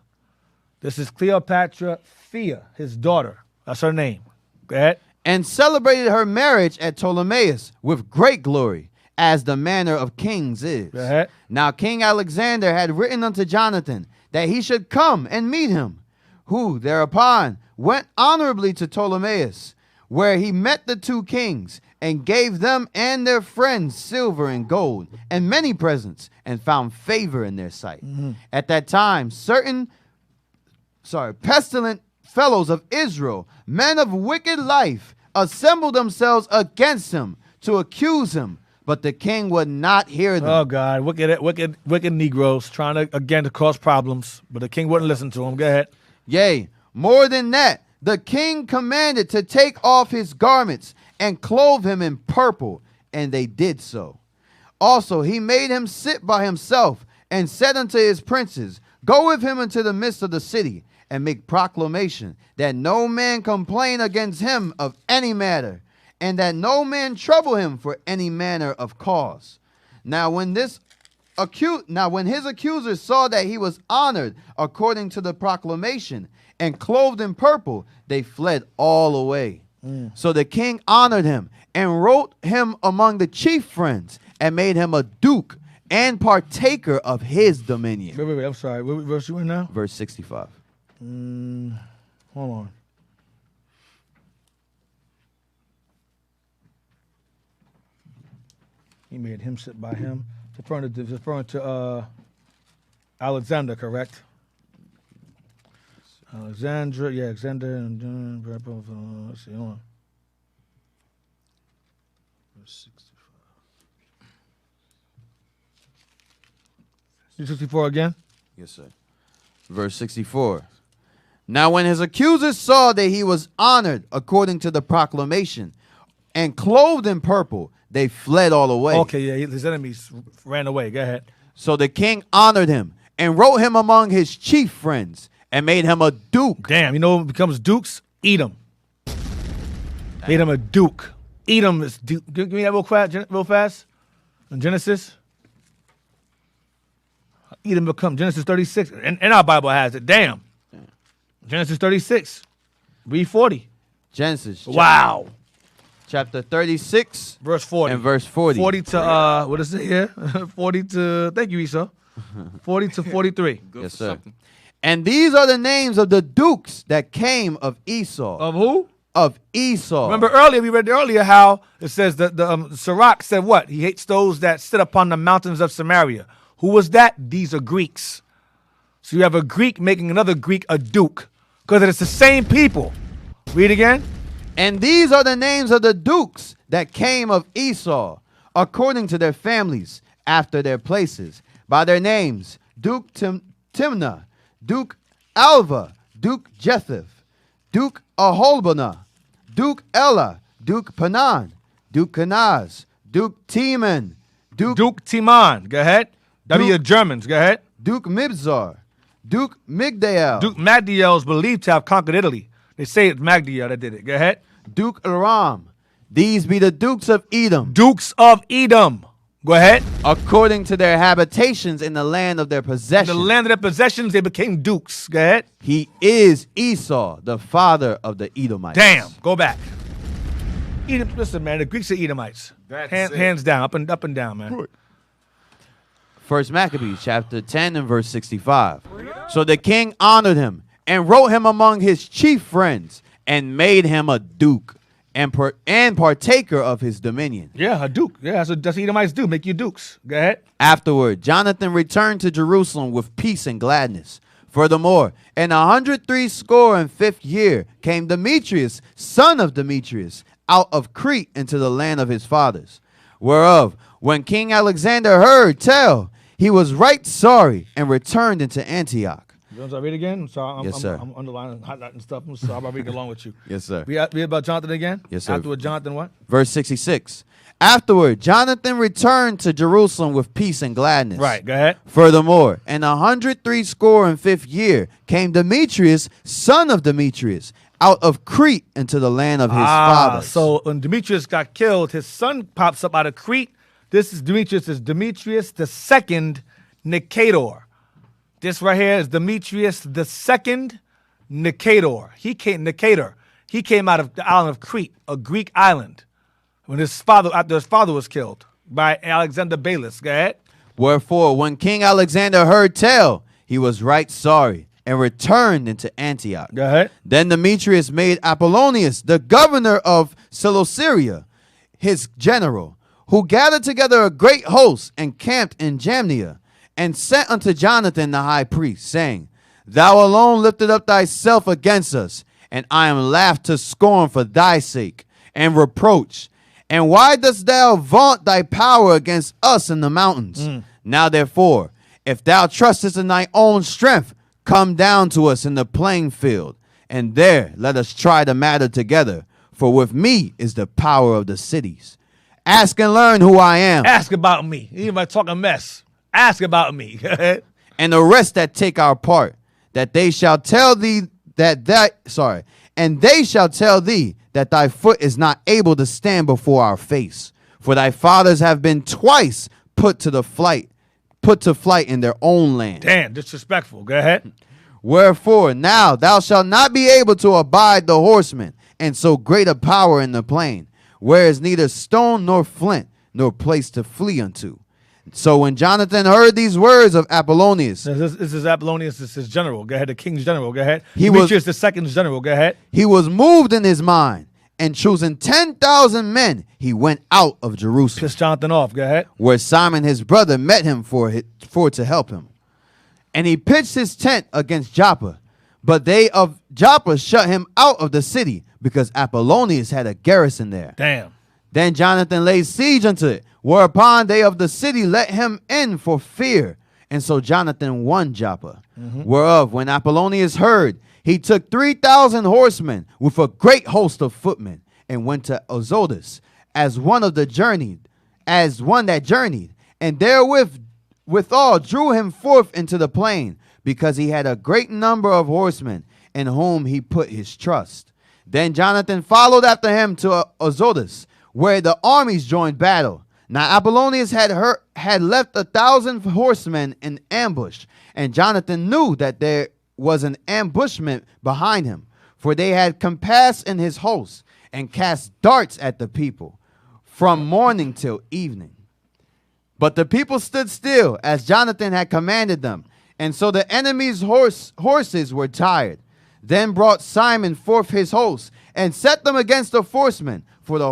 This is Cleopatra Thea, his daughter. That's her name. Go ahead. And celebrated her marriage at Ptolemaeus with great glory, as the manner of kings is. Go ahead. Now King Alexander had written unto Jonathan that he should come and meet him, who thereupon went honorably to Ptolemaeus, where he met the 2 kings, and gave them and their friends silver and gold, and many presents, and found favor in their sight. Mm-hmm. At that time, pestilent fellows of Israel, men of wicked life, assembled themselves against him to accuse him, but the king would not hear them. Oh God, wicked Negroes trying to cause problems, but the king wouldn't listen to them. Go ahead. Yea, more than that, the king commanded to take off his garments and clothe him in purple, and they did so. Also, he made him sit by himself, and said unto his princes, Go with him into the midst of the city, and make proclamation that no man complain against him of any matter, and that no man trouble him for any manner of cause. Now when his accusers saw that he was honored according to the proclamation, and clothed in purple, they fled all away. So the king honored him and wrote him among the chief friends and made him a duke and partaker of his dominion. Wait. I'm sorry. What verse you in now? Verse 65. Hold on. He made him sit by him. Referring to Alexander, correct? Alexander, and let's see, hold on. Verse 65. 64 again? Yes, sir. Verse 64. Now when his accusers saw that he was honored according to the proclamation and clothed in purple, they fled all away. Okay, yeah, his enemies ran away. Go ahead. So the king honored him and wrote him among his chief friends and made him a duke. Damn, you know what becomes dukes? Edom. Made him a duke. Edom is duke. Give me that real fast. In Genesis. Edom become Genesis 36. And our Bible has it. Damn. Genesis 36. Read 40. Genesis. Wow. Chapter 36. Verse 40. And verse 40. 40 to, what is it here? 40 to, thank you, Esau. 40 to 43. Good Yes, for sir. something. And these are the names of the dukes that came of Esau. Of who? Of Esau. Remember earlier, we read earlier how it says that the Sirach said what? He hates those that sit upon the mountains of Samaria. Who was that? These are Greeks. So you have a Greek making another Greek a duke. Because it's the same people. Read again. And these are the names of the dukes that came of Esau, according to their families, after their places, by their names, Duke Timnah, Duke Alva, Duke Jetheth, Duke Aholbana, Duke Ella, Duke Panan, Duke Kenaz, Duke Teman, Duke Timan. Go ahead. That'd be your Germans. Go ahead. Duke Mibzar, Duke Migdal, Duke Magdiel is believed to have conquered Italy. They say it's Magdiel that did it. Go ahead. Duke Aram. These be the dukes of Edom, Dukes of Edom. Go ahead. according to their habitations in the land of their In possession. the land of their possessions, they became dukes. Go ahead. He is Esau, the father of the Edomites. Damn. Go back. Edom, listen, man, the Greeks are Edomites. That's it. Hands down, up and down, man. First Maccabees, chapter 10 and verse 65. So the king honored him and wrote him among his chief friends and made him a duke and partaker of his dominion. Yeah, a duke. Yeah, that's what Edomites do, make you dukes. Go ahead. Afterward, Jonathan returned to Jerusalem with peace and gladness. Furthermore, in 165th year came Demetrius, son of Demetrius, out of Crete into the land of his fathers. Whereof, when King Alexander heard tell, he was right sorry and returned into Antioch. You want to read again? I'm sorry. Yes, sir. I'm underlining, highlighting stuff. I'm sorry about reading along with you. Yes, sir. Read about Jonathan again? Yes, sir. Afterward, Jonathan what? Verse 66. Afterward, Jonathan returned to Jerusalem with peace and gladness. Right, go ahead. Furthermore, in 165th year came Demetrius, son of Demetrius, out of Crete into the land of his fathers. So when Demetrius got killed, his son pops up out of Crete. This is Demetrius the second Nicator. This right here is Demetrius the second Nicator. He came out of the island of Crete, a Greek island, when after his father was killed by Alexander Balis. Go ahead. Wherefore, when King Alexander heard tell, he was right sorry and returned into Antioch. Go ahead. Then Demetrius made Apollonius the governor of Celesyria, his general, who gathered together a great host and camped in Jamnia, and sent unto Jonathan the high priest, saying, Thou alone lifted up thyself against us, and I am laughed to scorn for thy sake, and reproached. And why dost thou vaunt thy power against us in the mountains? Now therefore, if thou trustest in thy own strength, come down to us in the plain field, and there let us try the matter together. For with me is the power of the cities. Ask and learn who I am. Ask about me. Anybody talking mess? Ask about me. And the rest that take our part, that they shall tell thee and they shall tell thee that thy foot is not able to stand before our face. For thy fathers have been twice put to flight in their own land. Damn, disrespectful. Go ahead. Wherefore now thou shalt not be able to abide the horsemen and so great a power in the plain, where is neither stone nor flint, nor place to flee unto. So when Jonathan heard these words of Apollonius, This is Apollonius, this is general. Go ahead, the king's general. Go ahead. He was- Demetrius the second's general. Go ahead. he was moved in his mind, and choosing 10,000 men, he went out of Jerusalem, Piss Jonathan off. Go ahead. where Simon his brother met him for to help him. And he pitched his tent against Joppa, but they of Joppa shut him out of the city, because Apollonius had a garrison there. Damn. Then Jonathan laid siege unto it, whereupon they of the city let him in for fear. And so Jonathan won Joppa. Whereof, when Apollonius heard, he took 3,000 horsemen with a great host of footmen, and went to Azotus as one that journeyed, and therewith withal drew him forth into the plain, because he had a great number of horsemen, in whom he put his trust. Then Jonathan followed after him to Azotus, where the armies joined battle. Now Apollonius had left 1,000 horsemen in ambush, and Jonathan knew that there was an ambushment behind him, for they had compassed in his host, and cast darts at the people, from morning till evening. But the people stood still, as Jonathan had commanded them, and so the enemy's horses were tired. Then brought Simon forth his host, and set them against the horsemen, for the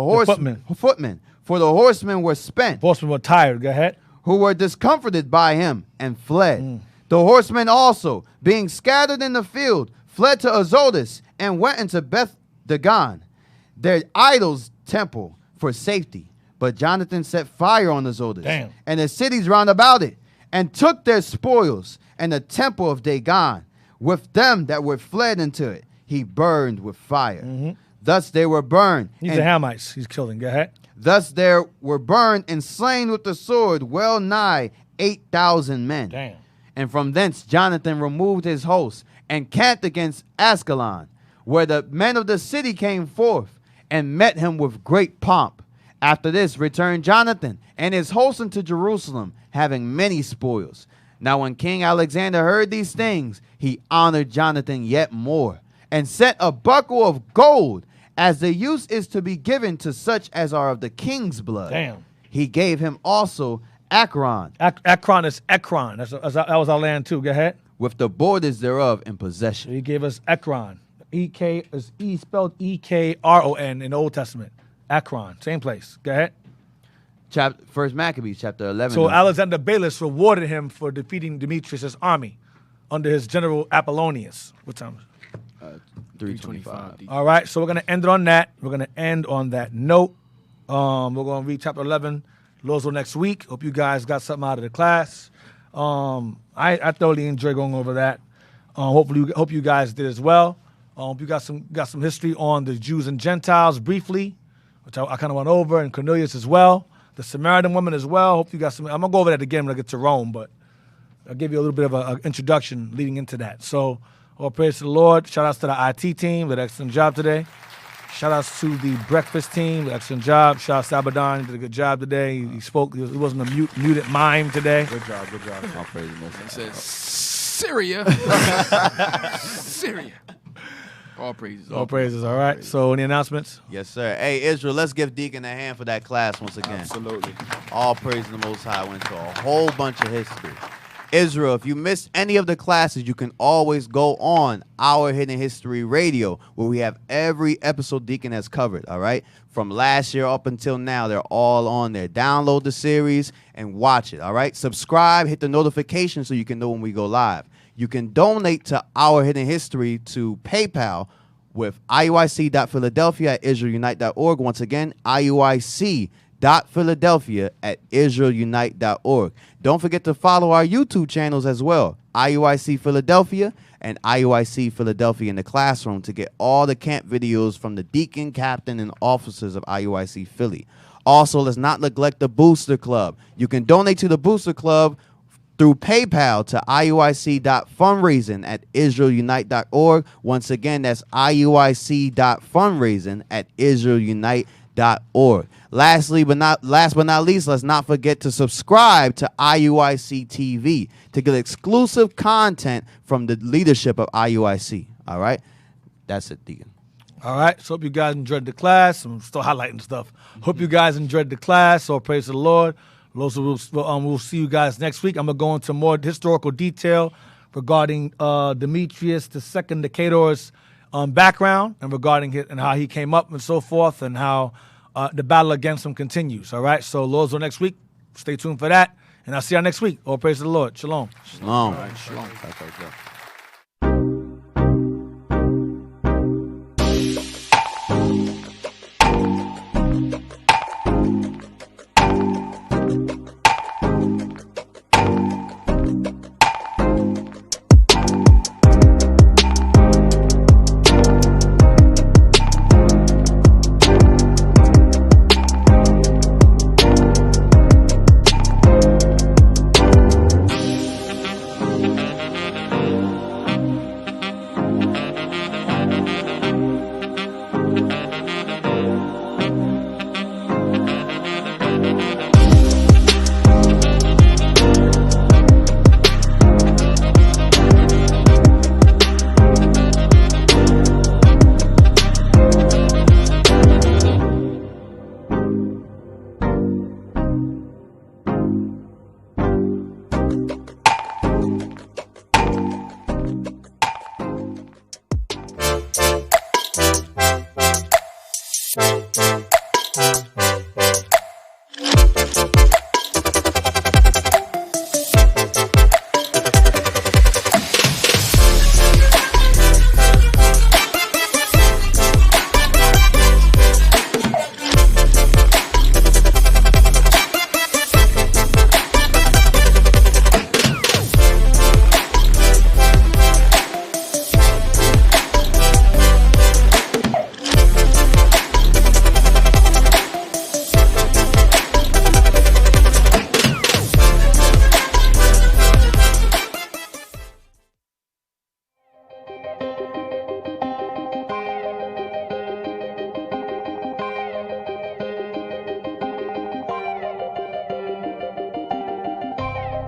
footmen, for the horsemen were spent, Horsemen were tired. Go ahead. who were discomforted by him, and fled. The horsemen also, being scattered in the field, fled to Azotus, and went into Beth Dagon, their idol's temple, for safety. But Jonathan set fire on Azotus, Damn. and the cities round about it, and took their spoils, and the temple of Dagon, with them that were fled into it, he burned with fire. Thus they were burned. These and are Hamites he's killing. Go ahead. Thus there were burned and slain with the sword well nigh 8,000 men. Damn. And from thence Jonathan removed his host, and camped against Ascalon, where the men of the city came forth, and met him with great pomp. After this returned Jonathan and his host into Jerusalem, having many spoils. Now when King Alexander heard these things, he honored Jonathan yet more, and sent a buckle of gold, as the use is to be given to such as are of the king's blood. Damn. He gave him also Akron, Akron is Ekron. That was our land too. Go ahead. with the borders thereof in possession. He gave us Ekron. E-K is E spelled E-K-R-O-N in the Old Testament. Akron, same place. Go ahead. First Maccabees, chapter 11. So Alexander Balis rewarded him for defeating Demetrius' army under his general Apollonius. What time? 325. All right, so we're going to end it on that. We're going to end on that note. We're going to read chapter 11, Lord's will next week. Hope you guys got something out of the class. I thoroughly enjoyed going over that. Hope you guys did as well. Hope you got some history on the Jews and Gentiles briefly, which I kind of went over, and Cornelius as well, the Samaritan woman as well. Hope you got some. I'm gonna go over that again when I get to Rome, but I'll give you a little bit of an introduction leading into that. So, all praise to the Lord. Shout outs to the IT team, did an excellent job today. Shout outs to the breakfast team, did an excellent job. Shout out to Abaddon, he did a good job today. He spoke. He wasn't a muted mime today. Good job. All praise the Most High. It says Syria. Syria. All praises. All praises. All right. So, any announcements? Yes, sir. Hey, Israel, let's give Deacon a hand for that class once again. Absolutely. All praise to the Most High. Went to a whole bunch of history. Israel, if you missed any of the classes, you can always go on Our Hidden History Radio, where we have every episode Deacon has covered, all right? From last year up until now, they're all on there. Download the series and watch it, all right? Subscribe, hit the notification so you can know when we go live. You can donate to Our Hidden History to PayPal with iuic.philadelphia@israelunite.org. Once again, iuic.philadelphia@israelunite.org. Don't forget to follow our YouTube channels as well, IUIC Philadelphia and IUIC Philadelphia in the Classroom, to get all the camp videos from the deacon, captain, and officers of IUIC Philly. Also, let's not neglect the Booster Club. You can donate to the Booster Club through PayPal to iuic.fundraising@israelunite.org. Once again, that's iuic.fundraising@israelunite.org. Last but not least, let's not forget to subscribe to IUIC TV to get exclusive content from the leadership of IUIC. All right? That's it, Deacon. All right. So hope you guys enjoyed the class. I'm still highlighting stuff. Hope you guys enjoyed the class. So praise the Lord. We'll see you guys next week. I'm going to go into more historical detail regarding Demetrius II Nicator's background and regarding it and how he came up and so forth and how the battle against him continues. All right. So Lord's will next week. Stay tuned for that. And I'll see y'all next week. All praise to the Lord. Shalom. Shalom. Shalom.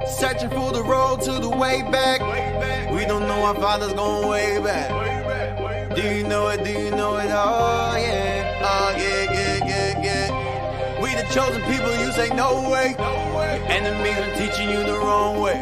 Searching for the road to the way back. We don't know our father's going way back. Do you know it? Do you know it? Oh yeah. Oh yeah, yeah, yeah, yeah. We the chosen people, you say no way. Enemies are teaching you the wrong way.